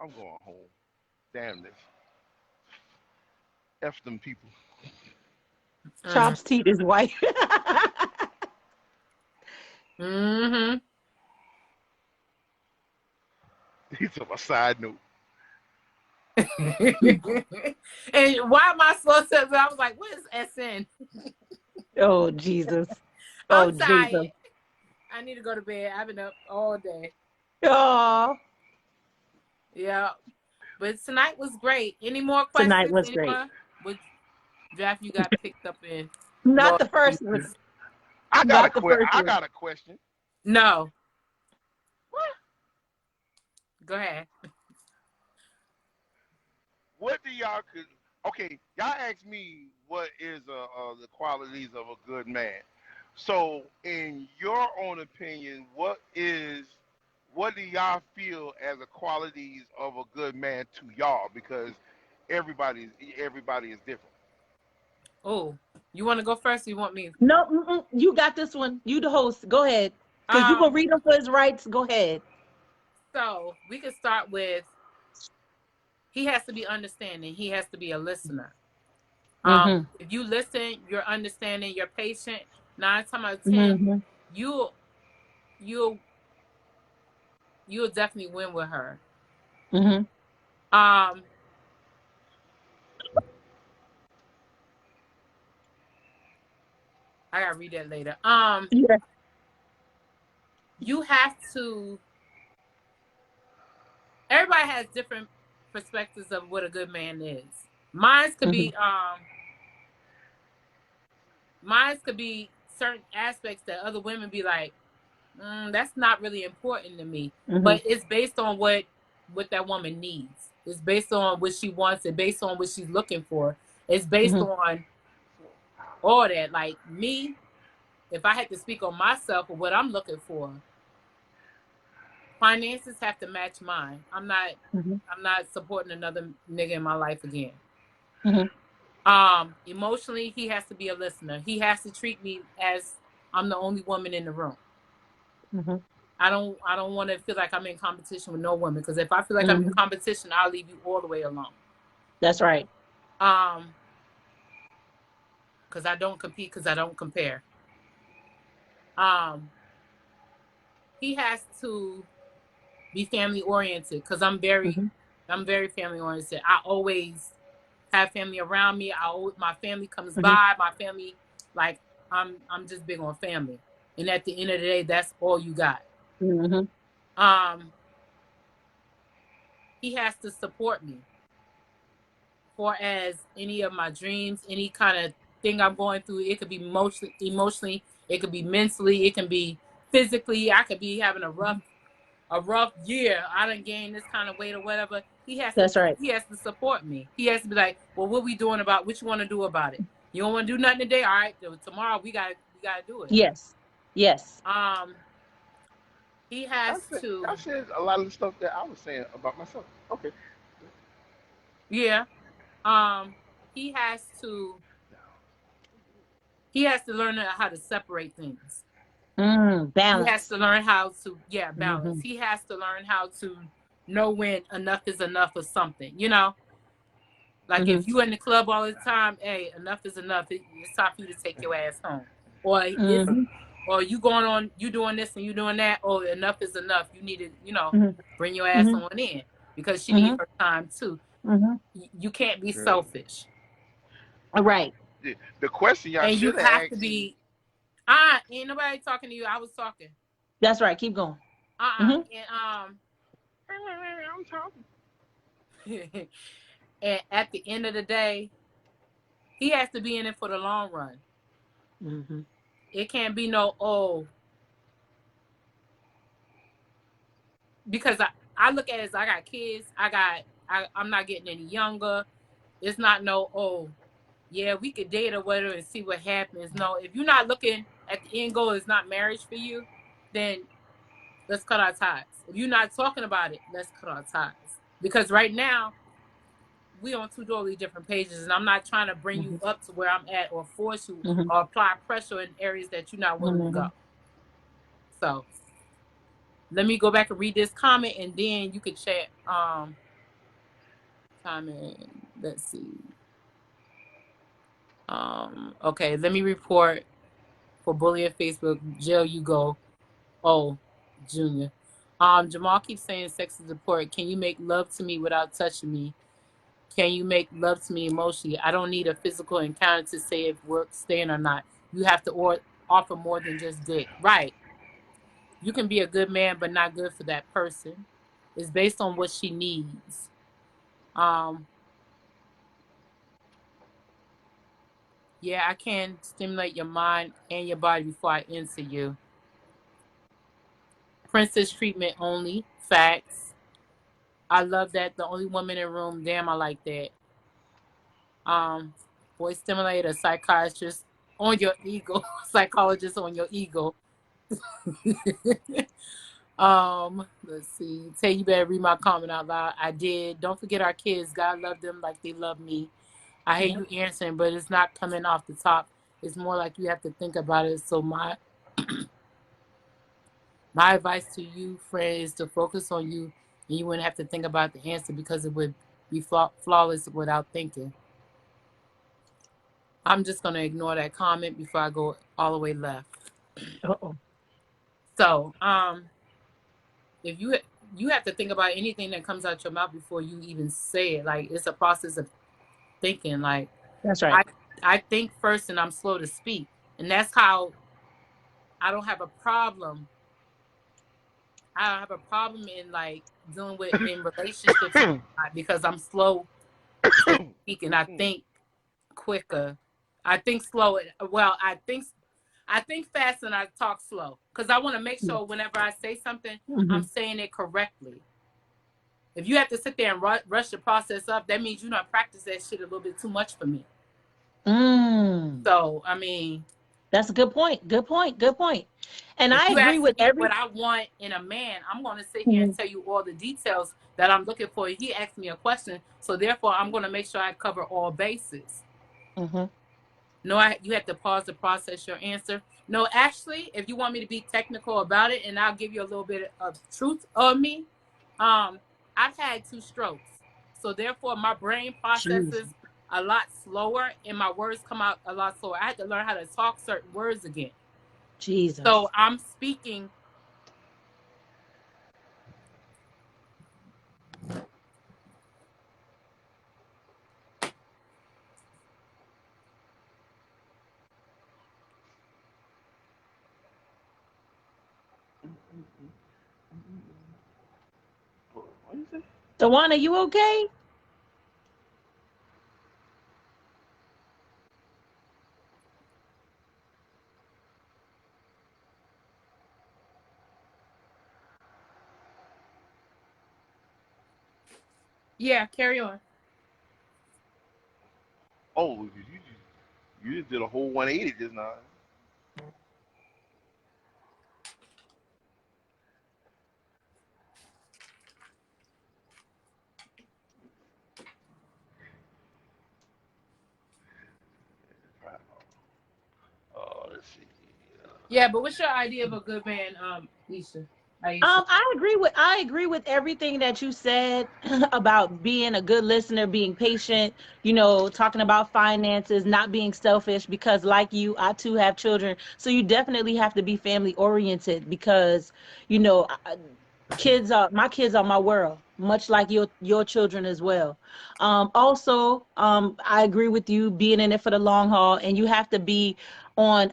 [SPEAKER 3] I'm going home. Damn this. F them people.
[SPEAKER 1] Mm.
[SPEAKER 2] Chops teeth is white.
[SPEAKER 1] Mm-hmm.
[SPEAKER 3] These are my side note.
[SPEAKER 1] And why am I so upset? I was like, what is SN?
[SPEAKER 2] Oh, Jesus.
[SPEAKER 1] I'm
[SPEAKER 2] Oh, Jesus.
[SPEAKER 1] tired. I need to go to bed. I've been up all day.
[SPEAKER 2] Oh,
[SPEAKER 1] Yeah. But tonight was great. Any more
[SPEAKER 2] tonight
[SPEAKER 1] questions?
[SPEAKER 2] was great.
[SPEAKER 1] Anyone? What draft you got picked up in?
[SPEAKER 2] Not
[SPEAKER 1] Lord
[SPEAKER 2] the first one.
[SPEAKER 1] Jesus.
[SPEAKER 2] Not the first
[SPEAKER 3] I
[SPEAKER 2] one.
[SPEAKER 3] got a question.
[SPEAKER 1] No.
[SPEAKER 3] What?
[SPEAKER 1] Go ahead.
[SPEAKER 3] What do y'all could? Okay, y'all asked me what is the qualities of a good man. So, in your own opinion, what do y'all feel as the qualities of a good man to y'all? Because everybody is different.
[SPEAKER 1] Oh, you want to go first? Or you want me?
[SPEAKER 2] No, you got this one. You the host. Go ahead. Because you're going to
[SPEAKER 1] Um.
[SPEAKER 2] read him for his rights. Go ahead.
[SPEAKER 1] So we can start with. He has to be understanding. He has to be a listener.
[SPEAKER 2] Mm-hmm.
[SPEAKER 1] If you listen, you're understanding, you're patient. 9 times out of 10,
[SPEAKER 2] Mm-hmm.
[SPEAKER 1] you'll you'll you'll definitely win with her.
[SPEAKER 2] Mm-hmm.
[SPEAKER 1] Um, I gotta read that later.
[SPEAKER 2] Yeah.
[SPEAKER 1] You have to. Everybody has different perspectives of what a good man is. Mine could
[SPEAKER 2] Mm-hmm.
[SPEAKER 1] be mine could be certain aspects that other women be like, that's not really important to me.
[SPEAKER 2] Mm-hmm.
[SPEAKER 1] But it's based on what that woman needs. It's based on what she wants. It's based on what she's looking for. It's based
[SPEAKER 2] Mm-hmm.
[SPEAKER 1] on all that. Like me, if I had to speak on myself or what I'm looking for, finances have to match mine.
[SPEAKER 2] Mm-hmm.
[SPEAKER 1] I'm not supporting another nigga in my life again.
[SPEAKER 2] Mm-hmm.
[SPEAKER 1] Emotionally, he has to be a listener. He has to treat me as I'm the only woman in the room.
[SPEAKER 2] Mm-hmm.
[SPEAKER 1] I don't want to feel like I'm in competition with no woman, because if I feel like I'm in
[SPEAKER 2] Mm-hmm.
[SPEAKER 1] competition, I'll leave you all the way alone.
[SPEAKER 2] That's right.
[SPEAKER 1] Um, because I don't compete, because I don't compare. Um, he has to be family oriented, because
[SPEAKER 2] Mm-hmm.
[SPEAKER 1] I'm very family oriented. I always have family around me. My family comes
[SPEAKER 2] Mm-hmm.
[SPEAKER 1] by. My family, like I'm just big on family. And at the end of the day, that's all you got.
[SPEAKER 2] Mm-hmm.
[SPEAKER 1] Um, he has to support me for as any of my dreams, any kind of thing I'm going through. It could be emotionally, it could be mentally, it can be physically. I could be having a rough year. I done gained this kind of weight or whatever.
[SPEAKER 2] That's right.
[SPEAKER 1] He has to support me. He has to be like, well, what we doing about what you want to do about it? You don't want to do nothing today? All right, tomorrow we gotta do it.
[SPEAKER 2] Yes. Yes.
[SPEAKER 1] Um, he has
[SPEAKER 3] Y'all
[SPEAKER 1] to,
[SPEAKER 3] said a lot of the stuff that I was saying about myself. Okay.
[SPEAKER 1] yeah. Um, he has to he has to learn how to separate things. He has
[SPEAKER 2] Balance.
[SPEAKER 1] to learn how to, yeah, balance.
[SPEAKER 2] Mm-hmm.
[SPEAKER 1] He has to learn how to know when enough is enough of something. You know, like
[SPEAKER 2] Mm-hmm.
[SPEAKER 1] if you in the club all the time, hey, enough is enough. It's time for you to take your ass home. Or it's
[SPEAKER 2] Mm-hmm.
[SPEAKER 1] or you going on, you doing this and you doing that. Oh, enough is enough. You need to,
[SPEAKER 2] Mm-hmm.
[SPEAKER 1] bring your ass
[SPEAKER 2] Mm-hmm.
[SPEAKER 1] on in, because she needs
[SPEAKER 2] Mm-hmm.
[SPEAKER 1] her time too.
[SPEAKER 2] Mm-hmm.
[SPEAKER 1] You can't be
[SPEAKER 3] True.
[SPEAKER 1] selfish,
[SPEAKER 2] Right.
[SPEAKER 3] The question y'all
[SPEAKER 1] and you
[SPEAKER 3] should have
[SPEAKER 1] have to
[SPEAKER 3] asked me.
[SPEAKER 1] be. Ain't nobody talking to you. I was talking.
[SPEAKER 2] That's right. Keep going. Mm-hmm.
[SPEAKER 1] And
[SPEAKER 3] I'm talking.
[SPEAKER 1] and at the end of the day, he has to be in it for the long run.
[SPEAKER 2] Mm-hmm.
[SPEAKER 1] It can't be no, because I look at it as I got kids. I'm not getting any younger. It's not no, yeah, we could date or whatever and see what happens. No, if you're not looking at the end goal is not marriage for you, then let's cut our ties. If you're not talking about it, let's cut our ties. Because right now, we on two totally different pages, and I'm not trying to bring you
[SPEAKER 2] Mm-hmm.
[SPEAKER 1] up to where I'm at or force you
[SPEAKER 2] Mm-hmm.
[SPEAKER 1] or apply pressure in areas that you're not willing to go.
[SPEAKER 2] Mm-hmm.
[SPEAKER 1] So let me go back and read this comment, and then you could chat. Comment. Let's see. Okay, let me report for bullying Facebook. Jail you go. Oh, Junior. Jamal keeps saying sex is important. Can you make love to me without touching me? Can you make love to me emotionally? I don't need a physical encounter to say if we're staying or not. You have to offer more than just dick. Right. You can be a good man, but not good for that person. It's based on what she needs. Um, yeah, I can stimulate your mind and your body before I enter you. Princess treatment only. Facts. I love that. The only woman in the room. Damn, I like that. Um, Boy stimulator, psychiatrist on your ego, psychologist on your ego. Let's see. Tay, you better read my comment out loud. I did. Don't forget our kids. God love them like they love me. I hear
[SPEAKER 2] Yep.
[SPEAKER 1] you answering, but it's not coming off the top. It's more like you have to think about it. So my advice to you, friend, is to focus on you, and you wouldn't have to think about the answer because it would be flawless without thinking. I'm just gonna ignore that comment before I go all the way left.
[SPEAKER 2] Uh-oh.
[SPEAKER 1] So, if you have to think about anything that comes out your mouth before you even say it. Like it's a process of thinking. Like
[SPEAKER 2] That's right.
[SPEAKER 1] I I think first and I'm slow to speak, and that's how I don't have a problem. I don't have a problem in like dealing with in relationships and whatnot because I'm slow to speak and I think quicker. I think slow. Well, I think fast and I talk slow because I want to make
[SPEAKER 2] Yeah.
[SPEAKER 1] sure whenever I say something, I'm
[SPEAKER 2] Hmm.
[SPEAKER 1] saying it correctly. If you have to sit there and rush the process up, that means you don't practice that shit a little bit too much for me.
[SPEAKER 2] Mm.
[SPEAKER 1] So, I mean,
[SPEAKER 2] That's a good point. Good point. Good point. And
[SPEAKER 1] if
[SPEAKER 2] I
[SPEAKER 1] you
[SPEAKER 2] agree
[SPEAKER 1] ask
[SPEAKER 2] with
[SPEAKER 1] me
[SPEAKER 2] every.
[SPEAKER 1] what I want in a man, I'm going to sit here and
[SPEAKER 2] Mhm.
[SPEAKER 1] tell you all the details that I'm looking for. He asked me a question, so therefore I'm going to make sure I cover all bases.
[SPEAKER 2] Mhm.
[SPEAKER 1] No, you have to pause to process your answer. No, actually, if you want me to be technical about it, and I'll give you a little bit of truth of me, um, I've had 2 strokes, so therefore my brain
[SPEAKER 2] Jesus.
[SPEAKER 1] processes a lot slower, and my words come out a lot slower. I had to learn how to talk certain words again. So
[SPEAKER 2] Jesus.
[SPEAKER 1] I'm speaking.
[SPEAKER 3] What you say?
[SPEAKER 2] Tawana, you okay?
[SPEAKER 1] Yeah, carry on.
[SPEAKER 3] Oh, you just did a whole 180 just now. Let's see.
[SPEAKER 1] Yeah, but what's your idea of a good man, Lisa? Aisha?
[SPEAKER 2] I agree with everything that you said about being a good listener, being patient, talking about finances, not being selfish because like you, I too have children. So you definitely have to be family oriented because, you know, I- my kids are my world, much like your children as well. Also, I agree with you being in it for the long haul and you have to be on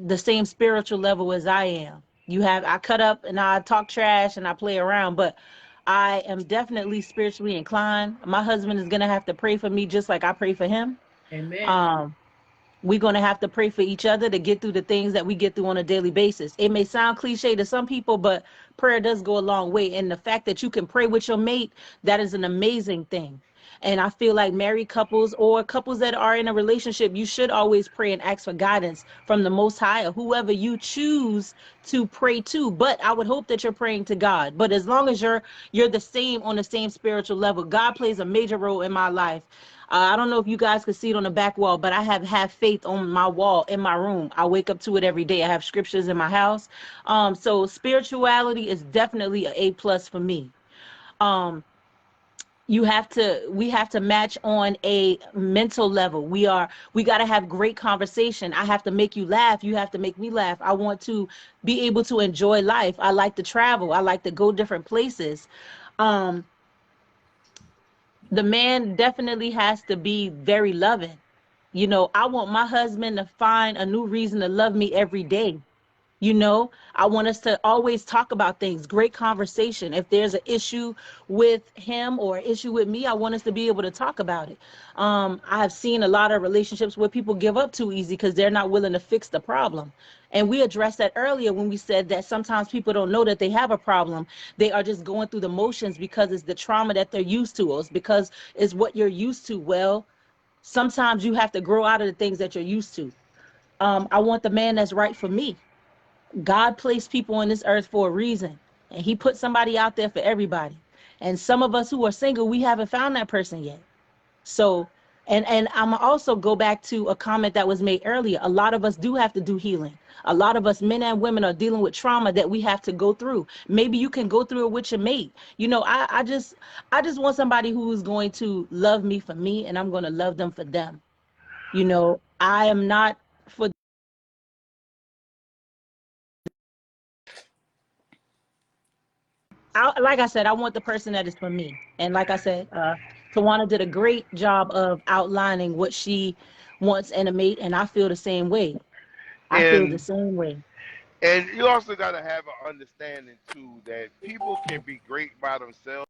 [SPEAKER 2] the same spiritual level as I am. I cut up and I talk trash and I play around, but I am definitely spiritually inclined. My husband is gonna have to pray for me just like I pray for him.
[SPEAKER 1] Amen.
[SPEAKER 2] Um, we're going to have to pray for each other to get through the things that we get through on a daily basis. It may sound cliche to some people, but prayer does go a long way. And the fact that you can pray with your mate, that is an amazing thing. And I feel like married couples or couples that are in a relationship, you should always pray and ask for guidance from the Most High or whoever you choose to pray to. But I would hope that you're praying to God. But as long as you're the same on the same spiritual level, God plays a major role in my life. I don't know if you guys could see it on the back wall, but I have faith on my wall in my room. I wake up to it every day. I have scriptures in my house. So spirituality is definitely a A+ for me. Um, we have to match on a mental level. We got to have great conversation. I have to make you laugh. You have to make me laugh. I want to be able to enjoy life. I like to travel. I like to go different places. Um, The man definitely has to be very loving. You know, I want my husband to find a new reason to love me every day. You know, I want us to always talk about things, great conversation. If there's an issue with him or an issue with me, I want us to be able to talk about it. I've seen a lot of relationships where people give up too easy because they're not willing to fix the problem. And we addressed that earlier when we said that sometimes people don't know that they have a problem. They are just going through the motions because it's the trauma that they're used to, or it's because it's what you're used to. Well, sometimes you have to grow out of the things that you're used to. I want the man that's right for me. God placed people on this earth for a reason, and He put somebody out there for everybody. And some of us who are single, we haven't found that person yet. So, and I'm also go back to a comment that was made earlier. A lot of us do have to do healing. A lot of us, men and women, are dealing with trauma that we have to go through. Maybe you can go through it with your mate. You know, I just want somebody who is going to love me for me, and I'm going to love them for them. You know, I am not for like I said, I want the person that is for me. And like I said, Tawana did a great job of outlining what she wants in a mate, and I feel the same way. I feel the
[SPEAKER 3] and
[SPEAKER 2] same way.
[SPEAKER 3] and you also got to have an understanding too that people can be great by themselves,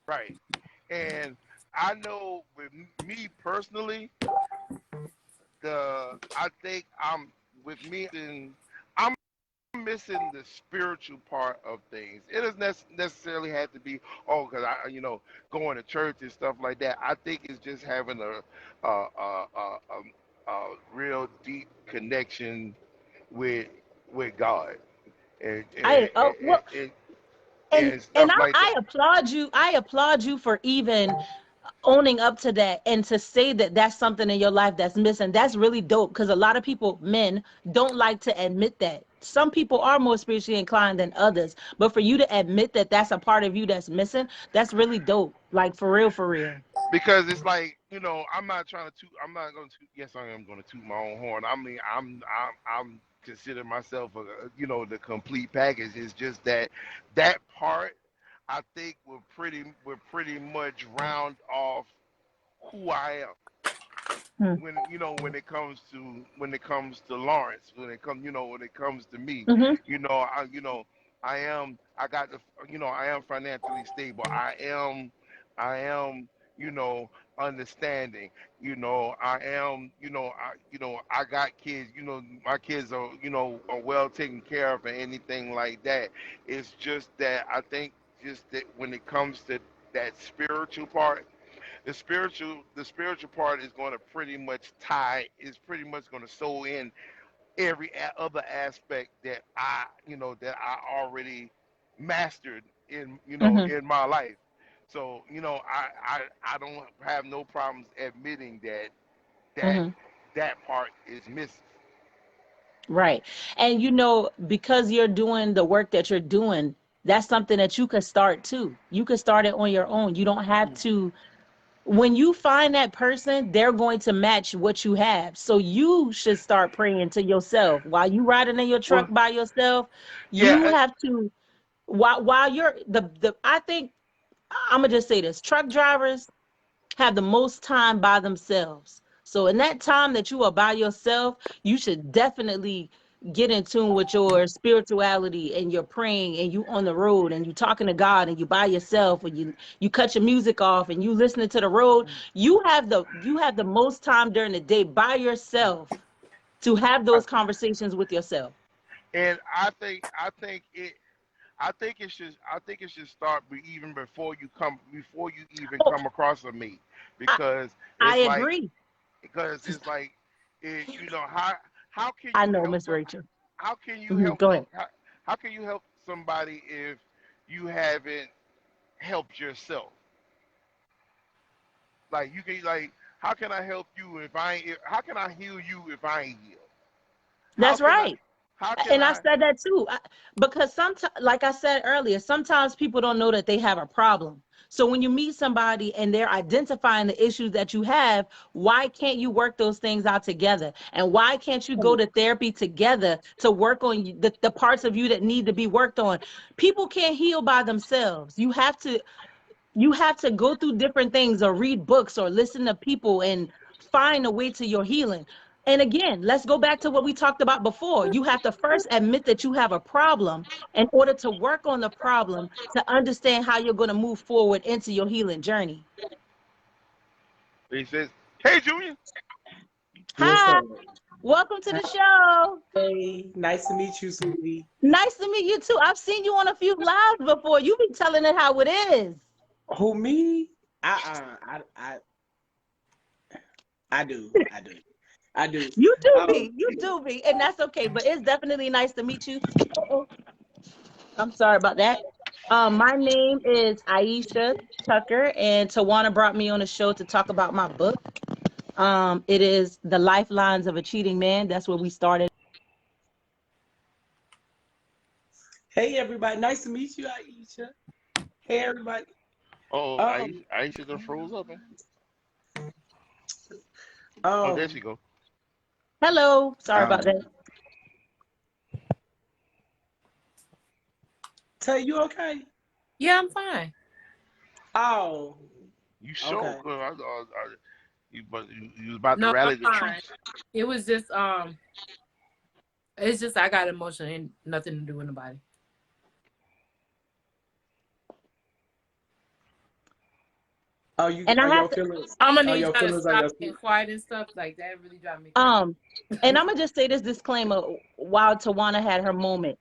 [SPEAKER 3] right? And I know with me personally, I think with me, and I'm missing the spiritual part of things. It doesn't necessarily have to be, oh, because going to church and stuff like that. I think it's just having a real deep connection with God and
[SPEAKER 2] I well,
[SPEAKER 3] and
[SPEAKER 2] and
[SPEAKER 3] stuff like
[SPEAKER 2] I
[SPEAKER 3] that.
[SPEAKER 2] applaud you. I applaud you for even owning up to that and to say that that's something in your life that's missing. That's really dope because a lot of people, men, don't like to admit that. Some people are more spiritually inclined than others, but for you to admit that that's a part of you that's missing, that's really dope. Like for real, for real.
[SPEAKER 3] Because it's like I'm not trying to toot. I'm not going to. Yes, I am going to toot my own horn. I mean, I'm consider myself the complete package. It's just that part I think will pretty much round off who I am when it comes to Lawrence, when it comes to me,
[SPEAKER 2] Mm-hmm.
[SPEAKER 3] I got I am financially stable. I am you know understanding. I got kids. My kids are well taken care of and anything like that. It's just that I think just that when it comes to that spiritual part, the spiritual part is going to pretty much is pretty much going to sew in every other aspect that I already mastered
[SPEAKER 2] Mm-hmm.
[SPEAKER 3] in my life. So I don't have no problems admitting that
[SPEAKER 2] Mm-hmm.
[SPEAKER 3] that part is missing.
[SPEAKER 2] Right. And you know, because you're doing the work that you're doing, that's something that you could start too. You could start it on your own. You don't have to. When you find that person, they're going to match what you have. So you should start praying to yourself while you riding in your truck
[SPEAKER 3] Well,
[SPEAKER 2] by yourself.
[SPEAKER 3] yeah,
[SPEAKER 2] You have to while you're the I think I'm gonna just say this: truck drivers have the most time by themselves. So in that time that you are by yourself, you should definitely get in tune with your spirituality and you're praying and you on the road and you talking to God and you by yourself or you cut your music off and you listening to the road. You have the most time during the day by yourself to have
[SPEAKER 3] I,
[SPEAKER 2] those conversations with yourself.
[SPEAKER 3] and I think it should start even before you even
[SPEAKER 2] Oh,
[SPEAKER 3] come across a mate,
[SPEAKER 2] I,
[SPEAKER 3] because
[SPEAKER 2] I
[SPEAKER 3] it's like
[SPEAKER 2] agree.
[SPEAKER 3] because it's like how can
[SPEAKER 2] I
[SPEAKER 3] you
[SPEAKER 2] know,
[SPEAKER 3] help
[SPEAKER 2] Miss
[SPEAKER 3] some
[SPEAKER 2] Rachel.
[SPEAKER 3] how can you
[SPEAKER 2] Mhm,
[SPEAKER 3] help
[SPEAKER 2] go
[SPEAKER 3] some
[SPEAKER 2] ahead.
[SPEAKER 3] how can you help somebody if you haven't helped yourself? Like you can like how can I help you if I ain't how can I heal you if I ain't healed? How
[SPEAKER 2] That's
[SPEAKER 3] can I
[SPEAKER 2] right.
[SPEAKER 3] How can
[SPEAKER 2] And I
[SPEAKER 3] I?
[SPEAKER 2] said that too, because sometimes, like I said earlier, sometimes people don't know that they have a problem. So when you meet somebody and they're identifying the issues that you have, why can't you work those things out together? And why can't you go to therapy together to work on the parts of you that need to be worked on? People can't heal by themselves. You have to go through different things or read books or listen to people and find a way to your healing. And again, let's go back to what we talked about before. You have to first admit that you have a problem in order to work on the problem to understand how you're going to move forward into your healing journey.
[SPEAKER 3] He says, "Hey, Junior."
[SPEAKER 4] What's
[SPEAKER 2] Hi,
[SPEAKER 4] up?
[SPEAKER 2] welcome to the show.
[SPEAKER 4] Hey, nice to meet you, sweetie.
[SPEAKER 2] Nice to meet you too. I've seen you on a few lives before. You be telling it how it is.
[SPEAKER 4] Who me? I do. I do. I do.
[SPEAKER 2] You do
[SPEAKER 4] Um,
[SPEAKER 2] be, and that's okay. But it's definitely nice to meet you. Uh-oh. I'm sorry about that. My name is Ieshia Tucker, and Tawana brought me on the show to talk about my book. It is The Lifelines of a Cheating Man. That's where we started.
[SPEAKER 4] hey everybody, nice to meet you, Aisha. Hey everybody.
[SPEAKER 3] Oh,
[SPEAKER 4] Um,
[SPEAKER 3] Aisha just froze up, man. Oh, there
[SPEAKER 4] um,
[SPEAKER 3] she go.
[SPEAKER 2] Hello. Sorry about that.
[SPEAKER 4] um, Tay, you okay?
[SPEAKER 1] Yeah, I'm fine.
[SPEAKER 4] Oh,
[SPEAKER 3] You so
[SPEAKER 4] okay.
[SPEAKER 3] good. You was about to
[SPEAKER 1] No, I'm
[SPEAKER 3] rally the
[SPEAKER 1] fine.
[SPEAKER 3] troops.
[SPEAKER 1] It was just it's just I got emotional and nothing to do with nobody.
[SPEAKER 4] Are you
[SPEAKER 2] And I
[SPEAKER 4] are
[SPEAKER 2] have
[SPEAKER 4] your
[SPEAKER 2] to
[SPEAKER 4] feelings
[SPEAKER 1] I'm gonna
[SPEAKER 4] are
[SPEAKER 1] need
[SPEAKER 4] your
[SPEAKER 1] y'all to
[SPEAKER 4] feelings on
[SPEAKER 1] stop
[SPEAKER 4] your
[SPEAKER 1] being
[SPEAKER 4] sleep?
[SPEAKER 1] quiet and stuff like that. Really drive me crazy.
[SPEAKER 2] um, and I'm gonna just say this disclaimer while Tawana had her moment.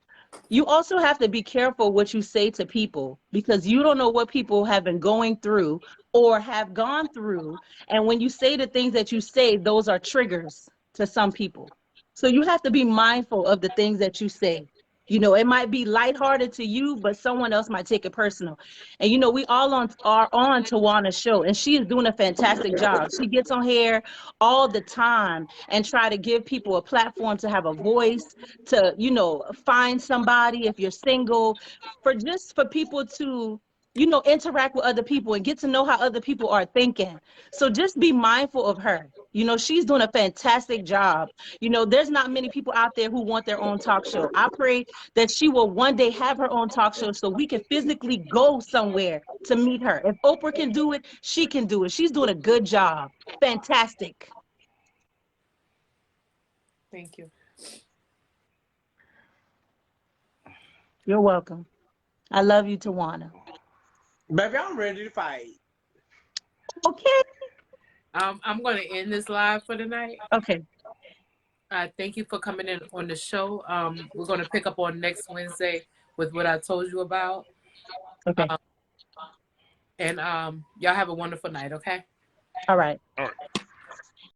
[SPEAKER 2] You also have to be careful what you say to people because you don't know what people have been going through or have gone through. And when you say the things that you say, those are triggers to some people. So you have to be mindful of the things that you say. It might be lighthearted to you, but someone else might take it personal. And we all are on Tawana's show, and she is doing a fantastic job. She gets on here all the time and try to give people a platform to have a voice, to find somebody if you're single, for people to interact with other people and get to know how other people are thinking. So just be mindful of her. She's doing a fantastic job. There's not many people out there who want their own talk show. I pray that she will one day have her own talk show so we can physically go somewhere to meet her. If Oprah can do it, she can do it. She's doing a good job. Fantastic.
[SPEAKER 1] Thank you.
[SPEAKER 2] You're welcome. I love you, Tawana.
[SPEAKER 4] Baby, I'm ready to fight.
[SPEAKER 2] Okay.
[SPEAKER 1] I'm gonna end this live for tonight.
[SPEAKER 2] Okay.
[SPEAKER 1] Thank you for coming in on the show. We're gonna pick up on next Wednesday with what I told you about.
[SPEAKER 2] Okay.
[SPEAKER 1] And y'all have a wonderful night. Okay.
[SPEAKER 2] All right.
[SPEAKER 3] All right.